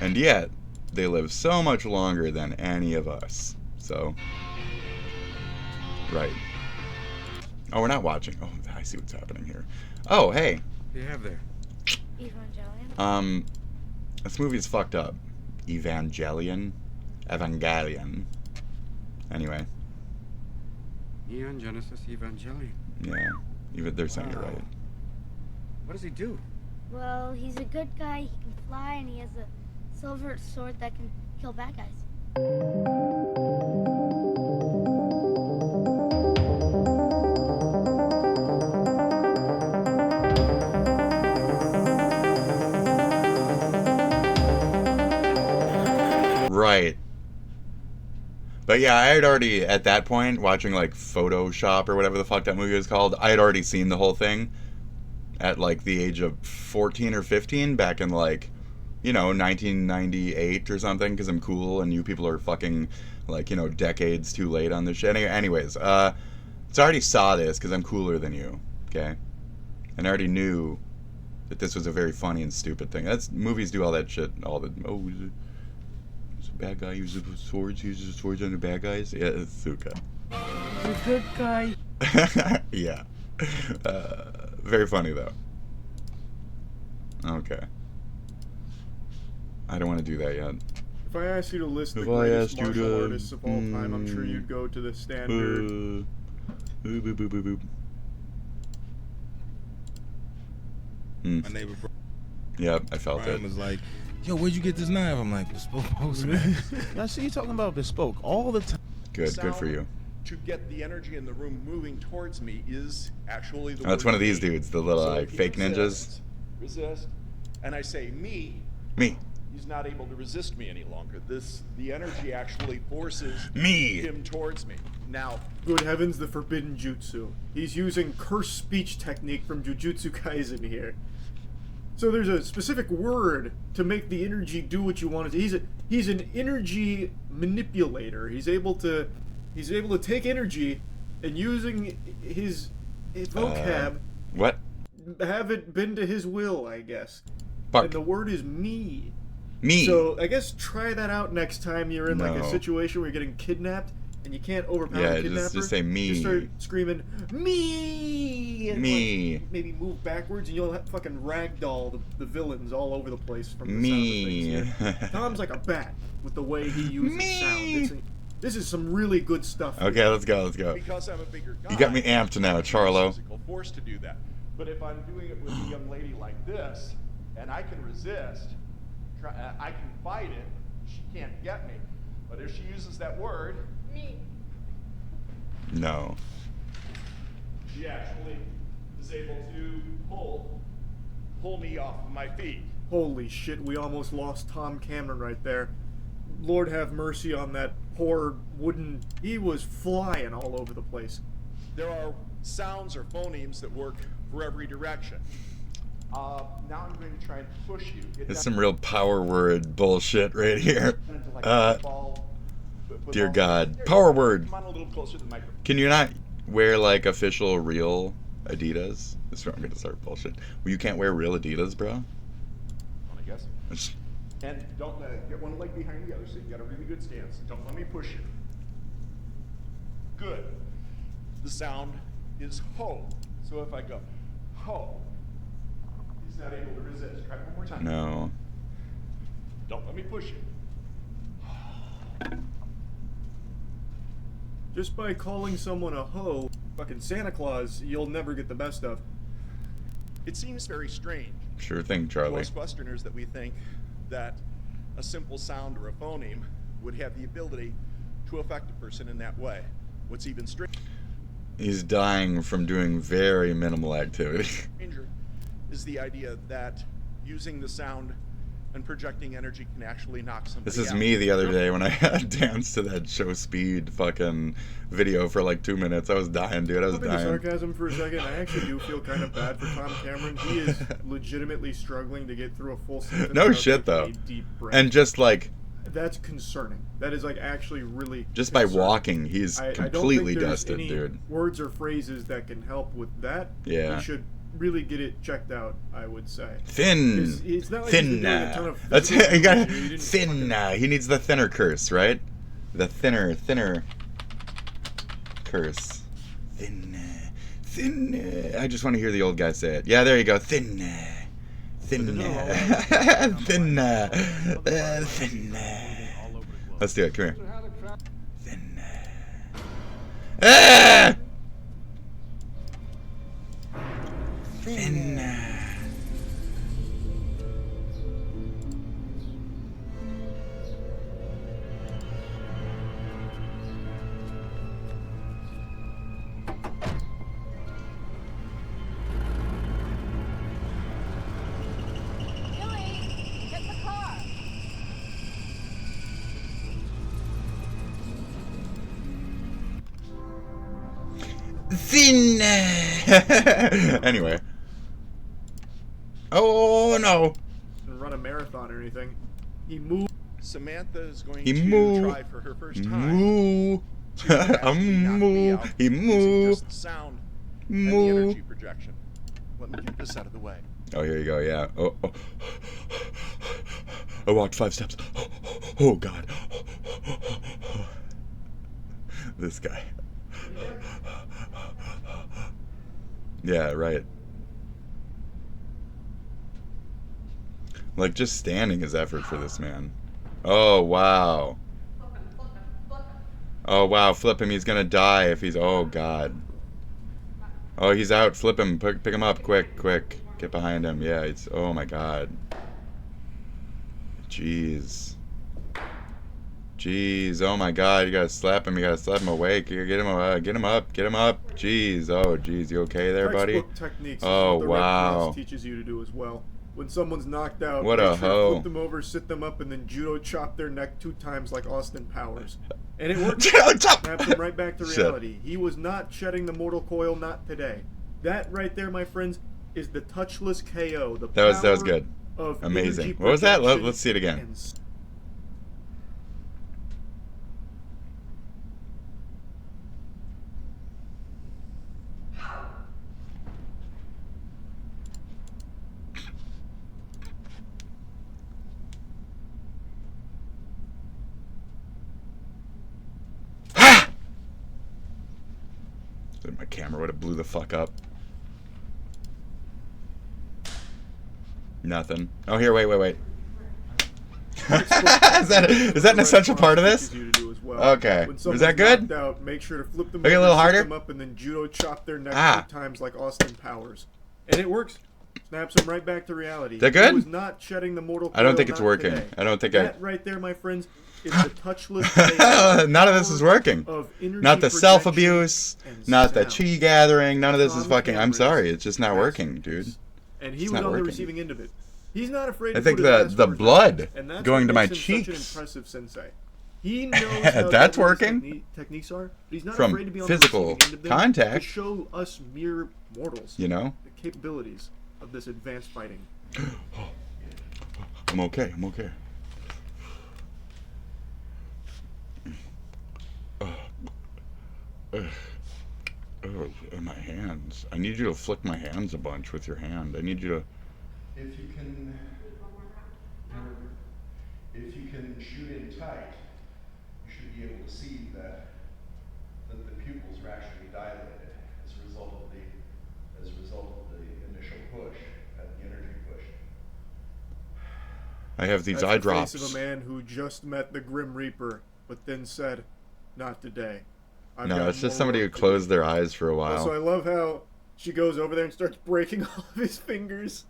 And yet, they live so much longer than any of us. So, right. Oh, we're not watching. Oh, I see what's happening here. Oh, hey. What do you have there? Evangelion. This movie's fucked up. Evangelion. Anyway. Neon Genesis Evangelion. Yeah, even they're saying it right. What does he do? Well, he's a good guy. He can fly, and he has a silver sword that can kill bad guys. Right. But yeah, I had already, at that point, watching like Photoshop or whatever the fuck that movie was called, I had already seen the whole thing at like the age of 14 or 15 back in like, you know, 1998 or something, because I'm cool and you people are fucking like, you know, decades too late on this shit. Anyways, so I already saw this because I'm cooler than you, okay? And I already knew that this was a very funny and stupid thing. Movies do all that shit, all the, oh, bad guy uses swords on the bad guys. Yeah, it's Suka. The good guy. Yeah. Very funny though. Okay. I don't want to do that yet. If I asked you to list the greatest martial artists of all time, I'm sure you'd go to the standard. My neighbor. Yep, I felt Brian it. was like, "Yo, where'd you get this knife?" I'm like, "Bespoke Postman." I see you talking about bespoke all the time. Good for you. to get the energy in the room moving towards me is actually the Oh, it's word one of these me. dudes, the little So like if he fake ninjas. resist, and I say me. He's not able to resist me any longer. The energy actually forces him towards me. Now, Good heavens, the forbidden jutsu. He's using curse speech technique from Jujutsu Kaisen here. So there's a specific word to make the energy do what you want it to. He's an energy manipulator. He's able to take energy and using his vocab what? Have it bend to his will, I guess. Fuck. And the word is me. Me. So I guess try that out next time you're in like a No. situation where you're getting kidnapped and you can't overpower Yeah, the kidnapper. just say me. Just start screaming me. And Me. like, maybe move backwards and you'll fucking ragdoll the villains all over the place from the Me. sound of things here. Tom's like a bat with the way he uses sound. This is some really good stuff. Okay, let's go. Let's go. because I'm a bigger guy, You got me amped now, Charlo. physical force to do that. But if I'm doing it with a young lady like this, and I can resist, I can fight it, she can't get me. But if she uses that word, me, No. she actually is able to pull me off of my feet. Holy shit, we almost lost Tom Cameron right there. Lord have mercy on that poor wooden... He was flying all over the place. There are sounds or phonemes that work for every direction. Now I'm going to try and push you. It's some real power word bullshit right here. Dear God. Power word. Come on a little closer to the microphone. Can you not wear like official real Adidas? This is where I'm gonna start bullshit. Well, you can't wear real Adidas, bro? I guess. And don't get one leg behind the other so you got a really good stance. Don't let me push you. Good. The sound is ho. So if I go ho, he's not able to resist. Try it one more time. No. Don't let me push you. Just by calling someone a hoe, fucking Santa Claus, you'll never get the best of. It seems very strange Sure thing, to Charlie. us Westerners that we think that a simple sound or a phoneme would have the ability to affect a person in that way. What's even stranger He's dying from doing very minimal activity. is the idea that using the sound and projecting energy can actually knock somebody This is out. me the other day when I danced to that Ishowspeed fucking video for like 2 minutes. I was dying, dude. I was Flipping the dying. sarcasm for a second, I actually do feel kind of bad for Tom Cameron. He is legitimately struggling to get through a full sentence. No without shit, taking though. a deep breath. And just like, That's concerning. That is like actually really just by concerning. walking, he's I completely don't think there's dusted, any dude. words or phrases that can help with that. Yeah. You should really get it checked out, I would say. Thin. It's not like Thin. he's been doing a ton of That's physical he got activity. He didn't thin. He needs the thinner curse, right? The thinner curse. Thin. I just want to hear the old guy say it. Yeah, there you go. Thin. Thin. Thin. Let's do it. Come here. Thin. Ah! Thin. Get the car. Thin. Anyway. Oh no. Didn't run a marathon or anything. He moved. Samantha is going He to moved. try for her first time. Moo. Moo. He moo. Just the sound and the Moo. energy projection. Let me get this out of the way. Oh, here you go. Yeah. Oh. I walked 5 steps. Oh God. This guy. Yeah, right. Like, just standing is effort for this man. Oh, wow. Oh, wow. Flip him. He's gonna die if he's... Oh, God. Oh, he's out. Flip him. Pick him up. Quick, quick. Get behind him. Yeah, it's... Oh, my God. Jeez. Jeez, oh my God, you gotta slap him awake. You get him up. Jeez, oh jeez, you okay there, buddy? Textbook techniques is Oh what the Red wow. Cross teaches you to do as well. When someone's knocked out, What make a sure to hoe. flip them over, sit them up, and then judo chop their neck 2 times like Austin Powers. And it worked. Snaps them right back to reality. He was not shedding the mortal coil, not today. That right there, my friends, is the touchless KO. The That was power good. of Amazing. energy What was that? projection Let's see it again. and My camera would have blew the fuck up. Nothing. Oh, here, wait. is that an essential part of this? Okay. Was that good? Out, make sure to flip them Make it a little harder? them up, and then judo chop their neck 2 times like Austin Powers. And it works. Snaps them right back to reality. Is that good? He was not shedding the mortal coil, I don't think it's not working. today. I don't think that right there, my friends, is the touchless None of this is working. Not the self-abuse, not the chi gathering, none of this is fucking... I'm sorry, it's just not working, dude. And he was on the receiving end of it. He's not afraid I to think put his the blood and that's going what to my makes him such an cheeks. impressive sensei. He knows how That's deadly his working. Techniques are, but he's not From afraid to be on physical the receiving end of them contact. to show us mere mortals, You know? the capabilities of this advanced fighting. I'm okay. Oh, my hands. I need you to flick my hands a bunch with your hand. I need you to... If you can shoot in tight, you should be able to see that the pupils are actually dilated as a result of the initial push, the energy push. I have these That's eye the drops. face of a man who just met the Grim Reaper, but then said, "Not today." No, it's just somebody who closed their eyes for a while. Also, I love how she goes over there and starts breaking all of his fingers.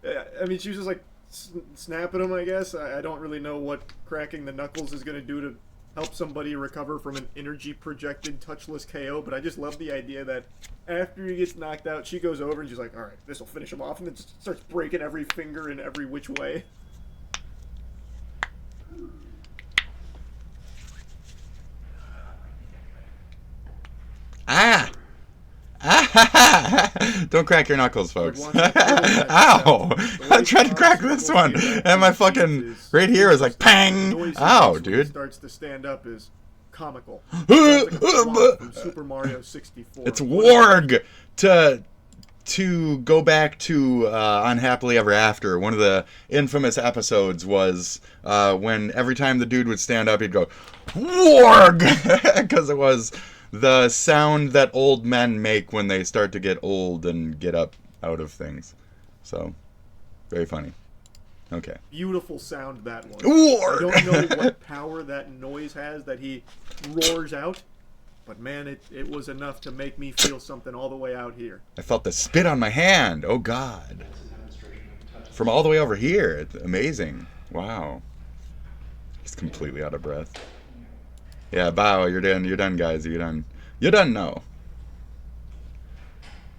I mean, she was just like snapping them, I guess. I don't really know what cracking the knuckles is going to do to help somebody recover from an energy projected touchless KO, but I just love the idea that after he gets knocked out, she goes over and she's like, alright, this will finish him off, and then just starts breaking every finger in every which way. Don't crack your knuckles, folks. Ow! I tried to crack this one, and my fucking right here is like pang. Ow, dude. Starts to stand up is comical. From Super Mario 64. It's warg to go back to Unhappily Ever After. One of the infamous episodes was when every time the dude would stand up, he'd go warg because it was the sound that old men make when they start to get old and get up out of things. So, very funny. Okay. Beautiful sound that was. Roar! I don't know what power that noise has that he roars out, but man, it was enough to make me feel something all the way out here. I felt the spit on my hand. Oh God. From all the way over here. It's amazing. Wow. He's completely out of breath. Yeah, bow. You're done. You're done, guys. You're done. You done know.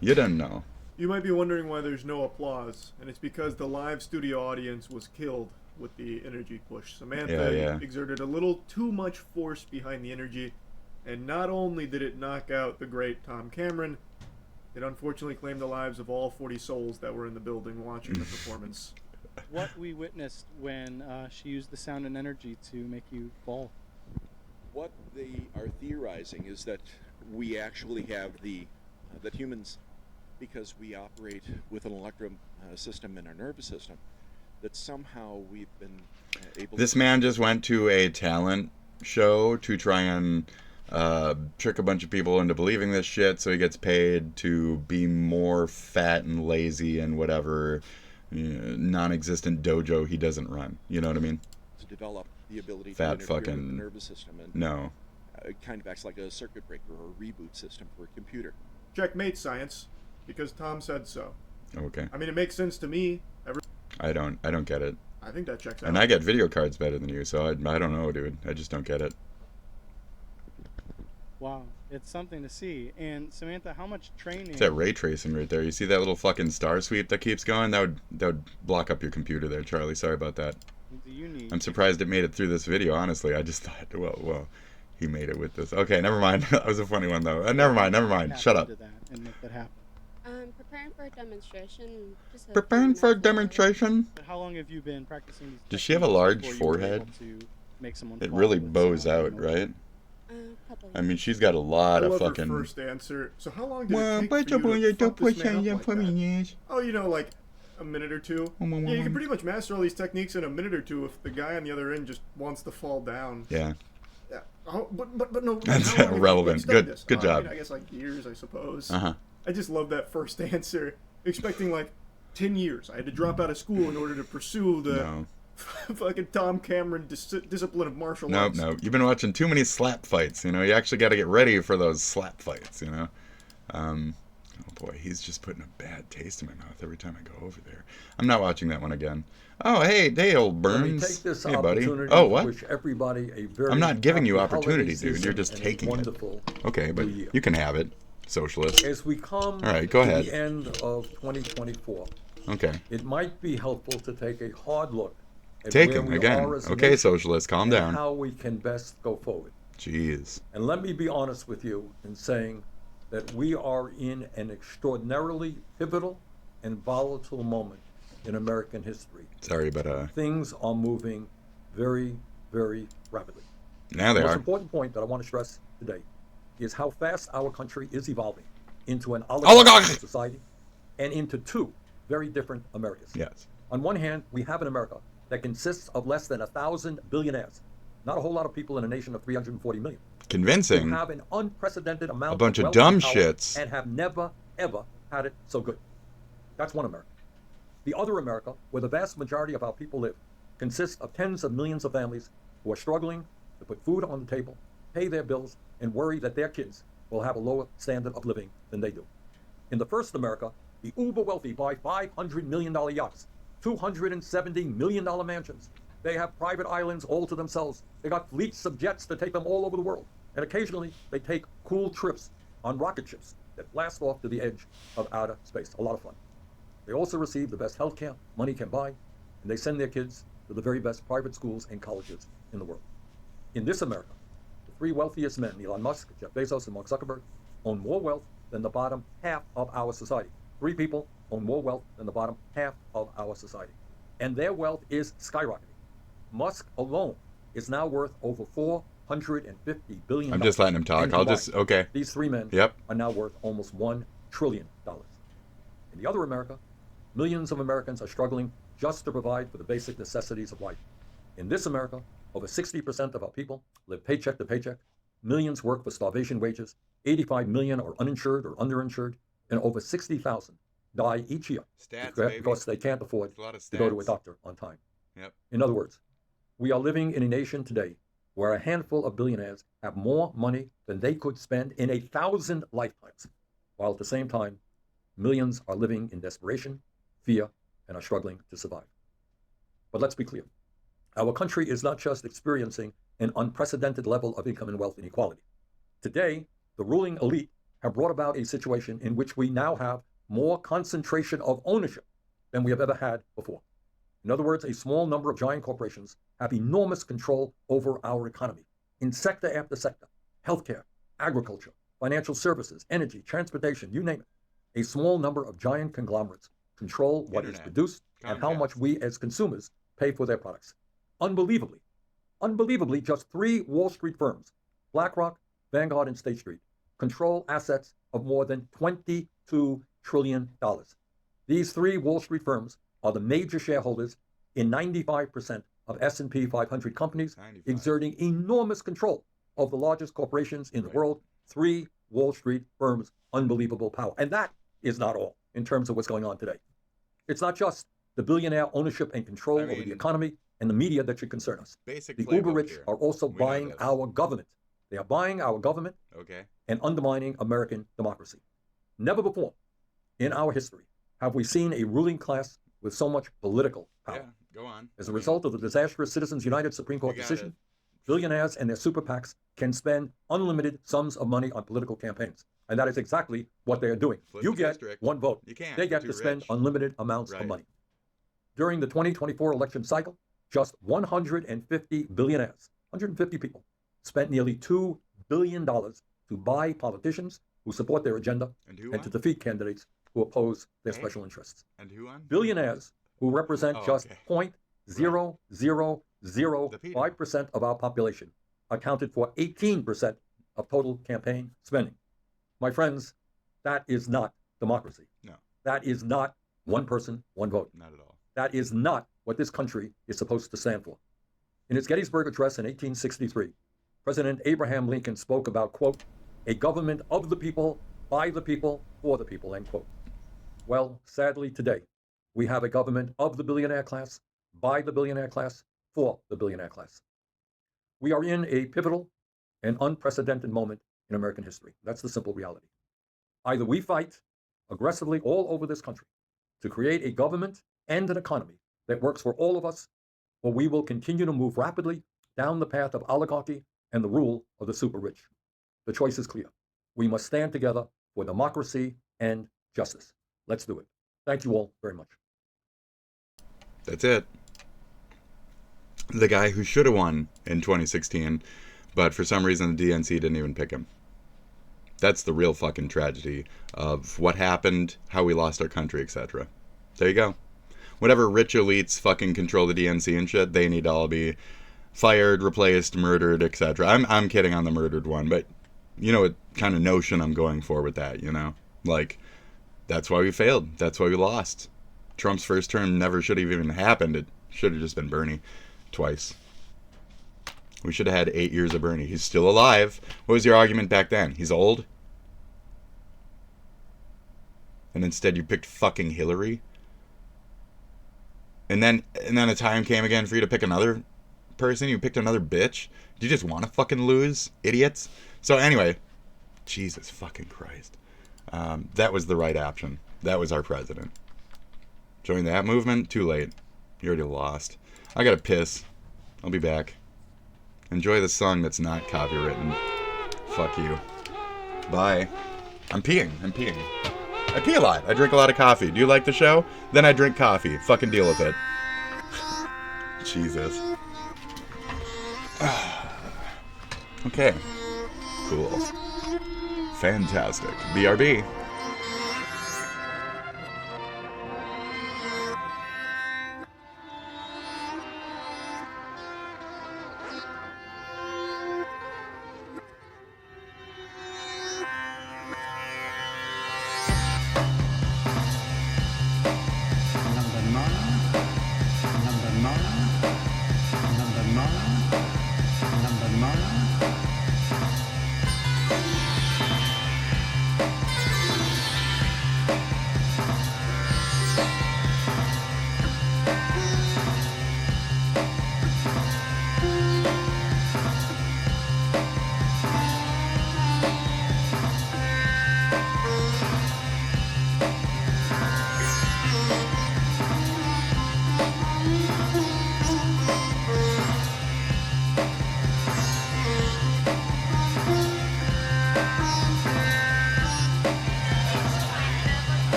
You done know. You might be wondering why there's no applause, and it's because the live studio audience was killed with the energy push. Samantha exerted a little too much force behind the energy, and not only did it knock out the great Tom Cameron, it unfortunately claimed the lives of all 40 souls that were in the building watching the performance. What we witnessed when she used the sound and energy to make you fall. What they are theorizing is that we actually have that humans, because we operate with an electro system in our nervous system, that somehow we've been able This man just went to a talent show to try and trick a bunch of people into believing this shit, so he gets paid to be more fat and lazy and whatever non-existent dojo he doesn't run. You know what I mean? to develop the ability Fat to interfere with the fucking nervous system, and no. It kind of acts like a circuit breaker or a reboot system for a computer. Checkmate science, because Tom said so. Okay. I mean, it makes sense to me. I don't get it. I think that checks out. And I get video cards better than you, so I don't know, dude. I just don't get it. Wow, it's something to see. And Samantha, how much training? It's that ray tracing right there. You see that little fucking star sweep that keeps going? That would block up your computer there, Charlie. Sorry about that. What do you need? I'm surprised it made it through this video, honestly. I just thought, well, he made it with this. Okay, never mind. That was a funny one, though. Never mind. Shut up. And make that happen. Preparing for a demonstration. Preparing for a demonstration? How long have you been practicing these? Does she have a large forehead? It really bows out, right? I mean, she's got a lot of fucking. Her first answer. So how long did it take for you to fuck this man up like that? Oh, like a minute or two. Yeah, you can pretty much master all these techniques in a minute or two if the guy on the other end just wants to fall down. Yeah. Yeah. Oh, but no. That's irrelevant. Good job. I guess like years, I suppose. Uh-huh. I just love that first answer. Expecting like 10 years. I had to drop out of school in order to pursue the fucking Tom Cameron discipline of martial arts. No. You've been watching too many slap fights. You actually got to get ready for those slap fights. Oh boy, he's just putting a bad taste in my mouth every time I go over there. I'm not watching that one again. Oh, hey, old Burns. Let me take this hey, buddy. opportunity Oh, what? to wish everybody a very I'm not giving you happy opportunity, holiday dude. You're just season and a taking it. wonderful Okay, but new year. you can have it, socialist. As we come All right, go to ahead. the end of 2024, Okay. it might be helpful to take a hard look at Taking where we again. are as a Okay, nation socialist, calm and down. how we can best go forward. Jeez. And let me be honest with you in saying that we are in an extraordinarily pivotal and volatile moment in American history. Sorry, but Things are moving very, very rapidly. now they The most are. important point that I want to stress today is how fast our country is evolving into an Oligarchy oligarchic society and into two very different Americas. Yes. On one hand, we have an America that consists of less than 1,000 billionaires, not a whole lot of people in a nation of 340 million. Convincing. Who have an unprecedented amount A bunch of wealth dumb and power shits. and have never, ever had it so good. That's one America. The other America, where the vast majority of our people live, consists of tens of millions of families who are struggling to put food on the table, pay their bills, and worry that their kids will have a lower standard of living than they do. In the first America, the uber wealthy buy $500 million yachts, $270 million mansions. They have private islands all to themselves. They got fleets of jets that take them all over the world. And occasionally, they take cool trips on rocket ships that blast off to the edge of outer space. A lot of fun. They also receive the best health care money can buy, and they send their kids to the very best private schools and colleges in the world. In this America, the three wealthiest men, Elon Musk, Jeff Bezos, and Mark Zuckerberg, own more wealth than the bottom half of our society. Three people own more wealth than the bottom half of our society. And their wealth is skyrocketing. Musk alone is now worth over $450 billion. I'm just letting him talk. And I'll just, combined, okay. These three men Yep. are now worth almost $1 trillion. In the other America, millions of Americans are struggling just to provide for the basic necessities of life. In this America, over 60% of our people live paycheck to paycheck. Millions work for starvation wages. 85 million are uninsured or underinsured. And over 60,000 die each year because they can't afford to go to a doctor on time. Yep. In other words, we are living in a nation today where a handful of billionaires have more money than they could spend in 1,000 lifetimes, while at the same time, millions are living in desperation, fear, and are struggling to survive. But let's be clear. Our country is not just experiencing an unprecedented level of income and wealth inequality. Today, the ruling elite have brought about a situation in which we now have more concentration of ownership than we have ever had before. In other words, a small number of giant corporations have enormous control over our economy in sector after sector: healthcare, agriculture, financial services, energy, transportation, you name it. A small number of giant conglomerates control what is produced and how much we as consumers pay for their products. Unbelievably, just three Wall Street firms, BlackRock, Vanguard, and State Street, control assets of more than $22 trillion. These three Wall Street firms are the major shareholders in 95% of S&P 500 companies, exerting enormous control of the largest corporations in the world. Three Wall Street firms, unbelievable power. And that is not all in terms of what's going on today. It's not just the billionaire ownership and control over the economy and the media that should concern us. The uber rich are also buying our government. They are buying our government and undermining American democracy. Never before in our history have we seen a ruling class with so much political power. Yeah, go on. As a result of the disastrous Citizens United Supreme Court decision, billionaires and their super PACs can spend unlimited sums of money on political campaigns. And that is exactly what they are doing. You get one vote. You can't. They get to spend unlimited amounts of money. During the 2024 election cycle, just 150 billionaires, 150 people, spent nearly $2 billion to buy politicians who support their agenda and to defeat candidates who oppose their special interests. And who won? Billionaires who represent just 0.0005% of our population accounted for 18% of total campaign spending. My friends, that is not democracy. No. That is not one person, one vote. Not at all. That is not what this country is supposed to stand for. In his Gettysburg Address in 1863, President Abraham Lincoln spoke about, quote, a government of the people, by the people, for the people, end quote. Well, sadly today, we have a government of the billionaire class, by the billionaire class, for the billionaire class. We are in a pivotal and unprecedented moment in American history. That's the simple reality. Either we fight aggressively all over this country to create a government and an economy that works for all of us, or we will continue to move rapidly down the path of oligarchy and the rule of the super rich. The choice is clear. We must stand together for democracy and justice. Let's do it. Thank you all very much. That's it. The guy who should have won in 2016, but for some reason the DNC didn't even pick him. That's the real fucking tragedy of what happened, how we lost our country, etc. There you go. Whatever rich elites fucking control the DNC and shit, they need to all be fired, replaced, murdered, etc. I'm kidding on the murdered one, but you know what kind of notion I'm going for with that, you know? Like, that's why we failed. That's why we lost. Trump's first term never should have even happened. It should have just been Bernie twice. We should have had 8 years of Bernie. He's still alive. What was your argument back then? He's old? And instead you picked fucking Hillary? And then a time came again for you to pick another person? You picked another bitch? Do you just want to fucking lose? Idiots? So anyway, Jesus fucking Christ. That was the right option. That was our president. Join that movement? Too late. You already lost. I gotta piss. I'll be back. Enjoy the song that's not copywritten. Fuck you. Bye. I'm peeing. I pee a lot. I drink a lot of coffee. Do you like the show? Then I drink coffee. Fucking deal with it. Jesus. Okay. Cool. Fantastic. BRB.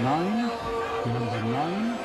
9, number 9.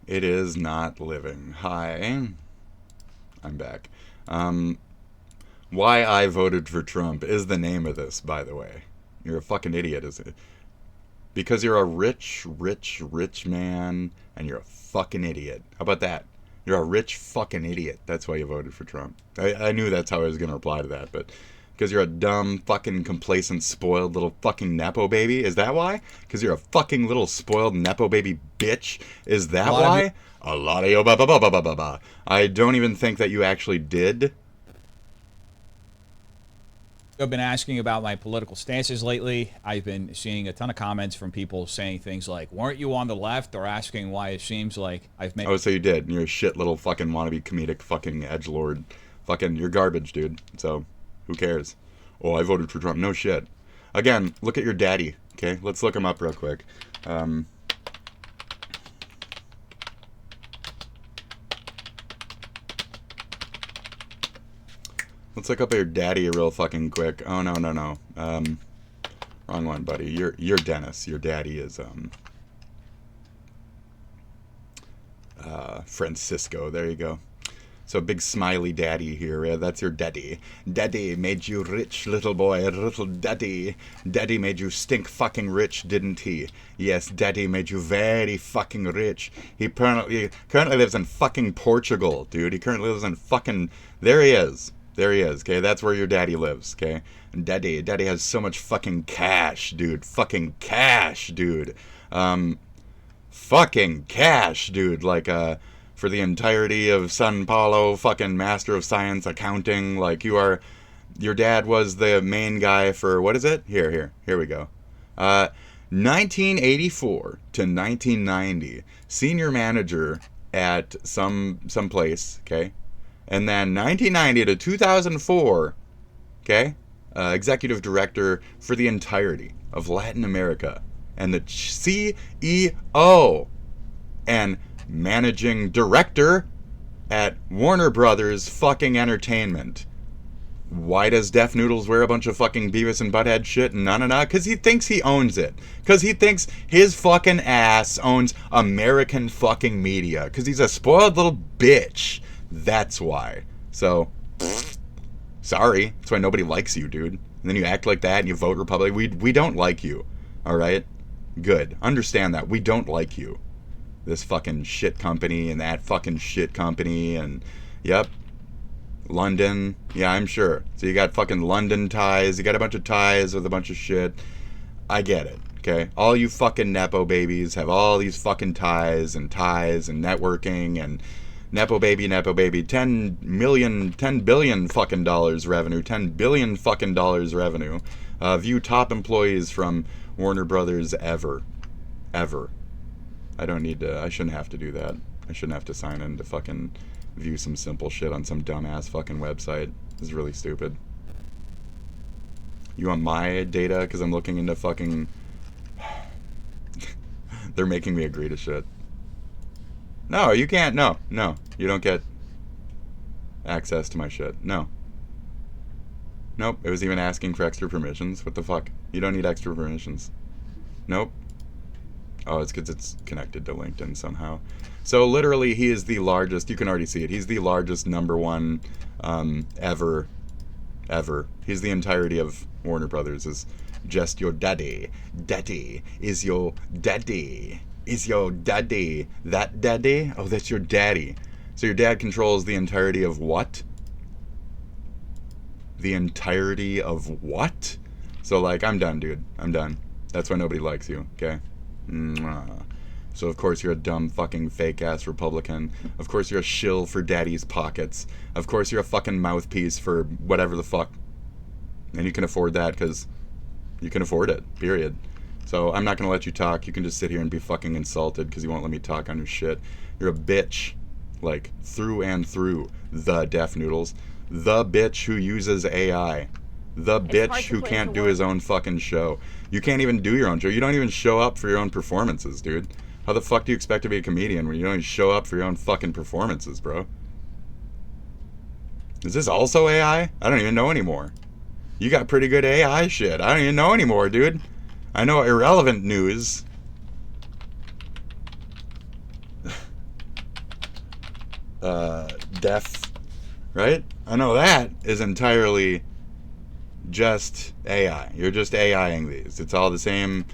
It is not living. Hi. I'm back. Why I voted for Trump is the name of this, by the way. You're a fucking idiot, isn't it? Because you're a rich man, and you're a fucking idiot. How about that? You're a rich fucking idiot. That's why you voted for Trump. I knew that's how I was going to reply to that, but because you're a dumb, fucking complacent, spoiled little fucking Nepo baby? Is that why? Because you're a fucking little spoiled Nepo baby bitch? Is that why? A lot of yo ba ba ba ba ba ba ba. I don't even think that you actually did. I've been asking about my political stances lately. I've been seeing a ton of comments from people saying things like, weren't you on the left? Or asking why it seems like I've made... Oh, so you did. You're a shit little fucking wannabe comedic fucking edgelord. Fucking, you're garbage, dude. So, who cares? Oh, I voted for Trump. No shit. Again, look at your daddy, okay? Let's look him up real quick. Let's look up your daddy real fucking quick. Oh, no. Wrong one, buddy. You're Dennis. Your daddy is, Francisco. There you go. So big smiley daddy here. Yeah, that's your daddy. Daddy made you rich, little boy. Little daddy. Daddy made you stink fucking rich, didn't he? Yes, daddy made you very fucking rich. He currently lives in fucking Portugal, dude. He currently lives in fucking... There he is. There he is, okay? That's where your daddy lives, okay? And daddy has so much fucking cash, dude. Fucking cash, dude. Fucking cash, dude. Like, for the entirety of San Paulo, fucking Master of Science Accounting, like, your dad was the main guy for, what is it? Here we go. 1984 to 1990, senior manager at some place, okay? And then 1990 to 2004, okay, executive director for the entirety of Latin America, and the CEO and managing director at Warner Brothers fucking Entertainment. Why does DefNoodles wear a bunch of fucking Beavis and Butthead shit? No. Because he thinks he owns it. Because he thinks his fucking ass owns American fucking media. Because he's a spoiled little bitch. That's why. So, sorry. That's why nobody likes you, dude. And then you act like that and you vote Republican. We don't like you. Alright? Good. Understand that. We don't like you. This fucking shit company and that fucking shit company and, yep. London. Yeah, I'm sure. So you got fucking London ties. You got a bunch of ties with a bunch of shit. I get it. Okay? All you fucking Nepo babies have all these fucking ties and networking and Nepo baby, 10 billion fucking dollars revenue, 10 billion fucking dollars revenue. View top employees from Warner Brothers ever. I shouldn't have to do that. I shouldn't have to sign in to fucking view some simple shit on some dumbass fucking website. This is really stupid. You want my data? Because I'm looking into fucking... They're making me agree to shit. No, you can't. No. You don't get access to my shit. No. Nope. It was even asking for extra permissions. What the fuck? You don't need extra permissions. Nope. Oh, it's because it's connected to LinkedIn somehow. So literally, he is the largest. You can already see it. He's the largest #1 ever. He's the entirety of Warner Brothers. Is just your daddy. Daddy is your daddy. Is your daddy that daddy? Oh, that's your daddy. So your dad controls the entirety of what? The entirety of what? So, like, I'm done, dude. I'm done. That's why nobody likes you, okay? Mwah. So, of course, you're a dumb, fucking, fake-ass Republican. Of course, you're a shill for daddy's pockets. Of course, you're a fucking mouthpiece for whatever the fuck. And you can afford that because you can afford it, period. So, I'm not going to let you talk. You can just sit here and be fucking insulted because you won't let me talk on your shit. You're a bitch. Like, through and through. The DefNoodles. The bitch who uses AI. The bitch who can't do his own fucking show. You can't even do your own show. You don't even show up for your own performances, dude. How the fuck do you expect to be a comedian when you don't even show up for your own fucking performances, bro? Is this also AI? I don't even know anymore. You got pretty good AI shit. I don't even know anymore, dude. I know irrelevant news. Def, right? I know that is entirely just AI. You're just AIing these. It's all the same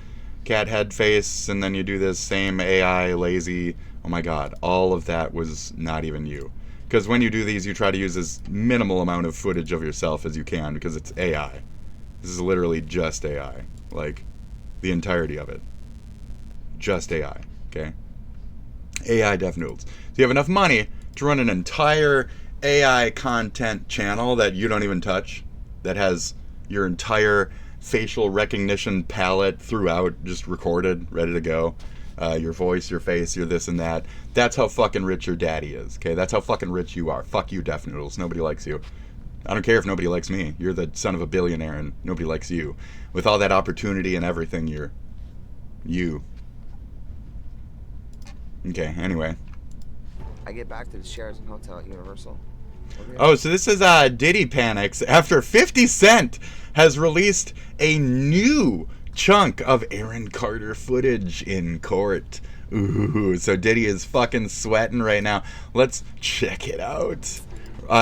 cat head face, and then you do this same AI lazy. Oh my god, all of that was not even you. Because when you do these, you try to use as minimal amount of footage of yourself as you can, because it's AI. This is literally just AI. Like, the entirety of it. Just AI, okay? AI DefNoodles. So you have enough money to run an entire AI content channel that you don't even touch, that has your entire facial recognition palette throughout just recorded, ready to go. Your voice, your face, your this and that. That's how fucking rich your daddy is, okay? That's how fucking rich you are. Fuck you, DefNoodles. Nobody likes you. I don't care if nobody likes me. You're the son of a billionaire and nobody likes you. With all that opportunity and everything, you're you. Okay, anyway. I get back to the Sheraton Hotel at Universal. Oh, so this is Diddy panics after 50 Cent has released a new chunk of AaronCarter footage in court. Ooh, so Diddy is fucking sweating right now. Let's check it out.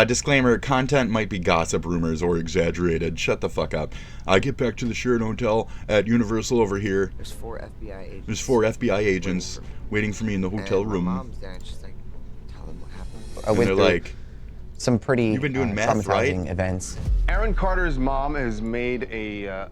Disclaimer, content might be gossip, rumors, or exaggerated. Shut the fuck up. I get back to the Sheraton Hotel at Universal over here. There's 4 FBI agents. There's 4 FBI agents waiting for me in the hotel room. My mom's there and she's like, tell them what happened. And they're like, some pretty you've been doing meth, right? events. AaronCarter's mom has made a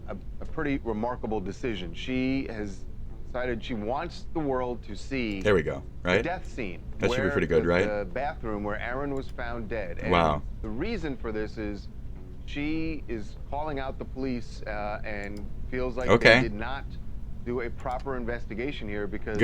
pretty remarkable decision. She has decided she wants the world to see there we go, right? The death scene. That should be pretty good, right? The bathroom where Aaron was found dead. And wow. The reason for this is she is calling out the police and feels like they did not do a proper investigation here because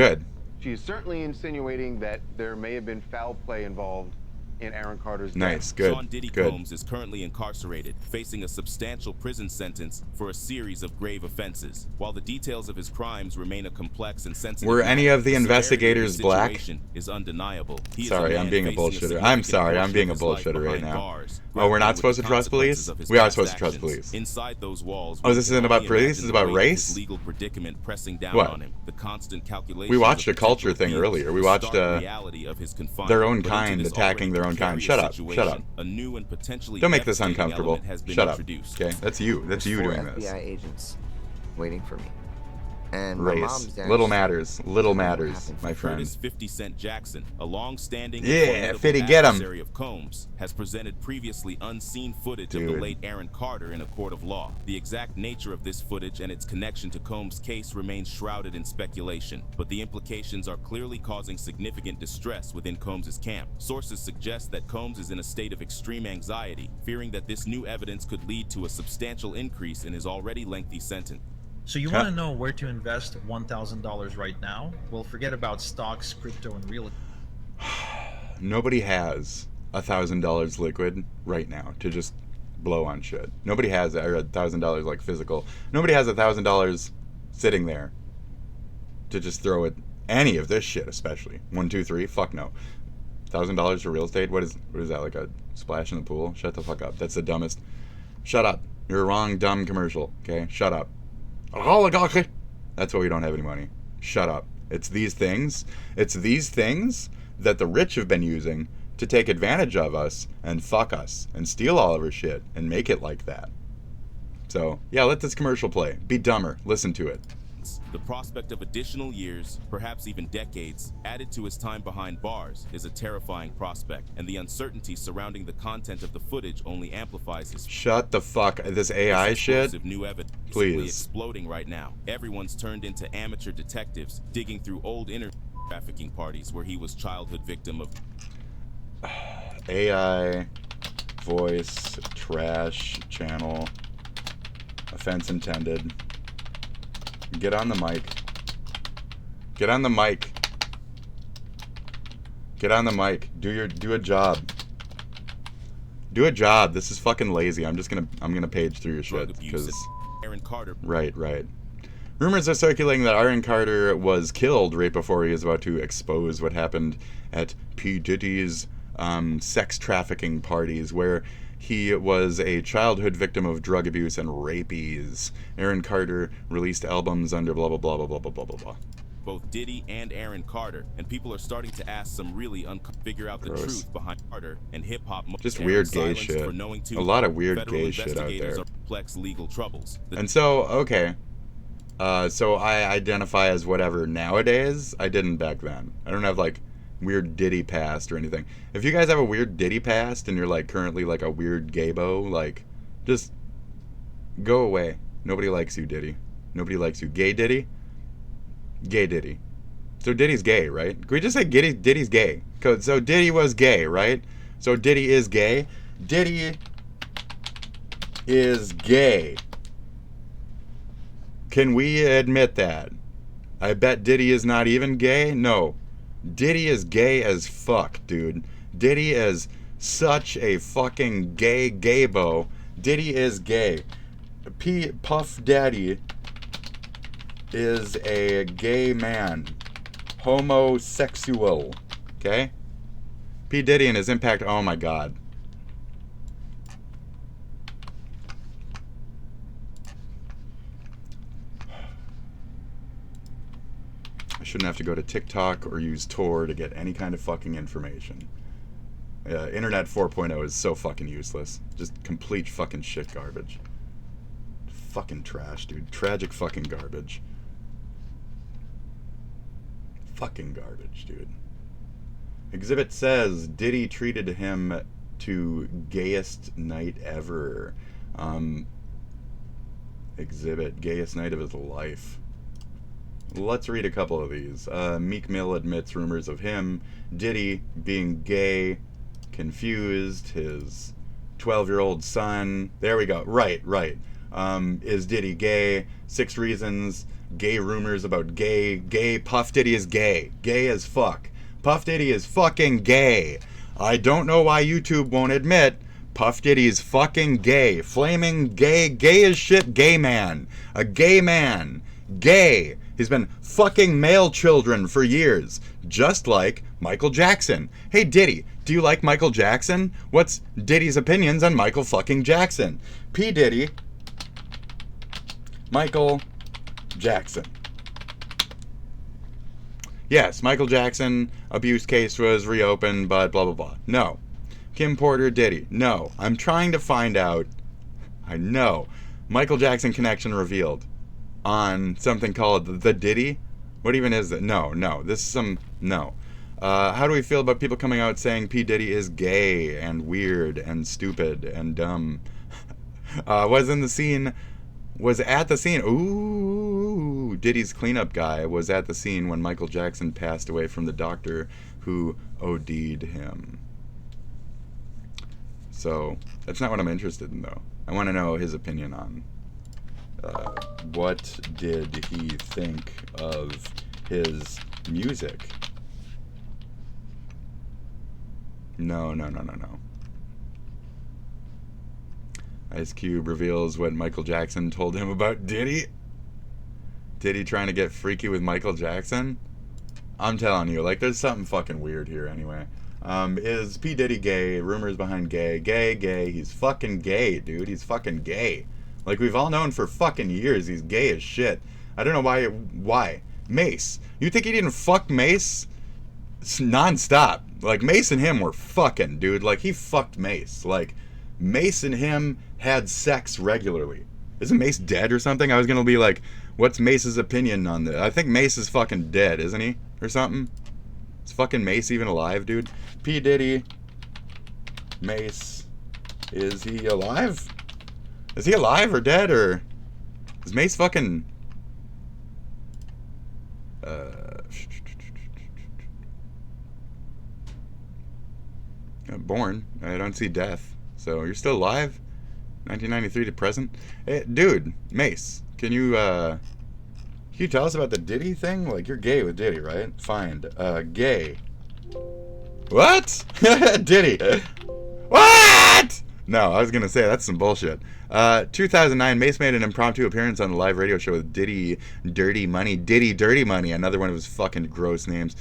she is certainly insinuating that there may have been foul play involved in AaronCarter's death. Nice, good, Sean Diddy Combs is currently incarcerated, facing a substantial prison sentence for a series of grave offenses. While the details of his crimes remain a complex and sensitive were any of the matter, investigators black? Is undeniable. Sorry, I'm being a bullshitter. I'm sorry, I'm being a bullshitter right now. Oh, we're not supposed to trust police? We are supposed to trust police. Inside those walls, oh, this isn't about police? This is about race? Legal predicament pressing down what? On him. The constant calculations we watched a culture thing earlier. We watched their own kind attacking their own kind. Shut up. Shut up. A new and potentially don't make this uncomfortable. Shut up. Okay, that's you. That's you doing this. FBI agents waiting for me. And race. My mom's there. Little matters. Little matters, my friend. Curtis 50 Cent Jackson, a long-standing adversary of Combs, has presented previously unseen footage of the late AaronCarter in a court of law. The exact nature of this footage and its connection to Combs' case remains shrouded in speculation, but the implications are clearly causing significant distress within Combs' camp. Sources suggest that Combs is in a state of extreme anxiety, fearing that this new evidence could lead to a substantial increase in his already lengthy sentence. So you want to know where to invest $1,000 right now? Well, forget about stocks, crypto, and real estate. Nobody has $1,000 liquid right now to just blow on shit. Nobody has $1,000 like physical. Nobody has $1,000 sitting there to just throw at any of this shit, especially 1, 2, 3. Fuck no. $1,000 for real estate? What is that, like a splash in the pool? Shut the fuck up. That's the dumbest. Shut up. You're a wrong, dumb commercial. Okay, shut up. That's why we don't have any money. Shut up. It's these things. It's these things that the rich have been using to take advantage of us and fuck us and steal all of our shit and make it like that. So, yeah, let this commercial play. Be dumber. Listen to it. The prospect of additional years, perhaps even decades, added to his time behind bars is a terrifying prospect, and the uncertainty surrounding the content of the footage only amplifies his... Shut the fuck... This AI shit? New evidence Please. Exploding right now. Everyone's turned into amateur detectives, digging through old internet trafficking parties where he was childhood victim of... AI voice trash channel. Offense intended. Get on the mic. Get on the mic. Get on the mic. Do a job. Do a job. This is fucking lazy. I'm gonna page through your shit because AaronCarter. Right. Rumors are circulating that AaronCarter was killed right before he was about to expose what happened at P. Diddy's sex trafficking parties, where he was a childhood victim of drug abuse and rapies. AaronCarter released albums under blah blah blah blah blah blah blah blah. Both Diddy and AaronCarter, and people are starting to ask some really figure out the truth behind Carter and hip hop. Just weird gay shit. A lot of weird gay shit out there. Complex legal troubles. And so, okay. So I identify as whatever nowadays. I didn't back then. I don't have like weird Diddy past or anything. If you guys have a weird Diddy past and you're like currently like a weird gaybo, like just go away. Nobody likes you, Diddy. Nobody likes you. Gay Diddy? Gay Diddy. So Diddy's gay, right? Can we just say Diddy's gay? So Diddy was gay, right? So Diddy is gay. Diddy is gay. Can we admit that? I bet Diddy is not even gay? No. Diddy is gay as fuck, dude. Diddy is such a fucking gaybo. Diddy is gay. Puff Daddy is a gay man. Homosexual. Okay? P. Diddy and his impact. Oh my god. I shouldn't have to go to TikTok or use Tor to get any kind of fucking information. Internet 4.0 is so fucking useless. Just complete fucking shit garbage. Fucking trash, dude. Tragic fucking garbage. Fucking garbage, dude. Exhibit says Diddy treated him to gayest night ever. Exhibit, gayest night of his life. Let's read a couple of these. Meek Mill admits rumors of him, Diddy being gay, confused, his 12-year-old son. There we go. Right. Is Diddy gay? 6 reasons. Gay rumors about gay. Puff Diddy is gay. Gay as fuck. Puff Diddy is fucking gay. I don't know why YouTube won't admit Puff Diddy's fucking gay. Flaming gay. Gay as shit gay man. A gay man. Gay. He's been fucking male children for years, just like Michael Jackson. Hey Diddy, do you like Michael Jackson? What's Diddy's opinions on Michael fucking Jackson? P. Diddy, Michael Jackson. Yes, Michael Jackson abuse case was reopened, but blah blah blah. No. Kim Porter, Diddy. No. I'm trying to find out. I know. Michael Jackson connection revealed on something called The Diddy? What even is it? No. This is some... No. How do we feel about people coming out saying P. Diddy is gay and weird and stupid and dumb? Was at the scene. Ooh, Diddy's cleanup guy was at the scene when Michael Jackson passed away from the doctor who OD'd him. So, that's not what I'm interested in, though. I want to know his opinion on what did he think of his music? No. Ice Cube reveals what Michael Jackson told him about Diddy. Diddy trying to get freaky with Michael Jackson? I'm telling you, like, there's something fucking weird here anyway. Is P. Diddy gay? Rumors behind gay. Gay. He's fucking gay, dude. He's fucking gay. Like, we've all known for fucking years he's gay as shit. I don't know why. Why? Mace. You think he didn't fuck Mace? It's non-stop. Like, Mace and him were fucking, dude. Like, he fucked Mace. Like, Mace and him had sex regularly. Isn't Mace dead or something? I was gonna be like, what's Mace's opinion on this? I think Mace is fucking dead, isn't he? Or something? Is fucking Mace even alive, dude? P. Diddy. Mace. Is he alive? Is he alive or dead, or... Is Mace fucking... Born. I don't see death. So, you're still alive? 1993 to present? Hey, dude, Mace, can you tell us about the Diddy thing? Like, you're gay with Diddy, right? Find, gay. What? Diddy. What? No, I was gonna say, that's some bullshit. 2009, Mace made an impromptu appearance on a live radio show with Diddy Dirty Money. Diddy Dirty Money, another one of his fucking gross names.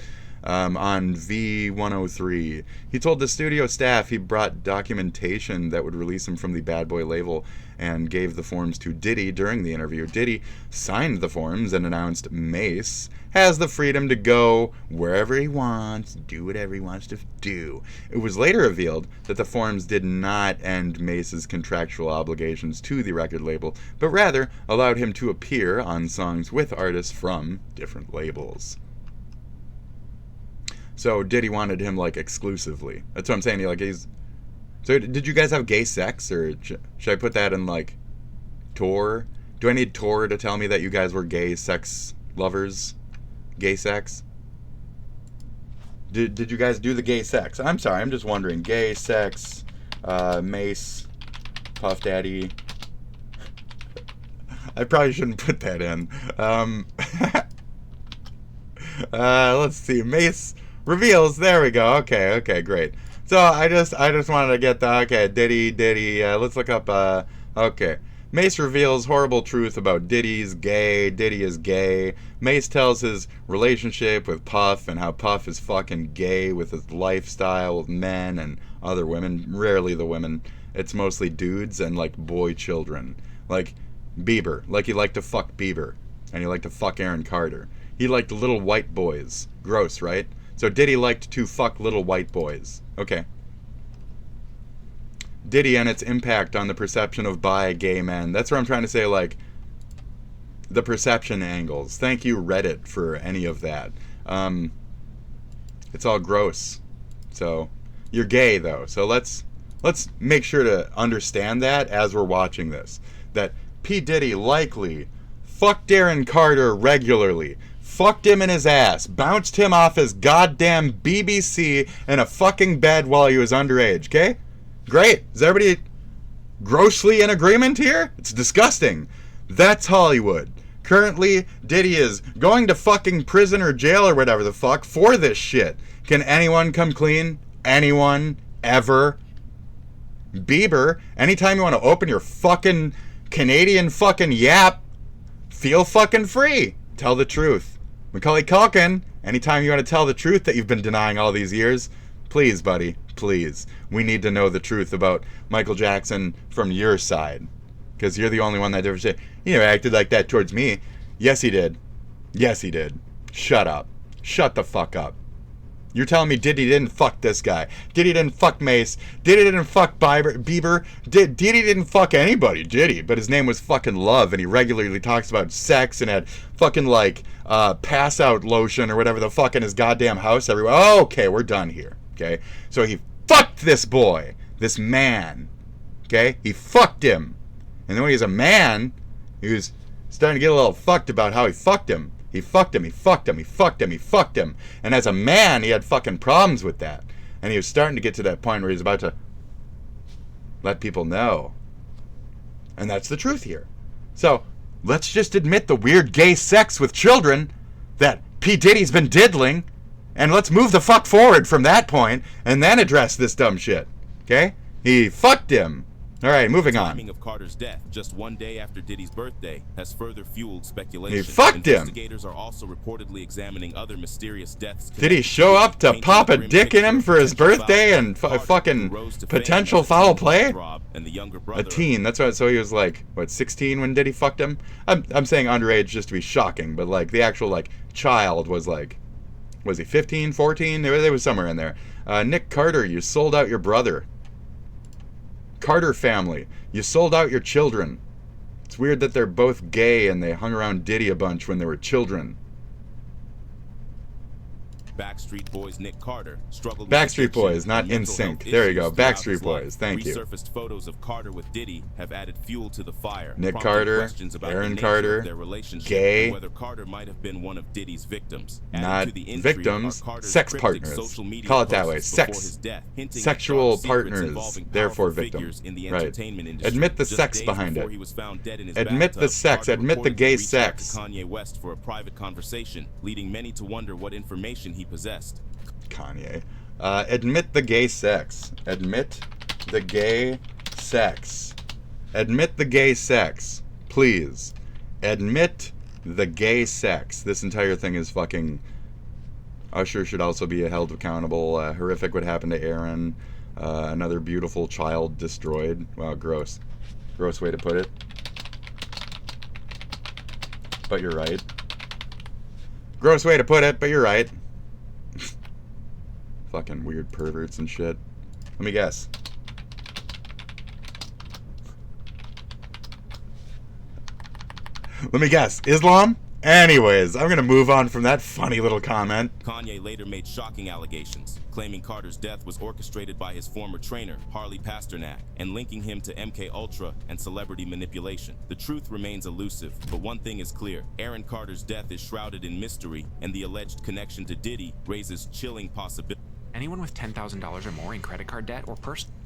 On V103. He told the studio staff he brought documentation that would release him from the Bad Boy label and gave the forms to Diddy during the interview. Diddy signed the forms and announced Mace has the freedom to go wherever he wants, do whatever he wants to do. It was later revealed that the forms did not end Mace's contractual obligations to the record label, but rather allowed him to appear on songs with artists from different labels. So Diddy wanted him, like, exclusively. That's what I'm saying. He's... So did you guys have gay sex, or should I put that in, like, Tor? Do I need Tor to tell me that you guys were gay sex lovers? Gay sex? Did you guys do the gay sex? I'm sorry, I'm just wondering. Gay sex, Mace, Puff Daddy. I probably shouldn't put that in. Let's see. Mace... reveals, there we go. Okay, great. So I just wanted to get the, okay, Diddy, let's look up, okay. Mace reveals horrible truth about Diddy's gay, Diddy is gay. Mace tells his relationship with Puff and how Puff is fucking gay with his lifestyle with men and other women, rarely the women. It's mostly dudes and, like, boy children. Like, Bieber, like he liked to fuck Bieber, and he liked to fuck AaronCarter. He liked little white boys. Gross, right? So Diddy liked to fuck little white boys. Okay. Diddy and its impact on the perception of bi gay men. That's what I'm trying to say, like, the perception angles. Thank you, Reddit, for any of that. It's all gross. So, you're gay, though. So let's make sure to understand that as we're watching this. That P. Diddy likely fucked AaronCarter regularly. Fucked him in his ass, bounced him off his goddamn BBC in a fucking bed while he was underage, okay? Great. Is everybody grossly in agreement here? It's disgusting. That's Hollywood. Currently, Diddy is going to fucking prison or jail or whatever the fuck for this shit. Can anyone come clean? Anyone? Ever? Bieber, anytime you want to open your fucking Canadian fucking yap, feel fucking free. Tell the truth. Macaulay Culkin, anytime you want to tell the truth that you've been denying all these years, please, buddy, please. We need to know the truth about Michael Jackson from your side. Because you're the only one that ever said, he never acted like that towards me. Yes, he did. Yes, he did. Shut up. Shut the fuck up. You're telling me Diddy didn't fuck this guy. Diddy didn't fuck Mace. Diddy didn't fuck Bieber. Diddy didn't fuck anybody, did he? But his name was fucking Love, and he regularly talks about sex and had fucking, like, pass-out lotion or whatever the fuck in his goddamn house everywhere. Oh, okay, we're done here, okay? So he fucked this boy, this man, okay? He fucked him. And then when he was a man, he was starting to get a little fucked about how he fucked him. He fucked him, he fucked him, he fucked him, he fucked him. And as a man, he had fucking problems with that. And he was starting to get to that point where he's about to let people know. And that's the truth here. So, let's just admit the weird gay sex with children that P. Diddy's been diddling, and let's move the fuck forward from that point, and then address this dumb shit. Okay? He fucked him. All right, moving the on. timing of Carter's death, just one day after Diddy's birthday, has further fueled speculation. He fucked him. Investigators are also reportedly examining other mysterious deaths. Did he show up to pop a dick in him for his birthday and fucking potential foul play? And the younger brother. A teen. That's what. So he was like, what, 16 when Diddy fucked him? I'm saying underage just to be shocking, but like the actual like child was like, was he 15, 14? It was somewhere in there. Nick Carter, you sold out your brother. Carter family, you sold out your children. It's weird that they're both gay and they hung around Diddy a bunch when they were children. Backstreet Boys Nick Carter struggled. Backstreet Boys, not NSYNC. There you go. Backstreet Boys. Thank you. Resurfaced photos of Carter with Diddy have added fuel to the fire. Nick Carter, Aaron Carter, gay, whether Carter might have been one of Diddy's victims. Not victims, sex partners. Call it that way. Sexual partners, therefore victims. Right. Admit the sex behind it. Admit the sex. Admit the gay sex. Kanye West for a private conversation, leading many to wonder what information he possessed. Kanye. Admit the gay sex. Admit the gay sex. Admit the gay sex. Please. Admit the gay sex. This entire thing is fucking... Usher should also be held accountable. Horrific what happened to Aaron. Another beautiful child destroyed. Wow, gross. Gross way to put it. But you're right. Gross way to put it, but you're right. Fucking weird perverts and shit. Let me guess. Let me guess. Islam? Anyways, I'm gonna move on from that funny little comment. Kanye later made shocking allegations, claiming Carter's death was orchestrated by his former trainer, Harley Pasternak, and linking him to MK Ultra and celebrity manipulation. The truth remains elusive, but one thing is clear. Aaron Carter's death is shrouded in mystery, and the alleged connection to Diddy raises chilling possibilities. Anyone with $10,000 or more in credit card debt or personal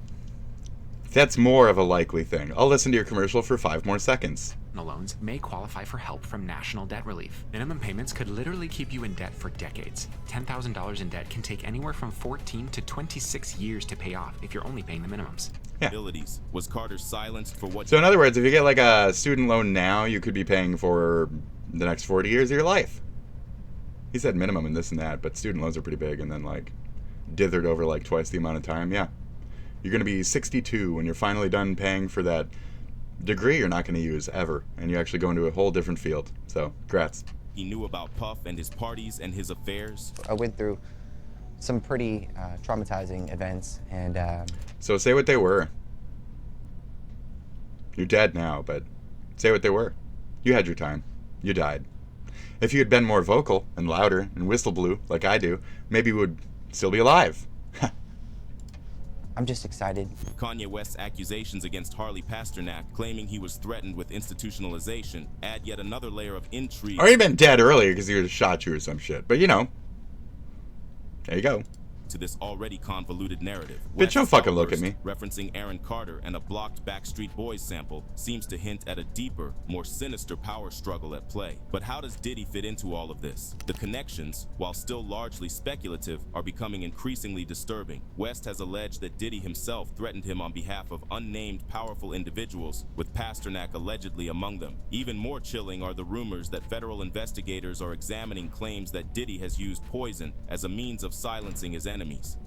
That's more of a likely thing. I'll listen to your commercial for 5 more seconds. loans may qualify for help from National Debt Relief. Minimum payments could literally keep you in debt for decades. $10,000 in debt can take anywhere from 14 to 26 years to pay off if you're only paying the minimums. Yeah. Was Carter silenced for what? So in other words, if you get like a student loan now, you could be paying for the next 40 years of your life. He said minimum and this and that, but student loans are pretty big, and then like dithered over like twice the amount of time. Yeah. You're going to be 62 when you're finally done paying for that degree you're not going to use ever, and you actually go into a whole different field. So, congrats. He knew about Puff and his parties and his affairs. I went through some pretty traumatizing events, and so say what they were. You're dead now, but say what they were. You had your time. You died. If you had been more vocal and louder and whistle blew like I do, maybe you would still be alive. I'm just excited. Kanye West's accusations against Harley Pasternak, claiming he was threatened with institutionalization, add yet another layer of intrigue. Or he'd been dead earlier because he would have shot you or some shit. But you know, there you go. To this already convoluted narrative. Bitch, don't fucking look at me. Referencing Aaron Carter and a blocked Backstreet Boys sample seems to hint at a deeper, more sinister power struggle at play. But how does Diddy fit into all of this? The connections, while still largely speculative, are becoming increasingly disturbing. West has alleged that Diddy himself threatened him on behalf of unnamed powerful individuals, with Pasternak allegedly among them. Even more chilling are the rumors that federal investigators are examining claims that Diddy has used poison as a means of silencing his enemies.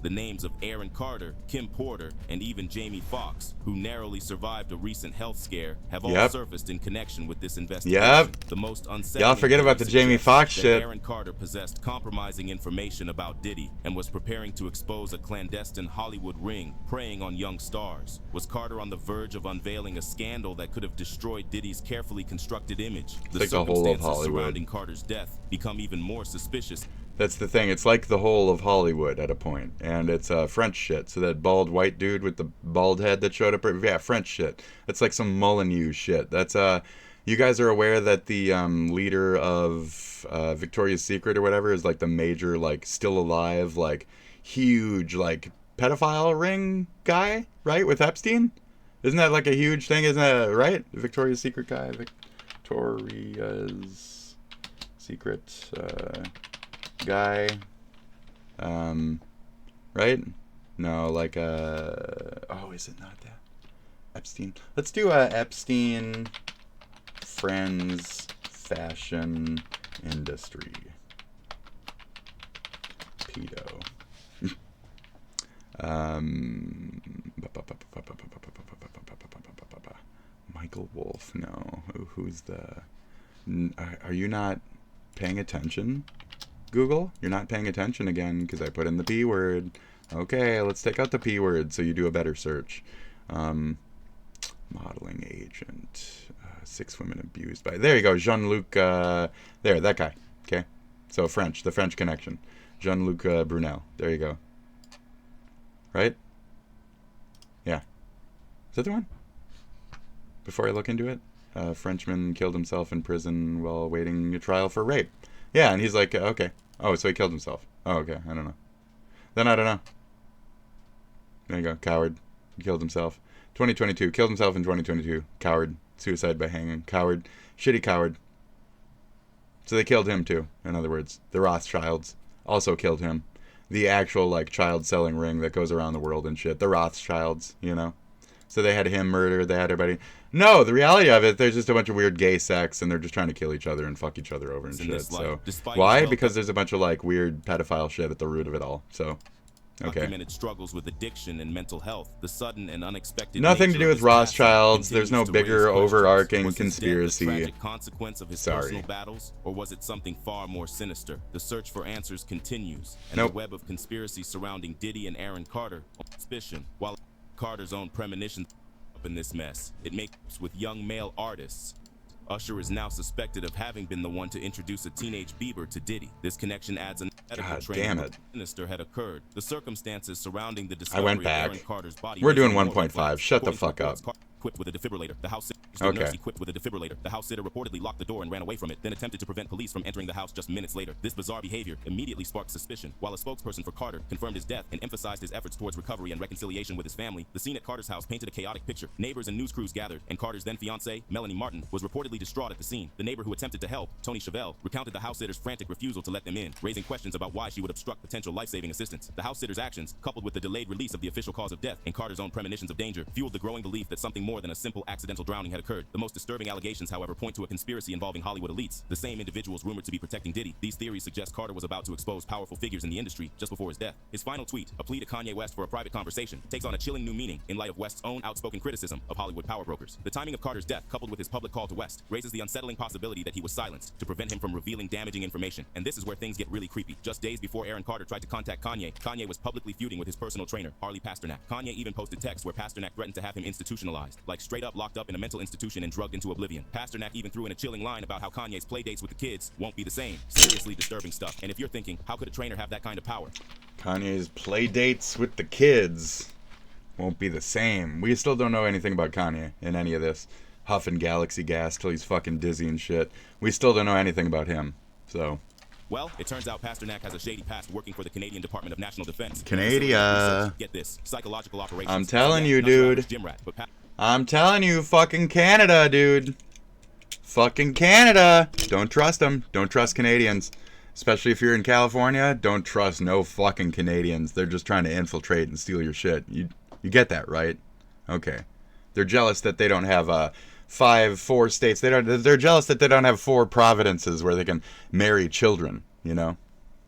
The names of Aaron Carter, Kim Porter, and even Jamie Foxx, who narrowly survived a recent health scare, have all surfaced in connection with this investigation. The most unsettling. Y'all forget about the Jamie Foxx shit. Aaron Carter possessed compromising information about Diddy and was preparing to expose a clandestine Hollywood ring preying on young stars. Was Carter on the verge of unveiling a scandal that could have destroyed Diddy's carefully constructed image? The circumstances surrounding Carter's death become even more suspicious. That's the thing. It's like the whole of Hollywood at a point, and it's French shit. So that bald white dude with the bald head that showed up, yeah, French shit. That's like some Molyneux shit. That's you guys are aware that the leader of Victoria's Secret or whatever is like the major, like still alive, like huge, like pedophile ring guy, right? With Epstein, isn't that like a huge thing? Isn't that right? The Victoria's Secret guy, Victoria's Secret. Guy, right? No, like oh, is it not that? Epstein. Let's do Epstein Friends Fashion Industry. Pedo. Michael Wolf. No. Who's the... Are you not paying attention, Google? You're not paying attention again because I put in the P word. Okay, let's take out the P word so you do a better search. Modeling agent. 6 women abused by... There you go. Jean-Luc... there, that guy. Okay. So French. The French connection. Jean-Luc Brunel. There you go. Right? Yeah. Is that the one? Before I look into it? A Frenchman killed himself in prison while waiting a trial for rape. Yeah, and he's like, okay. Oh, so he killed himself. Oh, okay. I don't know. Then I don't know. There you go. Coward. He killed himself. 2022. Killed himself in 2022. Coward. Suicide by hanging. Coward. Shitty coward. So they killed him too, in other words. The Rothschilds also killed him. The actual, like, child selling ring that goes around the world and shit. The Rothschilds, you know? So they had him murdered, they had everybody. No, the reality of it, there's just a bunch of weird gay sex, and they're just trying to kill each other and fuck each other over and shit. So why? Because there's a bunch of, like, weird pedophile shit at the root of it all. So, okay. Documented struggles with addiction and mental health. The sudden and unexpected nothing to do with Rothschilds. There's no bigger overarching conspiracy. Was his death a tragic consequence of his personal battles, or was it something far more sinister? The search for answers continues, and the web of conspiracy surrounding Diddy and Aaron Carter on suspicion. While Carter's own premonitions up in this mess, it makes with young male artists. Usher is now suspected of having been the one to introduce a teenage Bieber to Diddy. This connection adds an medical training that sinister had occurred. The circumstances surrounding the discovery of Aaron Carter's body. We're doing 1.5. Shut the fuck up. Equipped with a defibrillator. The house nurse equipped with a defibrillator. The house sitter reportedly locked the door and ran away from it, then attempted to prevent police from entering the house just minutes later. This bizarre behavior immediately sparked suspicion. While a spokesperson for Carter confirmed his death and emphasized his efforts towards recovery and reconciliation with his family, the scene at Carter's house painted a chaotic picture. Neighbors and news crews gathered, and Carter's then fiancée, Melanie Martin, was reportedly distraught at the scene. The neighbor who attempted to help, Tony Chevelle, recounted the house sitter's frantic refusal to let them in, raising questions about why she would obstruct potential life-saving assistance. The house sitter's actions, coupled with the delayed release of the official cause of death and Carter's own premonitions of danger, fueled the growing belief that something more than a simple accidental drowning had occurred. The most disturbing allegations, however, point to a conspiracy involving Hollywood elites, the same individuals rumored to be protecting Diddy. These theories suggest Carter was about to expose powerful figures in the industry just before his death. His final tweet, a plea to Kanye West for a private conversation, takes on a chilling new meaning in light of West's own outspoken criticism of Hollywood power brokers. The timing of Carter's death, coupled with his public call to West, raises the unsettling possibility that he was silenced to prevent him from revealing damaging information. And this is where things get really creepy. Just days before Aaron Carter tried to contact Kanye, Kanye was publicly feuding with his personal trainer, Arlie Pasternak. Kanye even posted texts where Pasternak threatened to have him institutionalized, like straight up locked up in a mental institution and drugged into oblivion. Pasternak even threw in a chilling line about how Kanye's play dates with the kids won't be the same. Seriously disturbing stuff. And if you're thinking, how could a trainer have that kind of power? Kanye's play dates with the kids won't be the same. We still don't know anything about Kanye in any of this. Huffing galaxy gas till he's fucking dizzy and shit. We still don't know anything about him. So... Well, it turns out Pasternak has a shady past working for the Canadian Department of National Defense. Canada. Get this, psychological operations. I'm telling you, dude. I'm telling you, fucking Canada, dude. Fucking Canada. Don't trust them. Don't trust Canadians. Especially if you're in California, don't trust no fucking Canadians. They're just trying to infiltrate and steal your shit. You get that, right? Okay. They're jealous that they don't have 4 states. They're jealous that they don't have 4 providences where they can marry children, you know?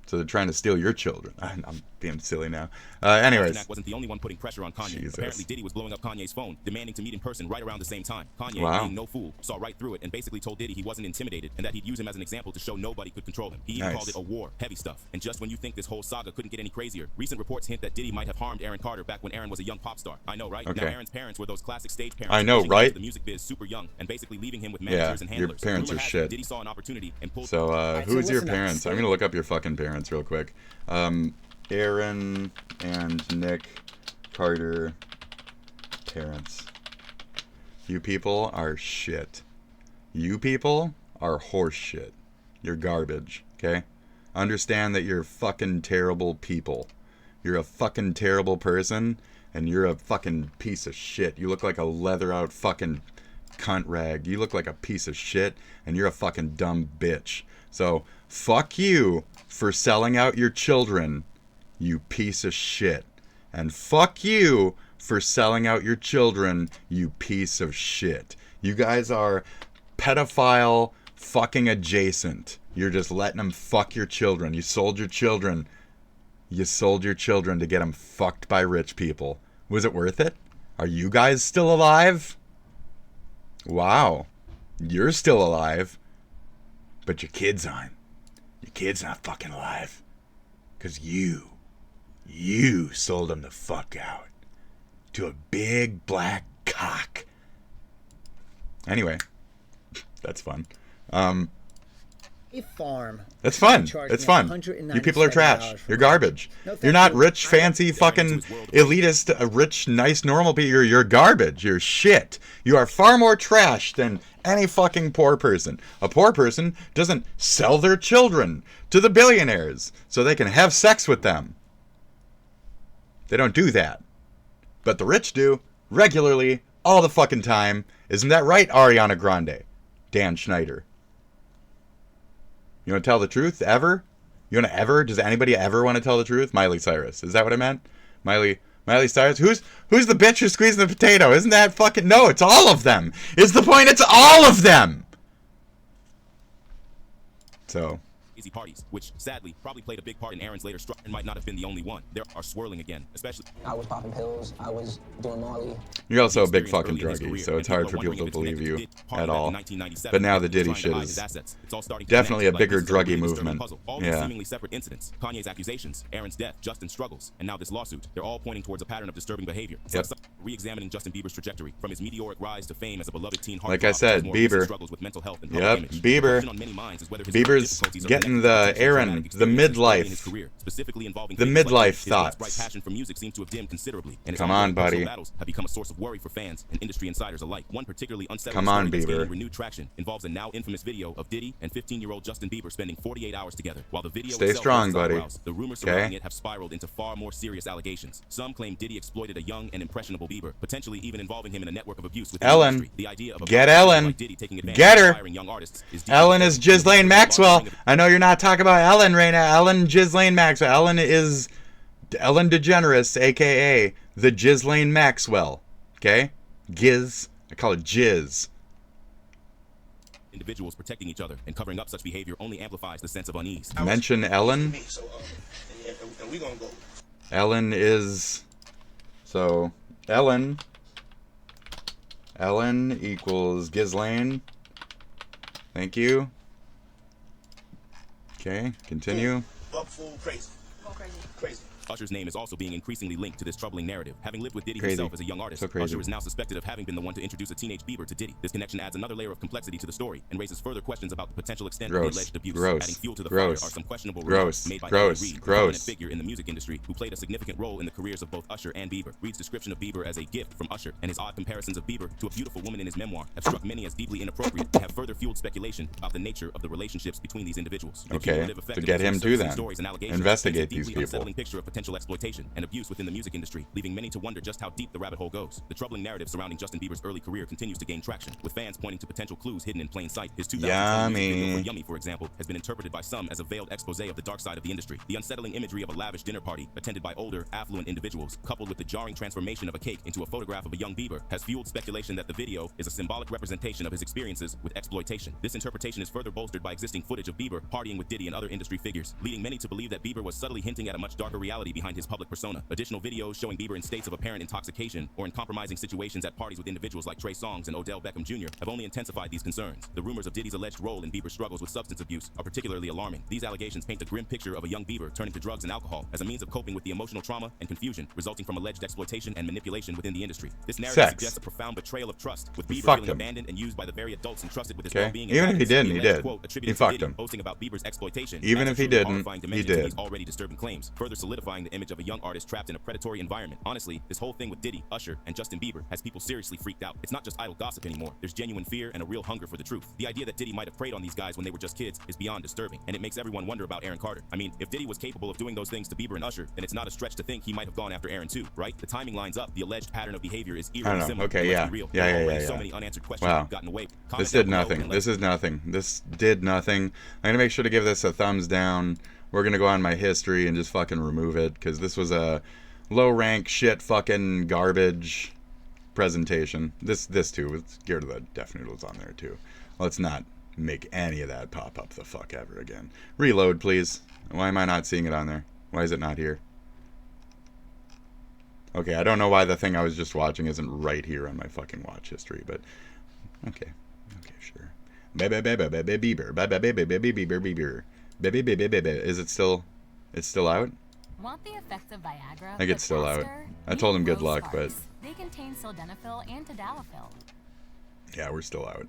So they're trying to steal your children. I'm being silly now. Anyways. Pasternak wasn't the only one putting pressure on Kanye. Jesus. Apparently, Diddy was blowing up Kanye's phone, demanding to meet in person right around the same time. Kanye, being no fool, saw right through it and basically told Diddy he wasn't intimidated and that he'd use him as an example to show nobody could control him. He even called it a war, heavy stuff. And just when you think this whole saga couldn't get any crazier, recent reports hint that Diddy might have harmed Aaron Carter back when Aaron was a young pop star. I know, right? Okay. Now, Aaron's parents were those classic stage parents. I know, right? The music biz super young and basically leaving him with managers and handlers. Your parents are shit. Diddy saw an opportunity and pulled. So, who's your parents? I'm gonna look up your fucking parents real quick. Aaron and Nick Carter parents. You people are shit. You people are horse shit. You're garbage, okay? Understand that you're fucking terrible people. You're a fucking terrible person, and you're a fucking piece of shit. You look like a leather out fucking cunt rag. You look like a piece of shit, and you're a fucking dumb bitch. So, fuck you for selling out your children, you piece of shit. And fuck you for selling out your children, you piece of shit. You guys are pedophile fucking adjacent. You're just letting them fuck your children. You sold your children. You sold your children to get them fucked by rich people. Was it worth it? Are you guys still alive? Wow. You're still alive. But your kids aren't. Your kid's not fucking alive. Because you sold them the fuck out. To a big black cock. Anyway. That's fun. A farm. That's fun. It's fun. You people are trash. You're garbage. You're not rich, fancy, fucking elitist, rich, nice, normal people. You're garbage. You're shit. You are far more trash than any fucking poor person. A poor person doesn't sell their children to the billionaires so they can have sex with them. They don't do that. But the rich do, regularly, all the fucking time. Isn't that right, Ariana Grande? Dan Schneider. You want to tell the truth ever? You want to ever? Does anybody ever want to tell the truth? Miley Cyrus. Is that what I meant? Miley Cyrus? Who's the bitch who's squeezing the potato? Isn't that fucking... No, it's all of them. Is the point? It's all of them. So... Easy parties, which sadly probably played a big part in Aaron's later struggle and might not have been the only one. There are swirling again, especially. I was popping pills. I was doing Molly. You're also a big fucking druggie, so it's hard for people to believe you at all. But now the Diddy shit is definitely a bigger druggy movement. Yeah. Seemingly separate incidents, Kanye's accusations, Aaron's death, Justin's struggles, and now this lawsuit. They're all pointing towards a pattern of disturbing behavior. Yep. Re-examining Justin Bieber's trajectory from his meteoric rise to fame as a beloved teen. Like I said, Bieber. Yep, Bieber. Bieber's getting the Aaron. The midlife. The midlife thoughts. Passion for music seems to have dimmed considerably, and come on, buddy. Battles have become a source of worry for fans and industry insiders alike. One particularly unsettling come on, story that's Bieber. gaining renewed traction involves a now infamous video of Diddy and 15-year-old Justin Bieber spending 48 hours together. While the video stay strong, buddy. The rumors surrounding it have spiraled into far more serious allegations. Some claim Diddy exploited a young and impressionable Bieber, potentially even involving him in a network of abuse with Ellen. The idea of get Ellen. Like Diddy taking advantage get her. of aspiring young artists is Ellen is Ghislaine Maxwell. I know you're not talking about Ellen right now. Ellen Ghislaine Maxwell. Ellen is Ellen DeGeneres, a.k.a. the Ghislaine Maxwell. Okay? Giz. I call it Jizz. Individuals protecting each other and covering up such behavior only amplifies the sense of unease. Mention Ellen. Ellen is... So, Ellen equals Ghislaine. Thank you. Okay, continue. Crazy. Usher's name is also being increasingly linked to this troubling narrative. Having lived with Diddy himself as a young artist, Usher is now suspected of having been the one to introduce a teenage Bieber to Diddy. This connection adds another layer of complexity to the story and raises further questions about the potential extent of the alleged abuse. Adding fuel to the fire are some questionable remarks made by Reed, a prominent figure in the music industry who played a significant role in the careers of both Usher and Bieber. Reed's description of Bieber as a gift from Usher and his odd comparisons of Bieber to a beautiful woman in his memoir have struck many as deeply inappropriate and have further fueled speculation about the nature of the relationships between these individuals. Okay, to get him to them. Investigate these people. Unsettling picture of potential exploitation and abuse within the music industry, leaving many to wonder just how deep the rabbit hole goes. The troubling narrative surrounding Justin Bieber's early career continues to gain traction, with fans pointing to potential clues hidden in plain sight. His 2020 music video for Yummy, for example, has been interpreted by some as a veiled expose of the dark side of the industry. The unsettling imagery of a lavish dinner party attended by older, affluent individuals, coupled with the jarring transformation of a cake into a photograph of a young Bieber, has fueled speculation that the video is a symbolic representation of his experiences with exploitation. This interpretation is further bolstered by existing footage of Bieber partying with Diddy and other industry figures, leading many to believe that Bieber was subtly hinting at a much darker reality behind his public persona. Additional videos showing Bieber in states of apparent intoxication or in compromising situations at parties with individuals like Trey Songz and Odell Beckham Jr. have only intensified these concerns. The rumors of Diddy's alleged role in Bieber's struggles with substance abuse are particularly alarming. These allegations paint a grim picture of a young Bieber turning to drugs and alcohol as a means of coping with the emotional trauma and confusion resulting from alleged exploitation and manipulation within the industry. This narrative suggests a profound betrayal of trust, with Bieber feeling abandoned and used by the very adults entrusted with his well-being. Even if he didn't, he did. He fucked him. Boasting about Bieber's exploitation. Even if he didn't, he did. These already disturbing claims, further solidifying the image of a young artist trapped in a predatory environment. Honestly, this whole thing with Diddy, Usher, and Justin Bieber has people seriously freaked out. It's not just idle gossip anymore. There's genuine fear and a real hunger for the truth. The idea that Diddy might have preyed on these guys when they were just kids is beyond disturbing, and it makes everyone wonder about AaronCarter. I mean, if Diddy was capable of doing those things to Bieber and Usher, then it's not a stretch to think he might have gone after Aaron too, right? The timing lines up. The alleged pattern of behavior is eerily similar. Okay, yeah. So many unanswered questions have gotten away. This did nothing. This is nothing. This did nothing. I'm gonna make sure to give this a thumbs down. We're gonna go on my history and just fucking remove it, because this was a low rank shit fucking garbage presentation. This too, let's get rid of the DefNoodles on there too. Let's not make any of that pop up the fuck ever again. Reload, please. Why am I not seeing it on there? Why is it not here? Okay, I don't know why the thing I was just watching isn't right here on my fucking watch history, but okay. Okay, sure. Is it still? It's still out? Want the effects of Viagra? I think it's still out. I told him good luck, but they contain sildenafil and tadalafil. yeah, we're still out.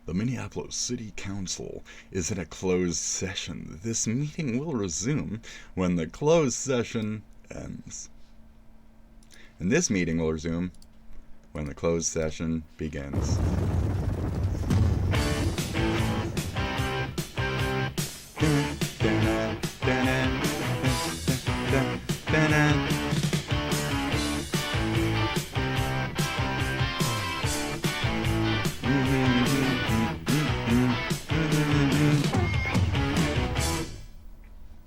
The Minneapolis City Council is in a closed session. This meeting will resume when the closed session ends. And this meeting will resume when the closed session begins.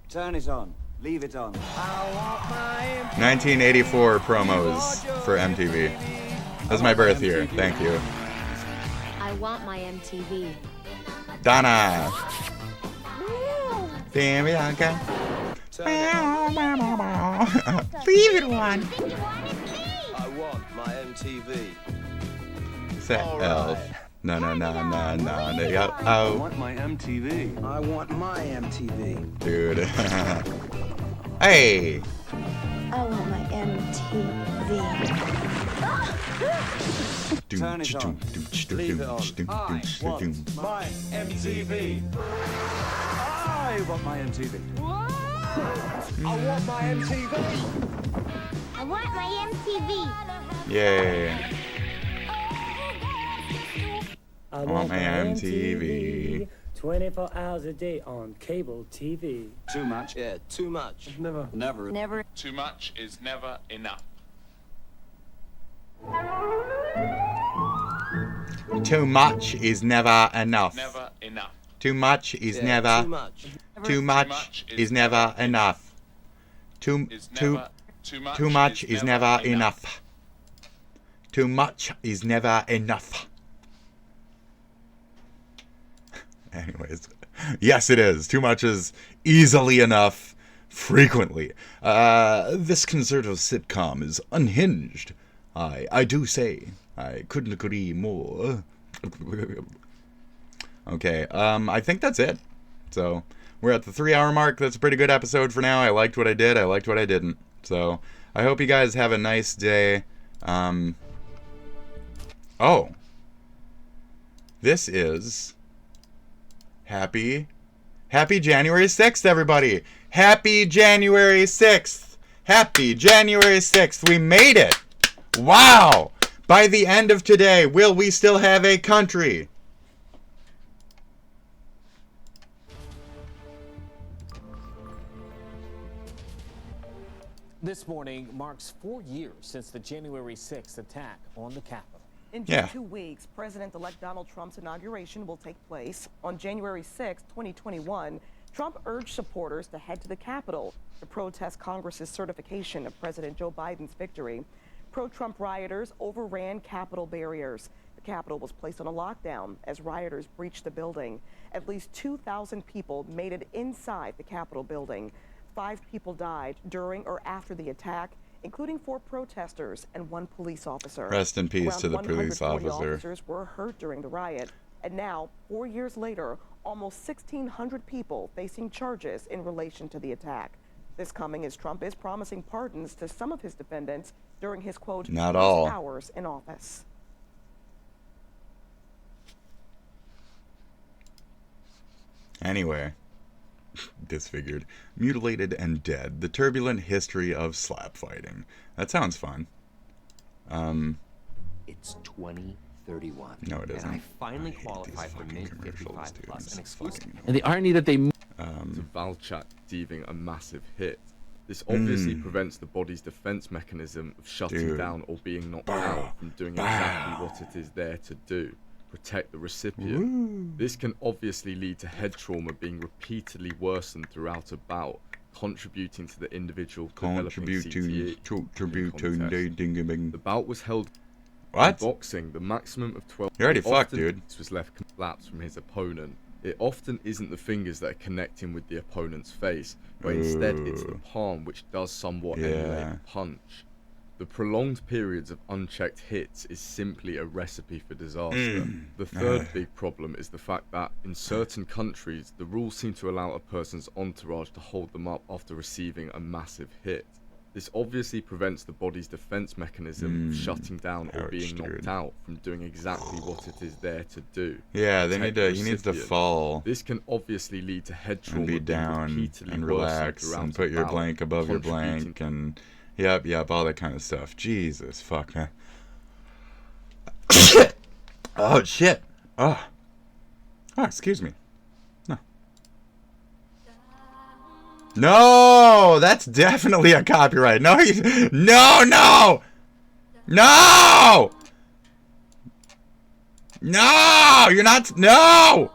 Turn it on. Leave it on. 1984 promos for MTV. That's my birth year. Thank you. I want my MTV. Donna. Damn it, okay. Leave it on. I want my MTV. Is that Elf? No. I Oh. want my MTV. I want my MTV. Dude. Hey. I want my MTV. Turn it on. Leave it on. I want my MTV. I want my MTV. I want my MTV. I want my MTV. Yay. I want my MTV. 24 hours a day on cable TV. Too much? Yeah, too much. Never. Too much is never enough. Too much is never enough. Never enough. Too much is never. Too much. Is never enough. Too much is never enough. Too much is never enough. Anyways, yes, it is. Too much is easily enough, frequently. This conservative sitcom is unhinged. I do say. I couldn't agree more. Okay, I think that's it. So, we're at the 3-hour mark. That's a pretty good episode for now. I liked what I did. I liked what I didn't. So, I hope you guys have a nice day. Oh. This is... Happy January 6th, everybody. Happy January 6th. Happy January 6th. We made it. Wow. By the end of today, will we still have a country? This morning marks 4 years since the January 6th attack on the Capitol. In just 2 weeks, President-elect Donald Trump's inauguration will take place. On January 6, 2021, Trump urged supporters to head to the Capitol to protest Congress's certification of President Joe Biden's victory. Pro-Trump rioters overran Capitol barriers. The Capitol was placed on a lockdown as rioters breached the building. At least 2,000 people made it inside the Capitol building. 5 people died during or after the attack, including 4 protesters and 1 police officer. Rest in peace to the police officer. Officers were hurt during the riot. And now, 4 years later, almost 1,600 people facing charges in relation to the attack. This coming as Trump is promising pardons to some of his defendants during his, quote, not all hours in office. Anyway. Disfigured, mutilated, and dead. The turbulent history of slap fighting. That sounds fun. It's 2031. No, it isn't. And I finally qualify for Mint 55 Plus, an exclusive. And the irony that they... Valchak deeming a massive hit. This obviously prevents the body's defense mechanism of shutting down or being knocked out from doing exactly what it is there to do. Protect the recipient. This can obviously lead to head trauma being repeatedly worsened throughout a bout, contributing to the individual Contributing developing. The bout was held. What? In boxing, the maximum of 12. You already fucked, dude. Was left collapsed from his opponent. It often isn't the fingers that are connecting with the opponent's face, but instead it's the palm which does somewhat emulate a punch. The prolonged periods of unchecked hits is simply a recipe for disaster. The third big problem is the fact that in certain countries, the rules seem to allow a person's entourage to hold them up after receiving a massive hit. This obviously prevents the body's defense mechanism of shutting down or being knocked out from doing exactly what it is there to do. Yeah, they need to. He needs to fall. This can obviously lead to head trauma, and be down and relax and put your blank above your blank and yep, all that kind of stuff. Jesus, fuck, man. Oh shit. Oh, excuse me. No, that's definitely a copyright. No, no, you're not. No.